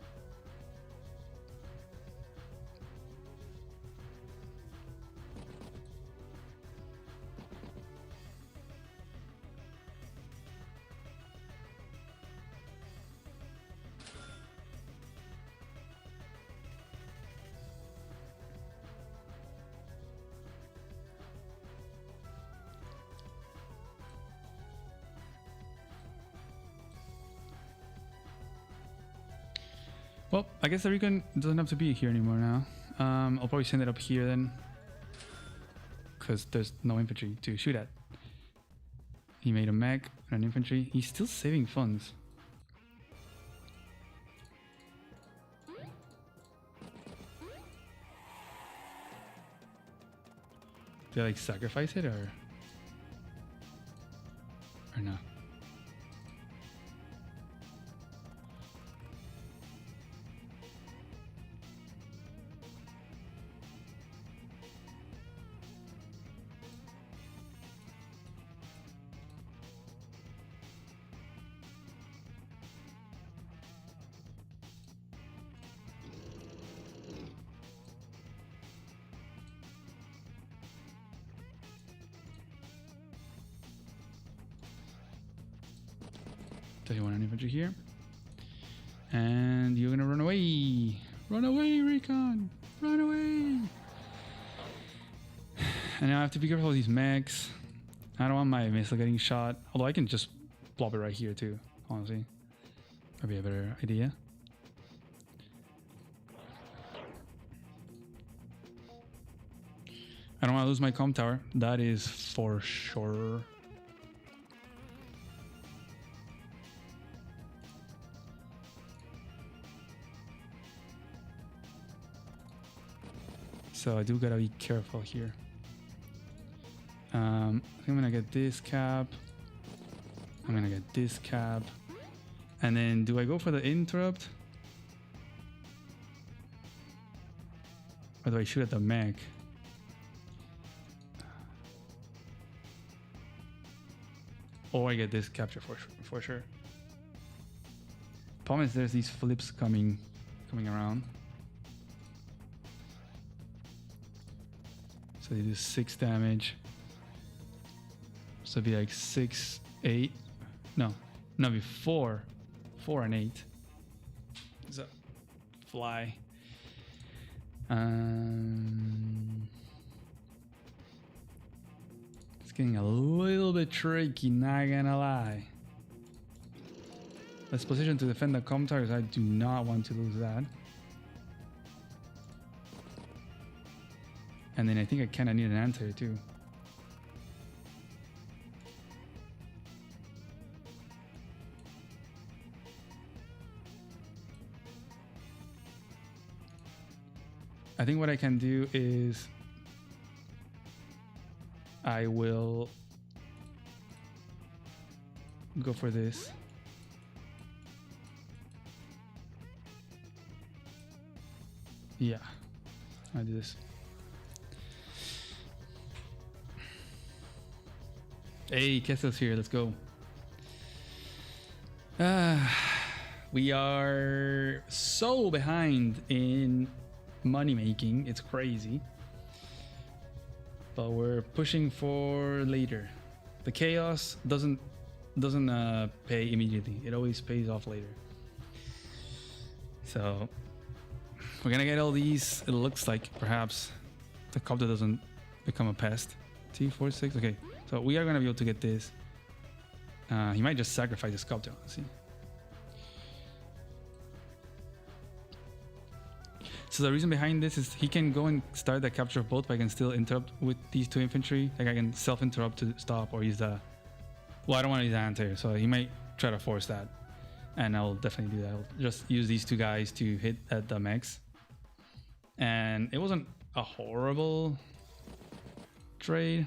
Well, I guess the recon doesn't have to be here anymore now. I'll probably send it up here then, because there's no infantry to shoot at. He made a mech and an infantry. He's still saving funds. Did I like sacrifice it or no? Definitely want an infantry here. And you're gonna run away. Run away, Recon! Run away! And now I have to be careful of these mechs. I don't want my missile getting shot. Although I can just plop it right here too, honestly. That'd be a better idea. I don't want to lose my comm tower. That is for sure. So I do gotta be careful here. I think I'm gonna get this cap. I'm gonna get this cap. And then do I go for the interrupt? Or do I shoot at the mech? Or I get this capture for sure. Problem is there's these flips coming around. So they do 6 damage. So it'd be like 6, 8. No, it'd be 4 and 8. So fly. It's getting a little bit tricky, not gonna lie. Let's position to defend the comm towers. I do not want to lose that. And then I think I kinda need an anti too. I think what I can do is I will go for this. Yeah, I'll do this. Hey, Kessel's here, let's go. We are so behind in money making, it's crazy. But we're pushing for later. The chaos doesn't pay immediately. It always pays off later. So we're gonna get all these. It looks like perhaps the copter doesn't become a pest. T46. Okay, so we are gonna be able to get this. He might just sacrifice his copter. Let's see. So the reason behind this is he can go and start the capture of both, but I can still interrupt with these 2 infantry. Like I can self-interrupt to stop or use the... Well, I don't want to use the anti, so he might try to force that. And I'll definitely do that. I'll just use these 2 guys to hit at the mechs. And it wasn't a horrible trade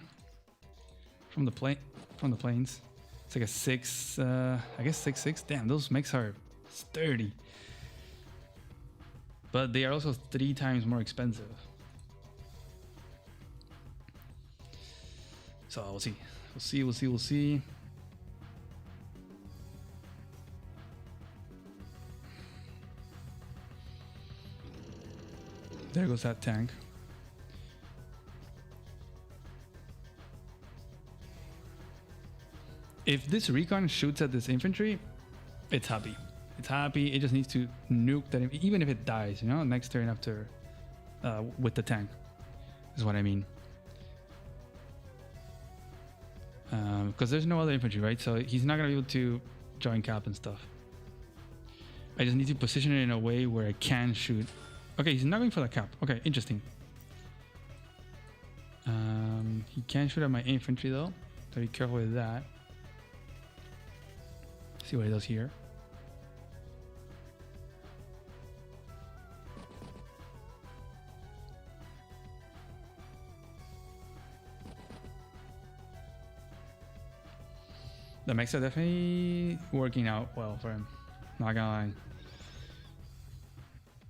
from the planes. It's like a 6, I guess 6-6. Damn, those mechs are sturdy. But they are also 3 times more expensive. So we'll see. We'll see. There goes that tank. If this recon shoots at this infantry, it's happy. It's happy. It just needs to nuke that, even if it dies, you know, next turn after with the tank is what I mean. Because there's no other infantry, right? So he's not gonna be able to join cap and stuff. I just need to position it in a way where I can shoot. Okay, he's not going for the cap. Okay, interesting. He can shoot at my infantry though. So be careful with that. See what he does here. The mechs are definitely working out well for him. Not gonna lie.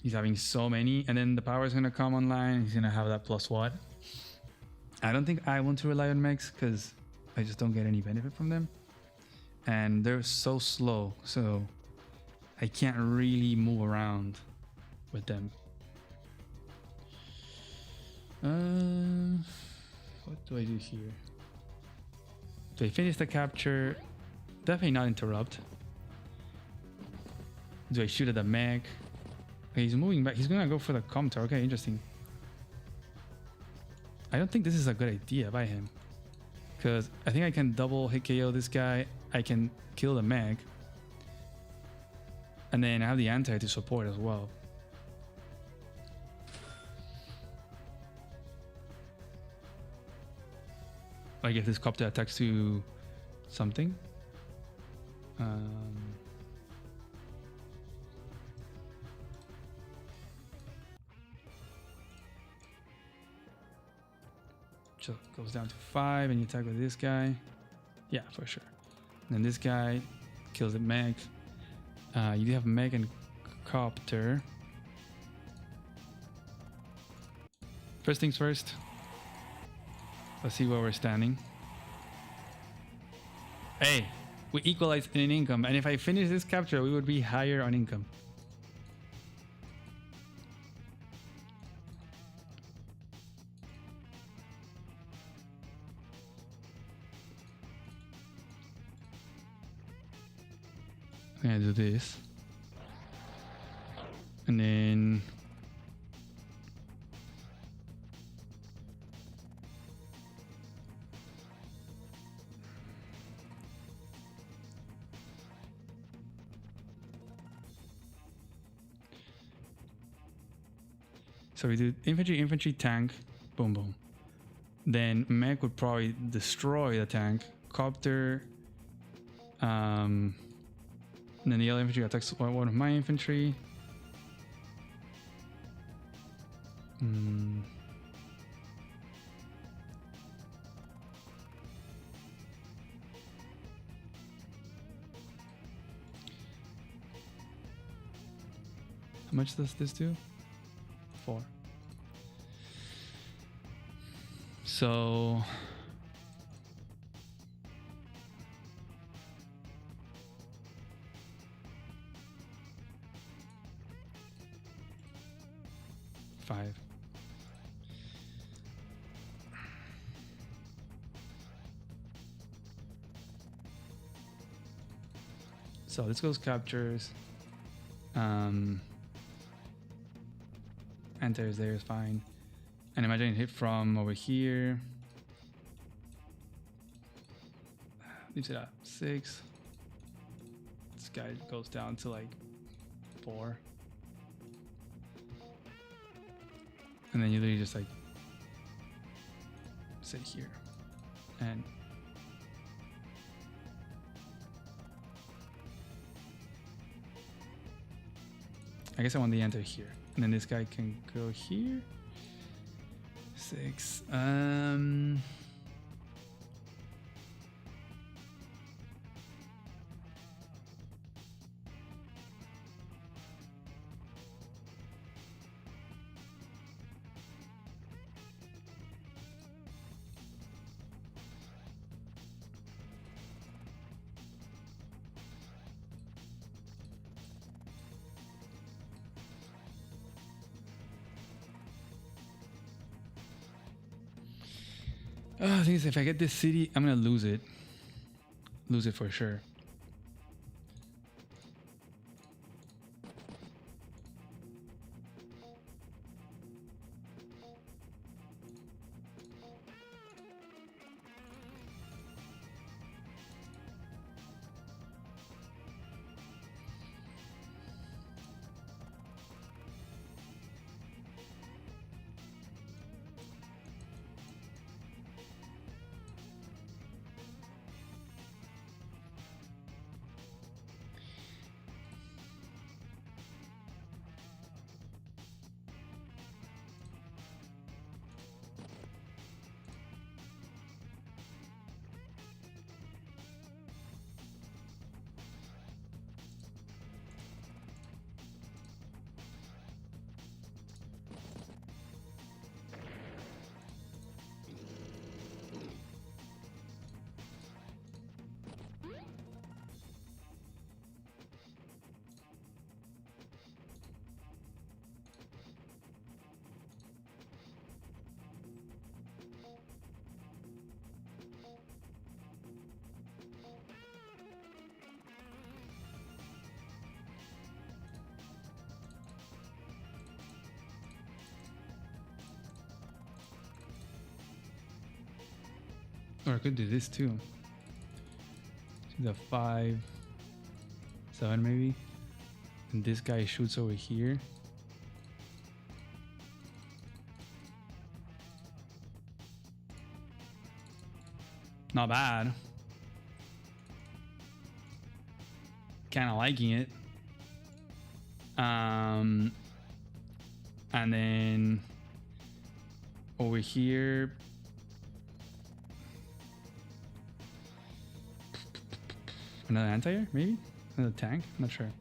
He's having so many, and then the power is gonna come online. He's gonna have that plus what? I don't think I want to rely on mechs because I just don't get any benefit from them, and they're so slow, so I can't really move around with them. What do I do here? So I finish the capture. Definitely not interrupt. Do I shoot at the mech? Okay, he's moving back. He's gonna go for the comm tower. Okay, interesting. I don't think this is a good idea by him. Because I think I can double hit KO this guy. I can kill the mech. And then I have the anti to support as well. Like if this copter attacks to something. So goes down to 5 and you attack with this guy. Yeah, for sure. And then this guy kills the mech. You do have mech and copter. First things first. Let's see where we're standing. Hey, we equalized in income, and if I finish this capture, we would be higher on income. I'm gonna do this. And then so we do infantry, tank, boom, boom. Then mech would probably destroy the tank. Copter, and then the other infantry attacks one of my infantry. How much does this do? 4. So five. So this goes captures. Enters there is fine. And imagine it hit from over here. Leaves it at 6. This guy goes down to like 4. And then you literally just like sit here. And I guess I want the enter here. And then this guy can go here. 6. The thing is, if I get this city, I'm gonna lose it. Lose it for sure. Or I could do this too. See the 5, 7 maybe. And this guy shoots over here. Not bad. Kind of liking it. And then over here, another anti-air, maybe another tank. I'm not sure.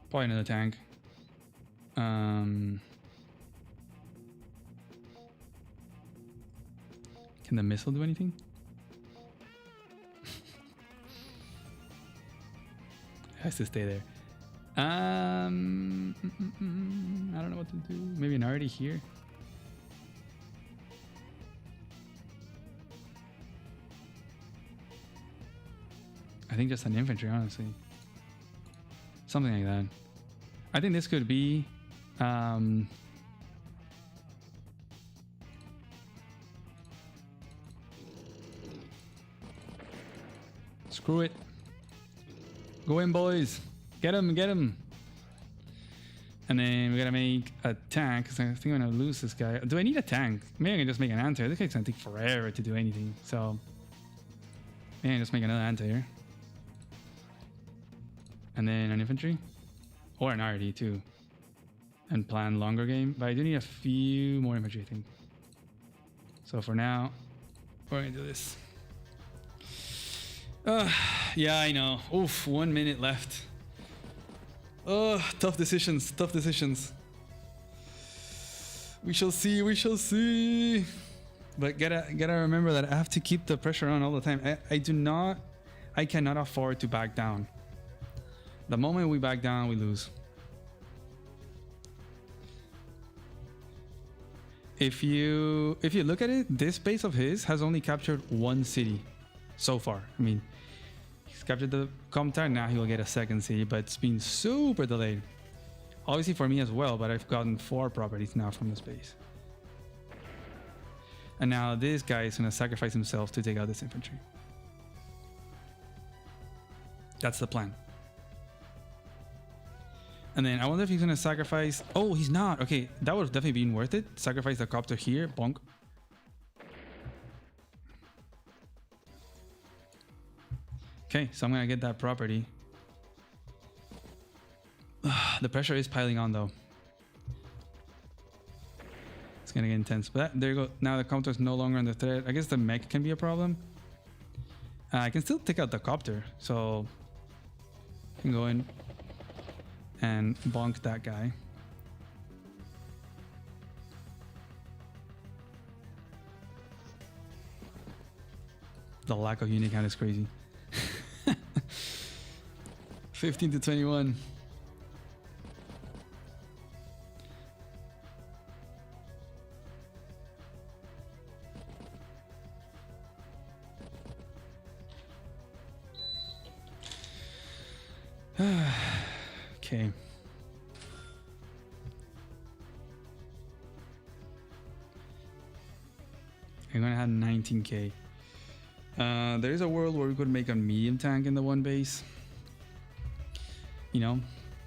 Probably another tank. Can the missile do anything? It has to stay there. I don't know what to do. Maybe an already here. I think just an infantry, honestly. Something like that. I think this could be screw it. Go in, boys. Get him, get him. And then we gotta make a tank, because I think I'm gonna lose this guy. Do I need a tank? Maybe I can just make an anti-air. This guy's gonna take forever to do anything. So maybe I can just make another anti-air. And then an infantry. Or an RD too. And plan longer game. But I do need a few more infantry, I think. So for now, we're gonna do this. Yeah, I know. Oof, 1 minute left. Tough decisions, tough decisions. We shall see, we shall see. But gotta remember that I have to keep the pressure on all the time. I cannot afford to back down. The moment we back down, we lose. If you look at it, this base of his has only captured 1 city so far. I mean, he's captured the Comtar, now he will get a 2nd city, but it's been super delayed. Obviously for me as well, but I've gotten 4 properties now from this base. And now this guy is gonna sacrifice himself to take out this infantry. That's the plan. And then I wonder if he's gonna sacrifice. Oh, he's not. Okay, that would have definitely been worth it. Sacrifice the copter here. Bonk. Okay, so I'm gonna get that property. The pressure is piling on though. It's gonna get intense. But there you go. Now the copter is no longer under threat. I guess the mech can be a problem. I can still take out the copter, so I can go in and bonk that guy. The lack of unit count is crazy. 15 to 21. Okay. I'm gonna have 19k. There is a world where we could make a medium tank in the one base. You know,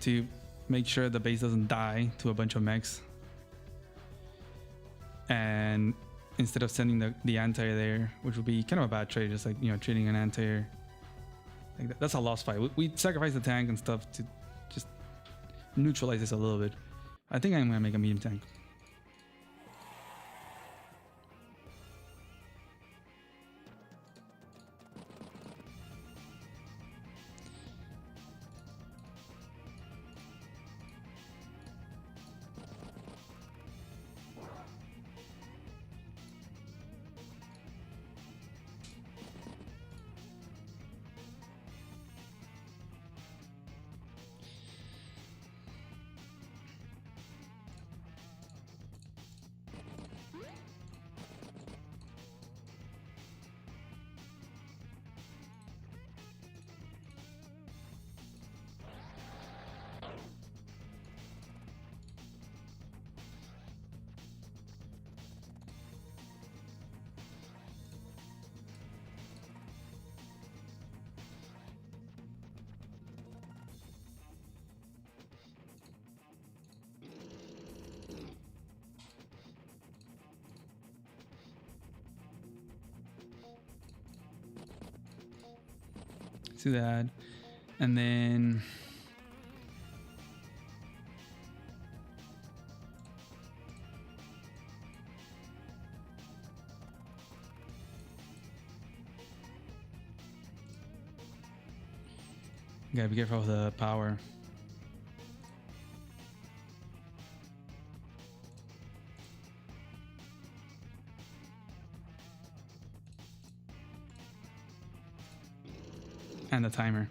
to make sure the base doesn't die to a bunch of mechs. And instead of sending the anti-air there, which would be kind of a bad trade, just like, you know, trading an anti-air. Like that's a lost fight. We sacrifice the tank and stuff to just neutralize this a little bit. I think I'm gonna make a medium tank. do that. And then gotta be careful of the power. And the timer.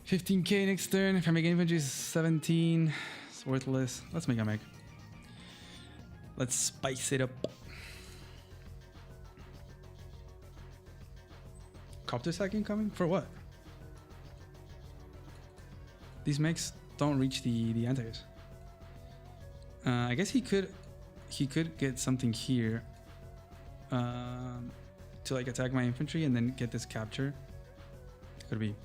$15K next turn. If I make infantry, 17. It's worthless. Let's make a mech. Let's spice it up. Copter sack incoming? For what? These mechs don't reach the anti-airs. I guess he could get something here to like attack my infantry and then get this capture. Could be.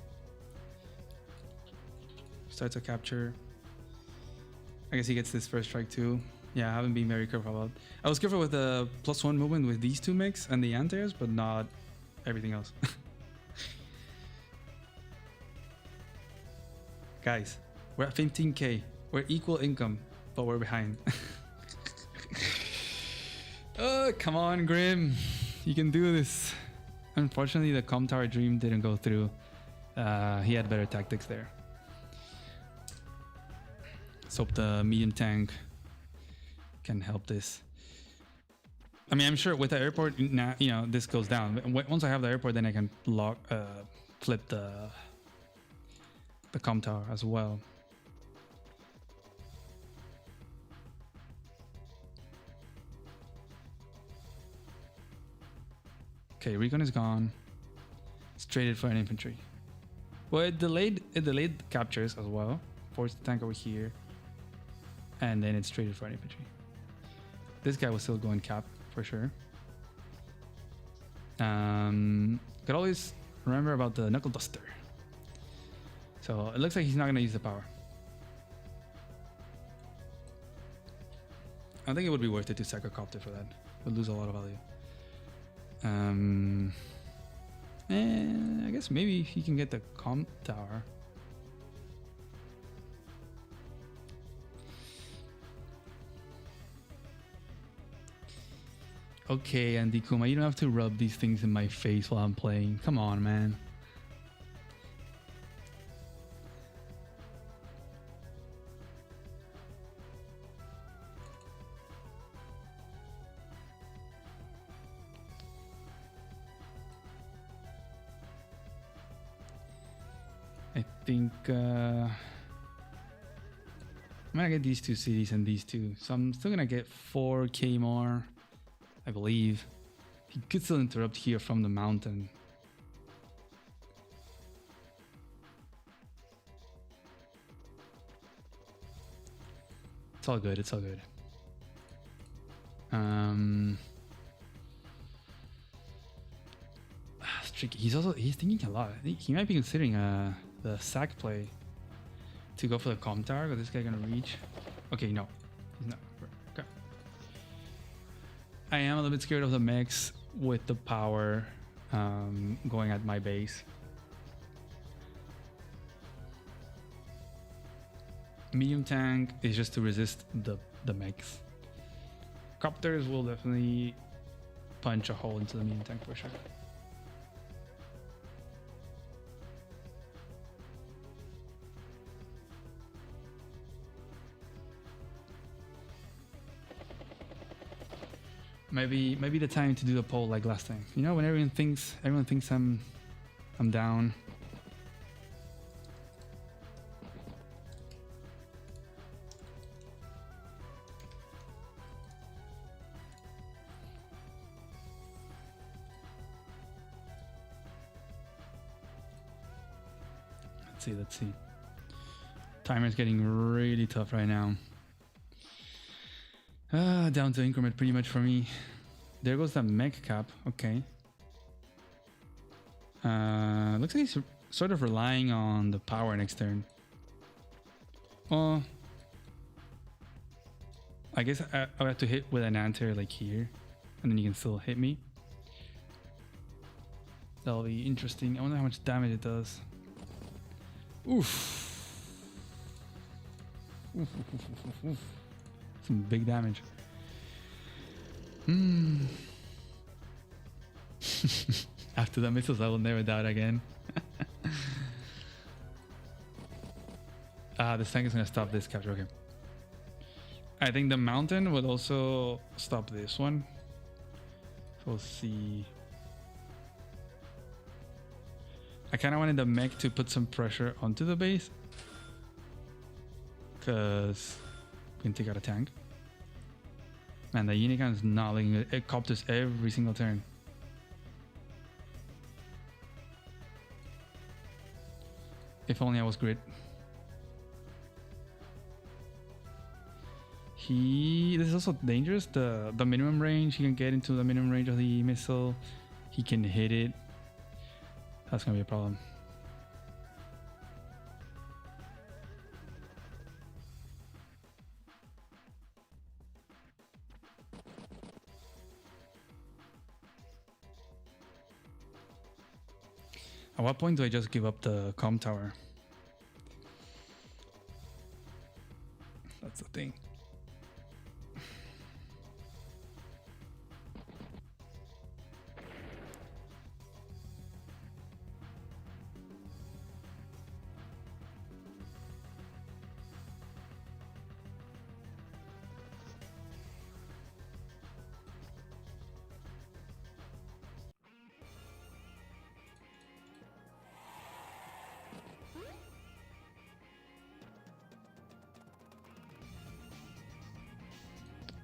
Starts a capture. I guess he gets this first strike too. Yeah, I haven't been very careful about. I was careful with the +1 movement with these two mechs and the anti-airs, but not everything else. Guys, we're at 15K. We're equal income, but we're behind. Oh, come on, Grim. You can do this. Unfortunately, the Com Tower dream didn't go through. He had better tactics there. Let's hope the medium tank can help this. I mean, I'm sure with the airport, now, you know, this goes down. Once I have the airport, then I can flip the Com Tower as well. Okay, Recon is gone. It's traded for an infantry. Well, it delayed captures as well. Forced the tank over here. And then it's traded for an infantry. This guy was still going cap for sure. Could always remember about the Knuckle Duster. So it looks like he's not gonna use the power. I think it would be worth it to sack a copter for that. We'll lose a lot of value. I guess maybe he can get the Com Tower. Okay, Andy Kuma, you don't have to rub these things in my face while I'm playing. Come on, man. I think I'm gonna get these two cities and these two, so I'm still gonna get 4K more, I believe. He could still interrupt here from the mountain. It's all good, it's all good. It's tricky. He's thinking a lot. I think he might be considering the sack play to go for the Com Tower, but this guy gonna reach. Okay, no, he's not. Okay. I am a little bit scared of the mechs with the power going at my base. Medium tank is just to resist the mechs. Copters will definitely punch a hole into the medium tank for sure. Maybe the time to do the poll like last time. You know, when everyone thinks I'm down. Let's see, let's see. Timer's getting really tough right now. Down to increment pretty much for me. There goes the mech cap. Okay. Looks like he's sort of relying on the power next turn. Well, I guess I'll have to hit with an anti like here, and then you can still hit me. That'll be interesting. I wonder how much damage it does. Oof. Oof, oof, oof, oof, oof. Some big damage. After the missiles, I will never doubt again. This tank is gonna stop this capture. Okay. I think the mountain would also stop this one. So we'll see. I kind of wanted the mech to put some pressure onto the base, because we can take out a tank. Man, the Unicorn is not letting it cop us every single turn. If only I was grid. This is also dangerous. The minimum range, he can get into the minimum range of the missile. He can hit it. That's gonna be a problem. At what point do I just give up the comm tower? That's the thing.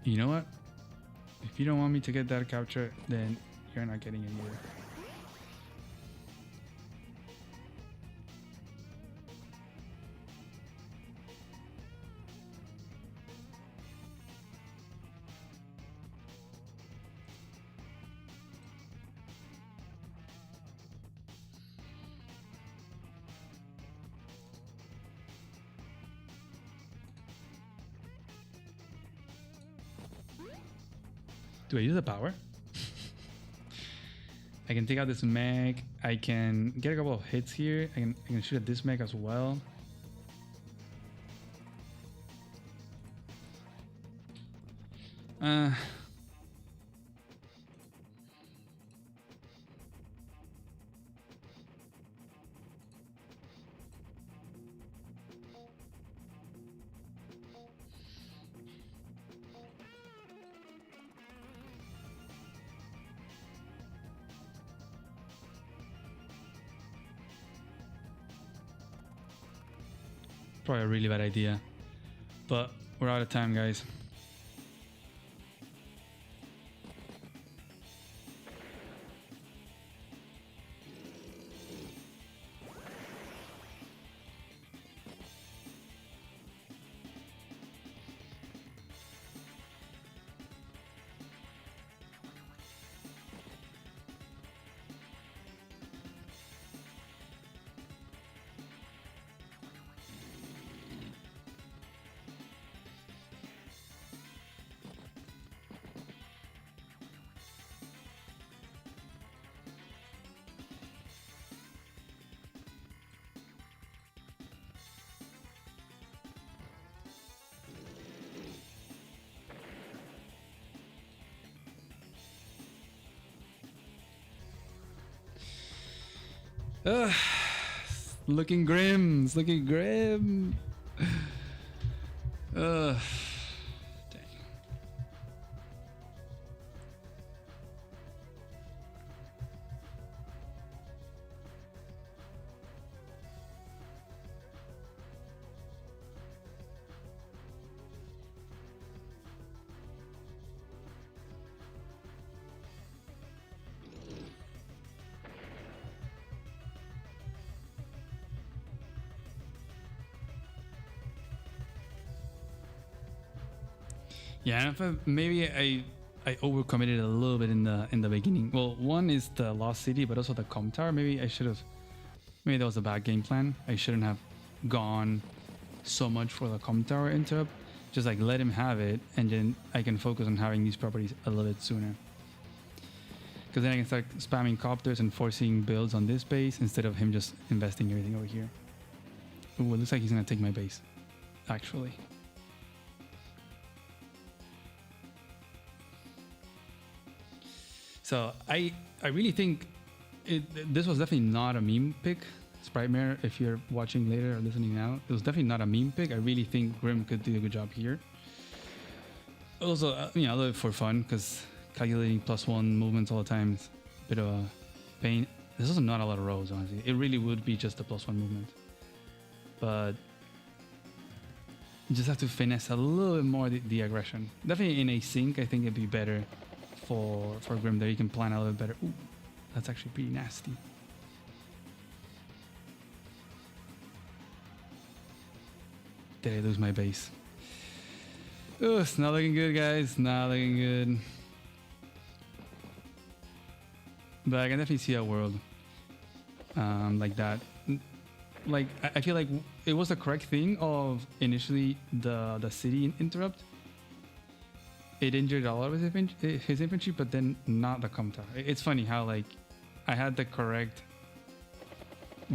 You know what? If you don't want me to get that capture, then you're not getting it either. Do I use the power? I can take out this mech. I can get a couple of hits here. I can shoot at this mech as well. Probably a really bad idea, but we're out of time, guys. Looking grim. It's looking grim. Dang. Yeah, maybe I overcommitted a little bit in the beginning. Well, one is the Lost City, but also the Com Tower. Maybe I should have. Maybe that was a bad game plan. I shouldn't have gone so much for the Com Tower interrupt. Just like let him have it, and then I can focus on having these properties a little bit sooner. Because then I can start spamming copters and forcing builds on this base instead of him just investing everything over here. Ooh, it looks like he's gonna take my base, actually. So I really think this was definitely not a meme pick. Sprite Mare, if you're watching later or listening now, it was definitely not a meme pick. I really think Grim could do a good job here. Also, you know, a little bit for fun because calculating +1 movements all the time is a bit of a pain. There's also not a lot of rows, honestly. It really would be just the +1 movement. But you just have to finesse a little bit more the aggression. Definitely in a sync, I think it'd be better for Grim that you can plan a little bit better. Ooh, that's actually pretty nasty. Did I lose my base? Oh, it's not looking good, guys. Not looking good. But I can definitely see a world like that. Like I feel like it was the correct thing of initially the city interrupt. It injured a lot of his infantry, but then not the Com Tower. It's funny how like I had the correct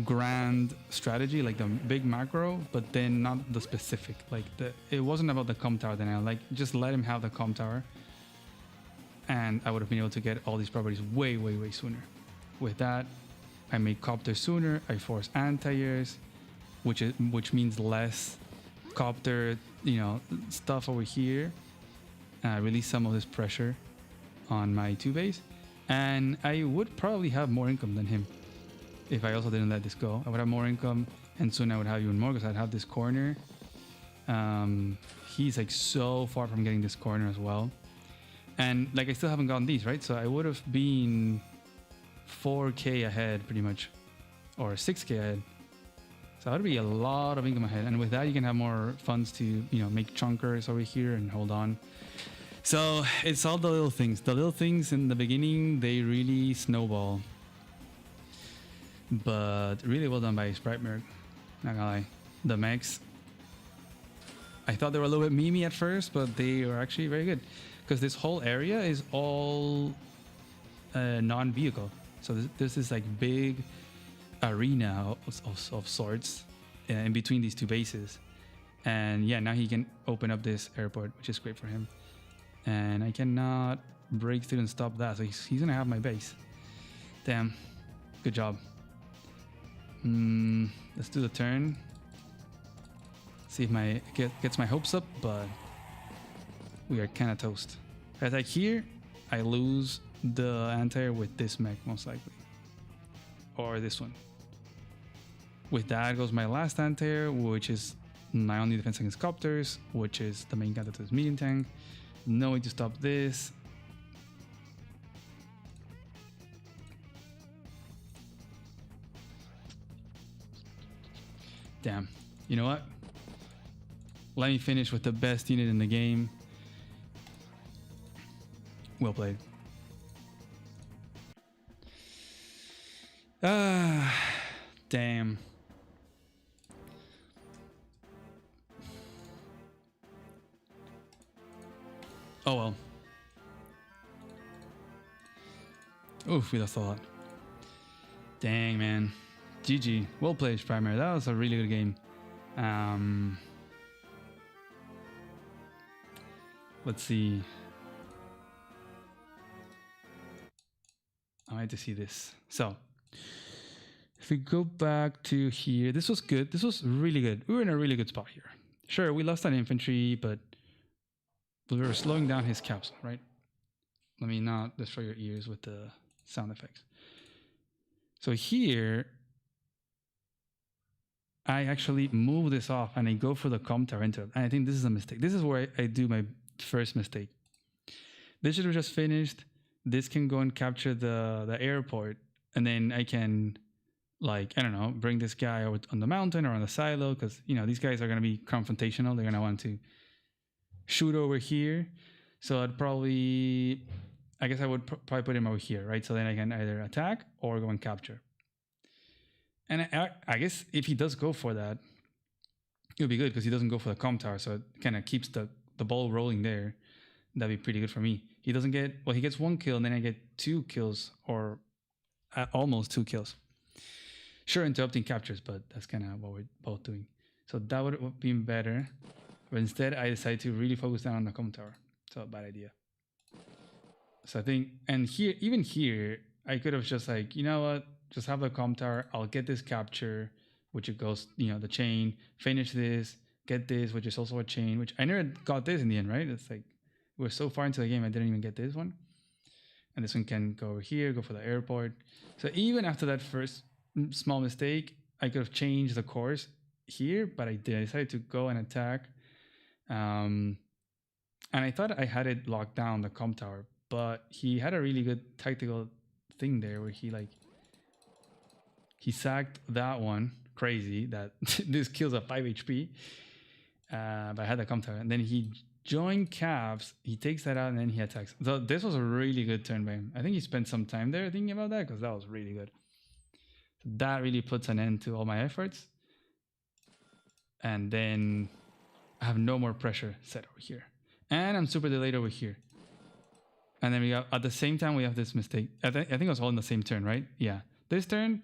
grand strategy, like the big macro, but then not the specific. Like it wasn't about the Com Tower. Then I like just let him have the Com Tower, and I would have been able to get all these properties way sooner. With that, I make copter sooner. I force anti-airs, which means less copter, you know, stuff over here. Release some of this pressure on my 2 base, and I would probably have more income than him if I also didn't let this go. I would have more income, and soon I would have even more because I'd have this corner. He's like so far from getting this corner as well, and like I still haven't gotten these, right? So I would have been 4k ahead pretty much, or 6k ahead. So that would be a lot of income ahead, and with that you can have more funds to, you know, make chunkers over here and hold on. So it's all the little things. The little things in the beginning, they really snowball. But really well done by Sprite Merc, not gonna lie. The mechs, I thought they were a little bit memey at first, but they were actually very good. Because this whole area is all non-vehicle. So this is like big arena of sorts in between these 2 bases. And yeah, now he can open up this airport, which is great for him. And I cannot break through and stop that, so he's gonna have my base. Damn, good job. Let's do the turn. See if my gets my hopes up, but we are kind of toast. If I attack here, I lose the anti-air with this mech most likely, or this one. With that goes my last anti-air, which is my only defense against copters, which is the main counter to this medium tank. No way to stop this. Damn. You know what? Let me finish with the best unit in the game. Well played. Damn. Oh well. Oof, we lost a lot. Dang, man. GG. Well played, Primary. That was a really good game. Let's see. I like to see this. So, if we go back to here, this was good. This was really good. We were in a really good spot here. Sure, we lost that infantry, but we were slowing down his capsule, right? Let me not destroy your ears with the sound effects. So here, I actually move this off and I go for the Com Tower interrupt. And I think this is a mistake. This is where I do my first mistake. This should have just finished. This can go and capture the airport, and then I can, like, I don't know, bring this guy over on the mountain or on the silo, because, you know, these guys are going to be confrontational. They're going to want to shoot over here. So I'd probably, I guess I would probably put him over here, right? So then I can either attack or go and capture. And I guess if he does go for that, it would be good because he doesn't go for the comm tower. So it kind of keeps the ball rolling there. That'd be pretty good for me. He doesn't get, well, he gets 1 kill and then I get 2 kills or almost 2 kills. Sure, interrupting captures, but that's kind of what we're both doing. So that would have been better. But instead, I decided to really focus down on the comm tower. So bad idea. So I think, and here, even here, I could have just like, you know what, just have the comm tower. I'll get this capture, which it goes, you know, the chain, finish this, get this, which is also a chain, which I never got this in the end, right? It's like, we're so far into the game, I didn't even get this one. And this one can go over here, go for the airport. So even after that first small mistake, I could have changed the course here, but I did. I decided to go and attack. And I thought I had it locked down, the comm tower, but he had a really good tactical thing there where he sacked that one, crazy, that this kills a 5 HP. But I had the comm tower, and then he joined caps, he takes that out, and then he attacks. So this was a really good turn by him. I think he spent some time there thinking about that, because that was really good. That really puts an end to all my efforts. And then I have no more pressure set over here. And I'm super delayed over here. And then we got, at the same time, we have this mistake. I think it was all in the same turn, right? Yeah. This turn,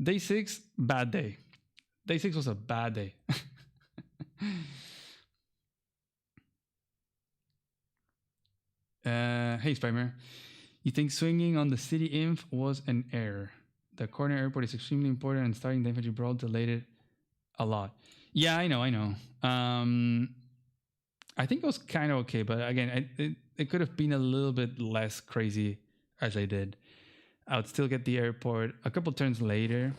day 6, bad day. Day 6 was a bad day. Hey, Spimer. You think swinging on the city inf was an error? The corner airport is extremely important and starting the infantry brawl delayed it a lot. Yeah, I know. I think it was kind of okay, but again, it could have been a little bit less crazy as I did. I would still get the airport a couple turns later,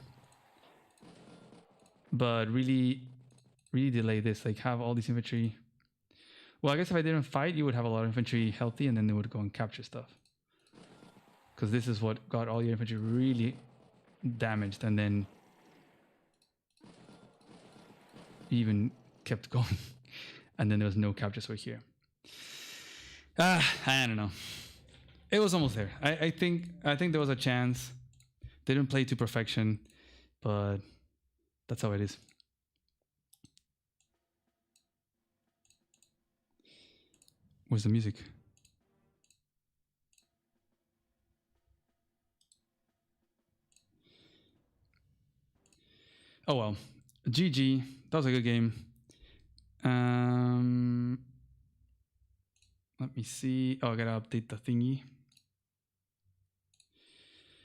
but really delay this, like have all this infantry. Well, I guess if I didn't fight, you would have a lot of infantry healthy and then they would go and capture stuff. Because this is what got all your infantry really damaged, and then even kept going. And then there was no captures over here. I don't know. It was almost there. I think there was a chance. Didn't play to perfection, but that's how it is. Where's the music? Oh well. GG. That was a good game. Let me see. Oh, I gotta update the thingy.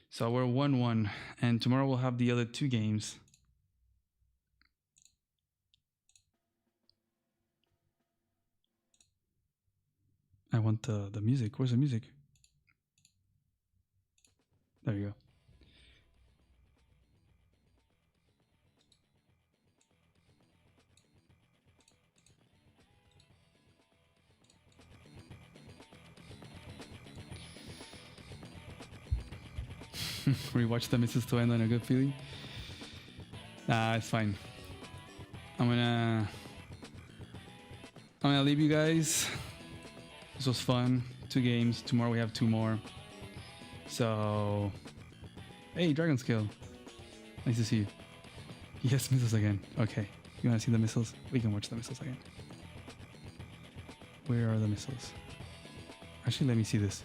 So we're 1-1, and tomorrow we'll have the other 2 games. I want the music. Where's the music? There you go. Rewatch the misses to end on a good feeling. It's fine. I'm gonna leave you guys. This was fun. 2 games. Tomorrow we have 2 more. So, hey, Dragon Skill. Nice to see you. Yes, missiles again. Okay. You wanna see the missiles? We can watch the missiles again. Where are the missiles? Actually, let me see this.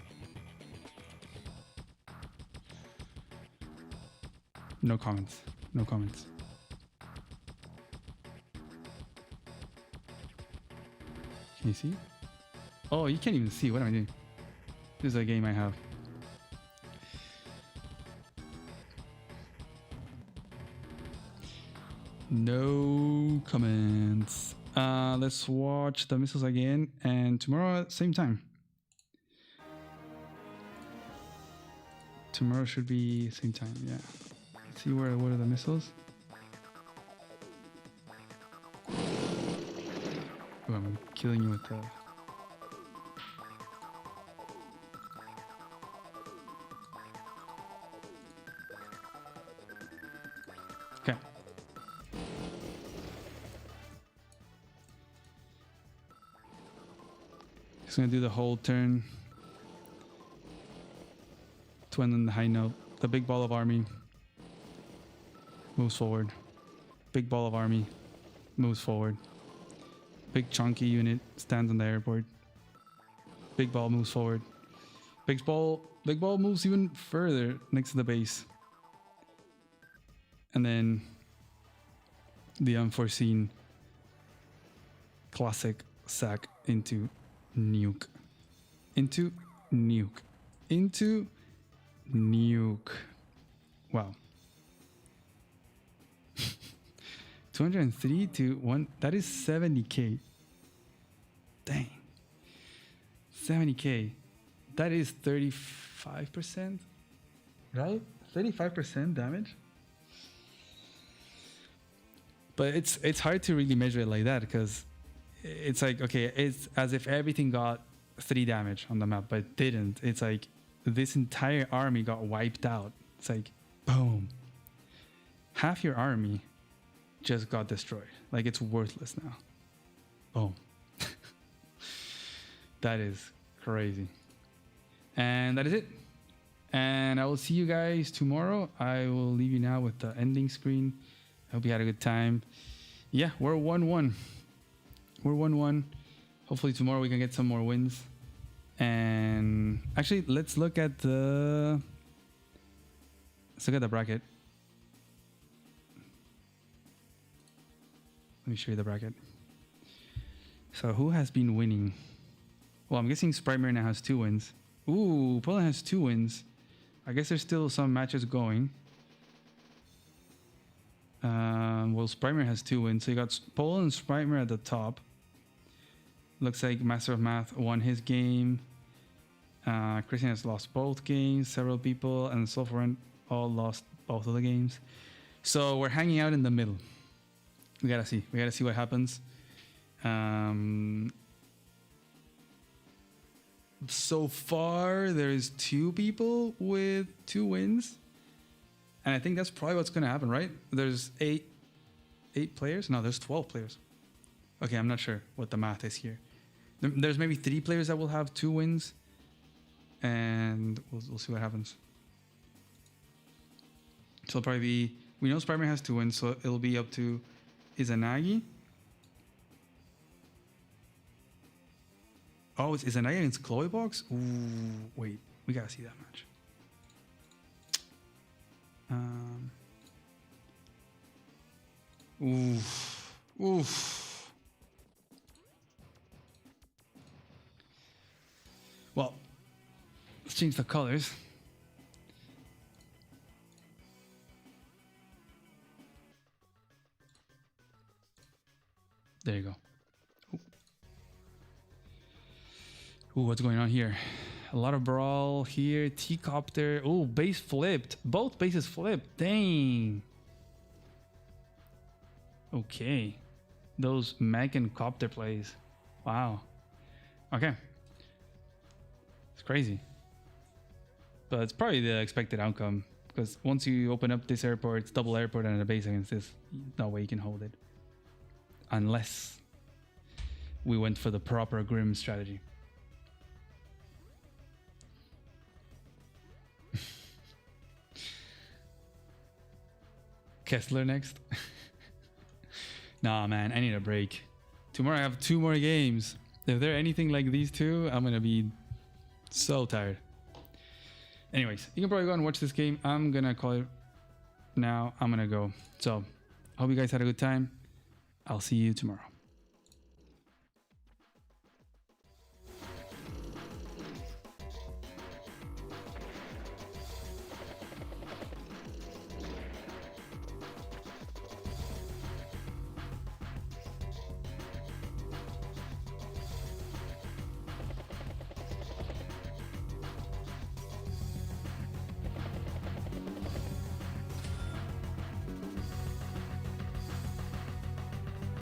No comments. No comments. Can you see? Oh, you can't even see. What am I doing? This is a game I have. No comments. Let's watch the missiles again, and tomorrow at same time. Tomorrow should be same time, yeah. Let's see what are the missiles. Oh, I'm killing you with the... Okay. He's gonna do the whole turn to end on the high note. The big ball of army moves forward. Big ball of army moves forward. Big chunky unit stands on the airport. Big ball moves forward. Big ball moves even further next to the base. And then the unforeseen classic sack into nuke. Into nuke. Into nuke. Wow. 203 to 1. That is 70k. Dang. 70k. That is 35%. Right? 35% damage. But it's hard to really measure it like that because it's like, okay, it's as if everything got 3 damage on the map, but it didn't. It's like this entire army got wiped out. It's like, boom. Half your army just got destroyed. Like it's worthless now. Boom. That is crazy. And that is it. And I will see you guys tomorrow. I will leave you now with the ending screen. I hope you had a good time. Yeah, we're 1-1. We're 1-1. Hopefully tomorrow we can get some more wins. And actually, let's look at the bracket. Let me show you the bracket. So who has been winning? Well, I'm guessing Sprightmare now has 2 wins. Ooh, Poland has 2 wins. I guess there's still some matches going. Well, Sprightmare has 2 wins. So you got Poland and Sprightmare at the top. Looks like Master of Math won his game. Christian has lost both games. Several people and Sulfurant all lost both of the games. So we're hanging out in the middle. We gotta see. We gotta see what happens. So far, there's 2 people with 2 wins. And I think that's probably what's gonna happen, right? There's 8 players? No, there's 12 players. Okay, I'm not sure what the math is here. There's maybe 3 players that will have 2 wins. And we'll see what happens. So it'll probably be... We know Sprightmare has 2 wins, so it'll be up to Izanagi. Oh, it's Izanagi against Chloe Box? Ooh, wait. We gotta see that match. Oof. Oof. Well, let's change the colors. There you go. Ooh, what's going on here? A lot of brawl here. T-copter. Oh, base flipped. Both bases flipped. Dang. Okay. Those mech and copter plays. Wow. Okay. It's crazy. But it's probably the expected outcome. Because once you open up this airport, it's double airport and a base against this. No way you can hold it. Unless we went for the proper Grim strategy. Kessler next. Nah, man, I need a break. Tomorrow I have 2 more games. If they're anything like these 2, I'm gonna be so tired. Anyways, you can probably go and watch this game. I'm gonna call it now. I'm gonna go. So, I hope you guys had a good time. I'll see you tomorrow.